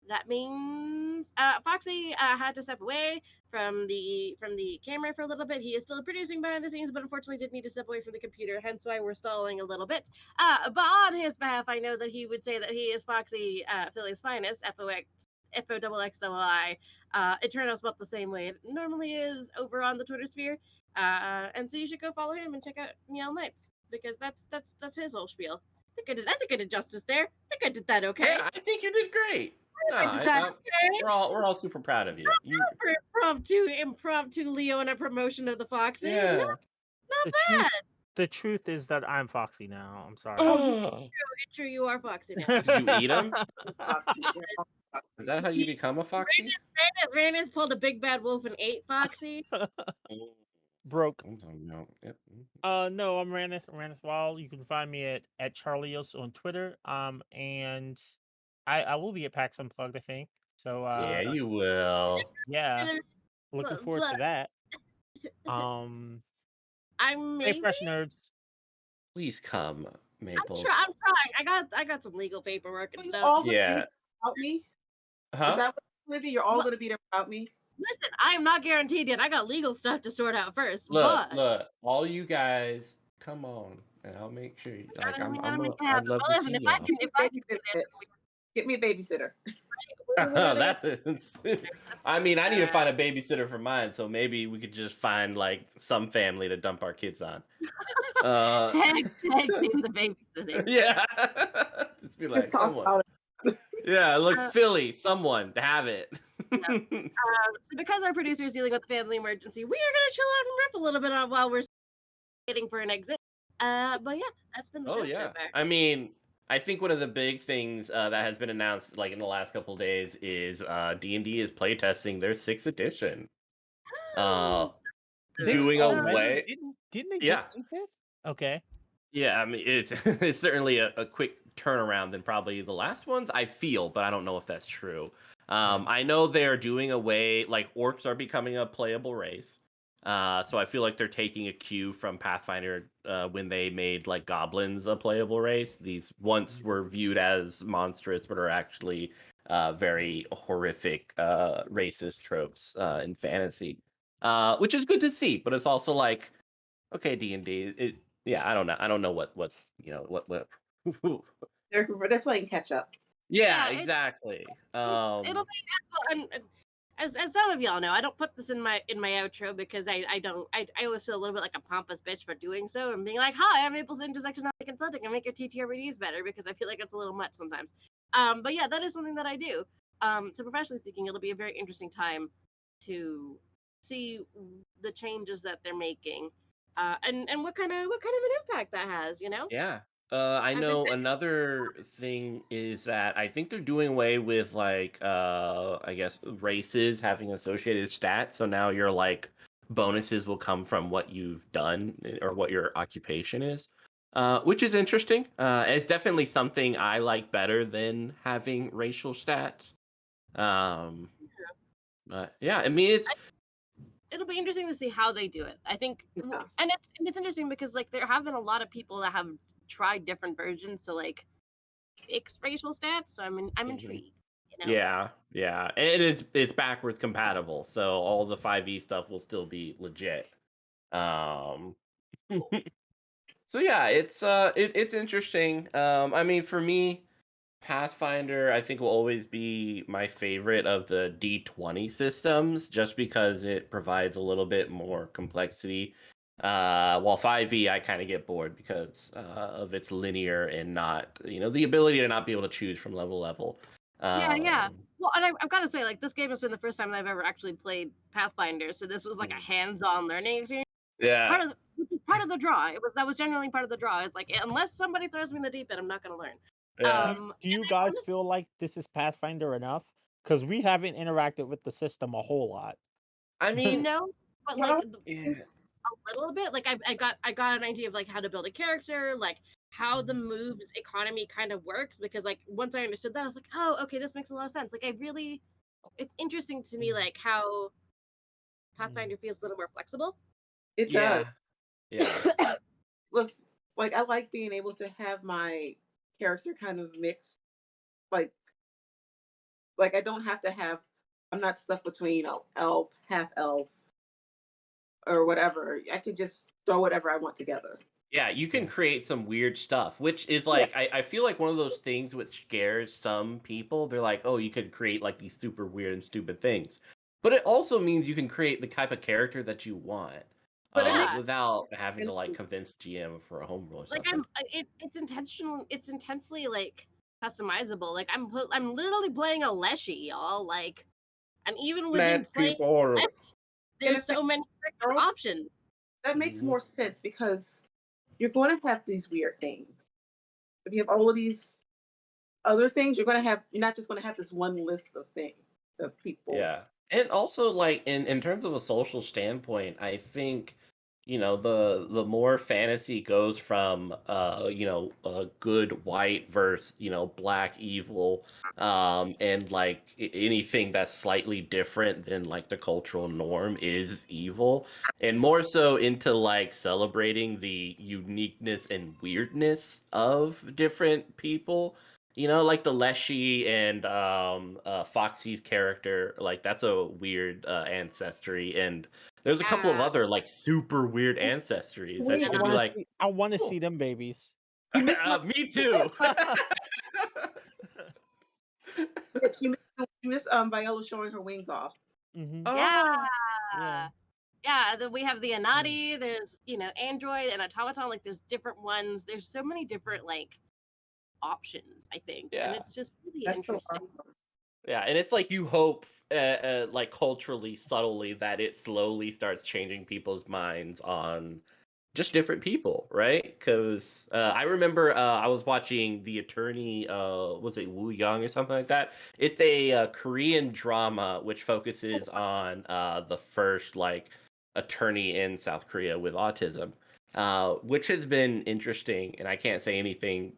That means Foxy had to step away from the camera for a little bit. He is still producing behind the scenes, but unfortunately did need to step away from the computer, hence why we're stalling a little bit. But on his behalf, I know that he would say that he is Foxy, Philly's finest, FOXXII. It turned out about the same way it normally is over on the Twitter sphere. And so you should go follow him and check out Meow Nights, because that's his whole spiel. I think I did justice there. I think I did that okay. Yeah, I think you did great. We're all super proud of you. Impromptu Leona promotion of the Foxy. Yeah. Not bad. The truth is that I'm Foxy now. I'm sorry. It's true, you are Foxy now. Did you eat him? Foxy. Is that how you become a Foxy? Randis pulled a big bad wolf and ate Foxy. Broke. No. Yep. No, I'm Ranith Wall. You can find me at Charlios on Twitter. And I will be at PAX Unplugged, I think. So Yeah, you will. Yeah. Looking forward to that. I'm Hey, Fresh Nerds. Please come, Maples. I'm trying. I got some legal paperwork and stuff. Also Yeah. Without me? Huh? Is that what it's gonna be? You're all gonna be there without me? Listen, I am not guaranteed yet. I got legal stuff to sort out first. Look, all you guys, come on, and I'll make sure. I'd love to see you. Get me a babysitter. I mean, I need to find a babysitter for mine, so maybe we could just find like some family to dump our kids on. Tag team the babysitter. Yeah, just be like, someone. Yeah, look, Philly, someone to have it. So because our producer is dealing with the family emergency, we are gonna chill out and riff a little bit on while we're waiting for an exit. But yeah, that's been the show so far. I mean, I think one of the big things that has been announced like in the last couple of days is D&D is playtesting their 6th edition. Doing away. Didn't they just do that? Okay. Yeah, I mean it's it's certainly a quick turnaround than probably the last ones, I feel, but I don't know if that's true. I know they're doing away, like orcs are becoming a playable race. So I feel like they're taking a cue from Pathfinder when they made like goblins a playable race. These once were viewed as monstrous, but are actually very horrific racist tropes in fantasy, which is good to see. But it's also like, okay, D&D, I don't know what you know what. They're playing catch up. Yeah, exactly. It'll be as some of y'all know, I don't put this in my outro because I always feel a little bit like a pompous bitch for doing so and being like, hi, I'm Maple's Intersectionality Consulting and make your TTRPGs better, because I feel like it's a little much sometimes. But yeah, that is something that I do. So professionally speaking, it'll be a very interesting time to see the changes that they're making, and what kind of an impact that has, you know? Yeah. I know another thing is that I think they're doing away with like I guess races having associated stats. So now your like bonuses will come from what you've done or what your occupation is. Which is interesting. It's definitely something I like better than having racial stats. But yeah, I mean it'll be interesting to see how they do it. I think, and it's interesting because like there have been a lot of people that have tried different versions to like fix racial stats, so I'm intrigued. You know? Yeah, and it's backwards compatible, so all the 5e stuff will still be legit. So yeah, it's interesting. I mean, for me, Pathfinder, I think, will always be my favorite of the D20 systems, just because it provides a little bit more complexity. While 5e, I kind of get bored because of its linear and not, the ability to not be able to choose from level to level. Yeah. Well, and I've got to say, like, this game has been the first time that I've ever actually played Pathfinder, so this was like a hands-on learning experience. Yeah. Part of the draw. That was genuinely part of the draw. It's like, unless somebody throws me in the deep end, I'm not going to learn. Yeah. Do you guys feel like this is Pathfinder enough? Because we haven't interacted with the system a whole lot. I mean, No, but Well, like yeah. a little bit. Like I got an idea of like how to build a character, like how the moves economy kind of works. Because like once I understood that, I was like, oh, okay, this makes a lot of sense. Like it's interesting to me like how Pathfinder feels a little more flexible. it does. Yeah. With like, I like being able to have my character kind of mixed. Like I don't have to have. I'm not stuck between elf, half elf, or whatever. I could just throw whatever I want together. Yeah, you can create some weird stuff, which is Yeah. like, I feel like one of those things which scares some people. They're like, oh, you could create like these super weird and stupid things. But it also means you can create the type of character that you want, But Yeah. without having to like convince GM for a home rule or Like something. it's intentional. It's intensely like customizable. Like I'm literally playing a Leshy, y'all. Like, and even within playing, there's so many freaking options. that makes more sense because you're going to have these weird things. If you have all of these other things, you're not just going to have this one list of things of people. Yeah. And also, like, in terms of a social standpoint, I think, the more fantasy goes from a good white versus, black evil, and like anything that's slightly different than like the cultural norm is evil, and more so into like celebrating the uniqueness and weirdness of different people. Like the Leshy and Foxy's character, like that's a weird ancestry, and there's a couple of other like super weird ancestries that you could be like, I want to cool. see them babies. You miss me too. you miss Viola showing her wings off. Mm-hmm. Yeah. Then we have the Anati. There's Android and Automaton. Like there's different ones. There's so many different like options, I think, and it's just really interesting. So awesome. Yeah, and it's like you hope, like culturally, subtly, that it slowly starts changing people's minds on just different people, right? Because I remember I was watching The Attorney, was it Woo Young or something like that? It's a Korean drama which focuses on the first like attorney in South Korea with autism. Which has been interesting, and I can't say anything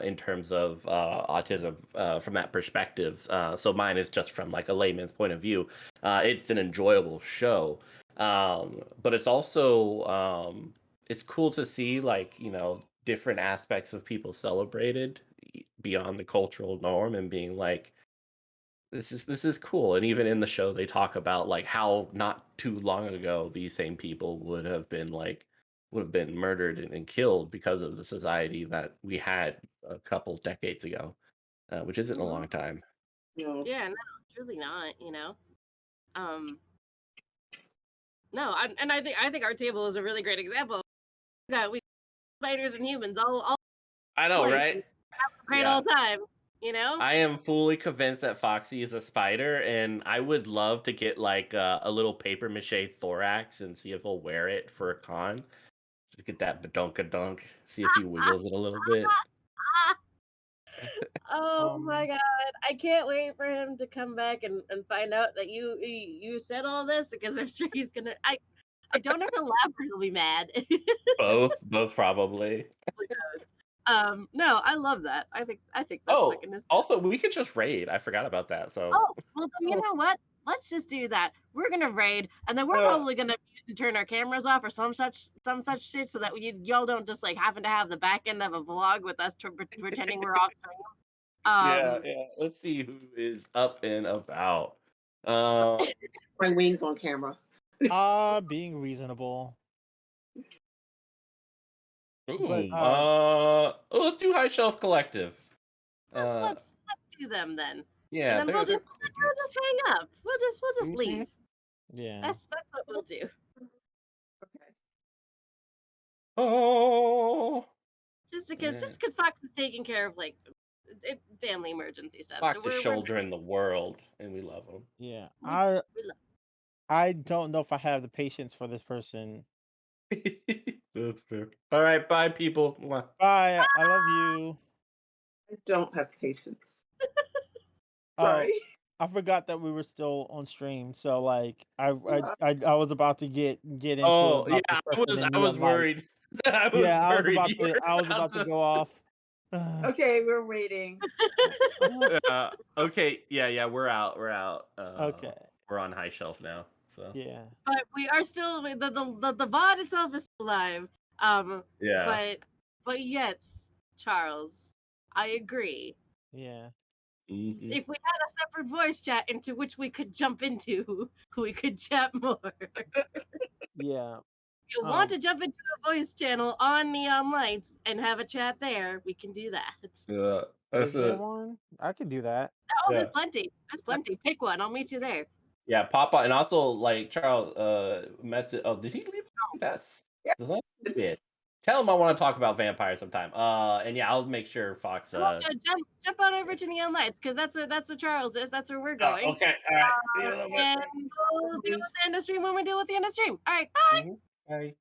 in terms of autism from that perspective. So mine is just from like a layman's point of view. It's an enjoyable show, but it's also it's cool to see like different aspects of people celebrated beyond the cultural norm and being like, this is cool. And even in the show, they talk about like how not too long ago these same people would have been murdered and killed because of the society that we had a couple decades ago, which isn't a long time. No. Yeah, no, it's really not. No, I think our table is a really great example. We spiders and humans all I know, right? Great all the time. I am fully convinced that Foxy is a spider, and I would love to get like a little paper mache thorax and see if he'll wear it for a con. Just get that badonka-dunk, see if he wiggles it a little bit. Oh my god. I can't wait for him to come back and find out that you said all this, because I'm sure he's gonna I don't know if he'll laugh or he'll be mad. Both probably. No, I love that. I think that's wicked. Also, we could just raid. I forgot about that. So well then you know what? Let's just do that. We're gonna raid, and then we're probably gonna turn our cameras off or some such shit, so that y'all don't just like happen to have the back end of a vlog with us pretending we're off stream. yeah. Let's see who is up and about. My wings on camera. Being reasonable. Ooh, let's do High Shelf Collective. Let's do them then. Yeah, and then we'll just hang up. We'll just Mhm. leave. Yeah. That's what we'll do. Okay. Oh, Just because Yeah. Fox is taking care of like family emergency stuff. Fox so is we're shouldering the world, and we love him. Yeah. we love I don't know if I have the patience for this person. That's fair. All right, bye, people. Mwah. Bye. I love you. I don't have patience. Oh, Sorry. I forgot that we were still on stream. So like I was about to get into it Oh, about yeah, this person in I was neon lights. worried. I was Yeah, worried. I was about to go off. Okay, we're waiting. Okay, yeah, we're out. Okay. We're on high shelf now. So Yeah. But we are still the VOD itself is still live. yeah. But yes, Charles, I agree. Yeah. Mhm. If we had a separate voice chat into which we could jump into, we could chat more. Yeah. If you want to jump into a voice channel on Neon Lights and have a chat there, we can do that. Yeah, Is that's there it. one? I could do that. Oh, Yeah. there's plenty. There's plenty. Pick one. I'll meet you there. Yeah, pop on, and also like Charles. Message. Oh, did he leave? That's Yeah. bit. Tell him I want to talk about vampires sometime. And yeah, I'll make sure Fox. Jump on over to Neon Lights because that's where Charles is. That's where we're going. Okay, all right. See you in a little bit. And we'll deal with the end of stream when we deal with the end of stream. All right, bye. Bye.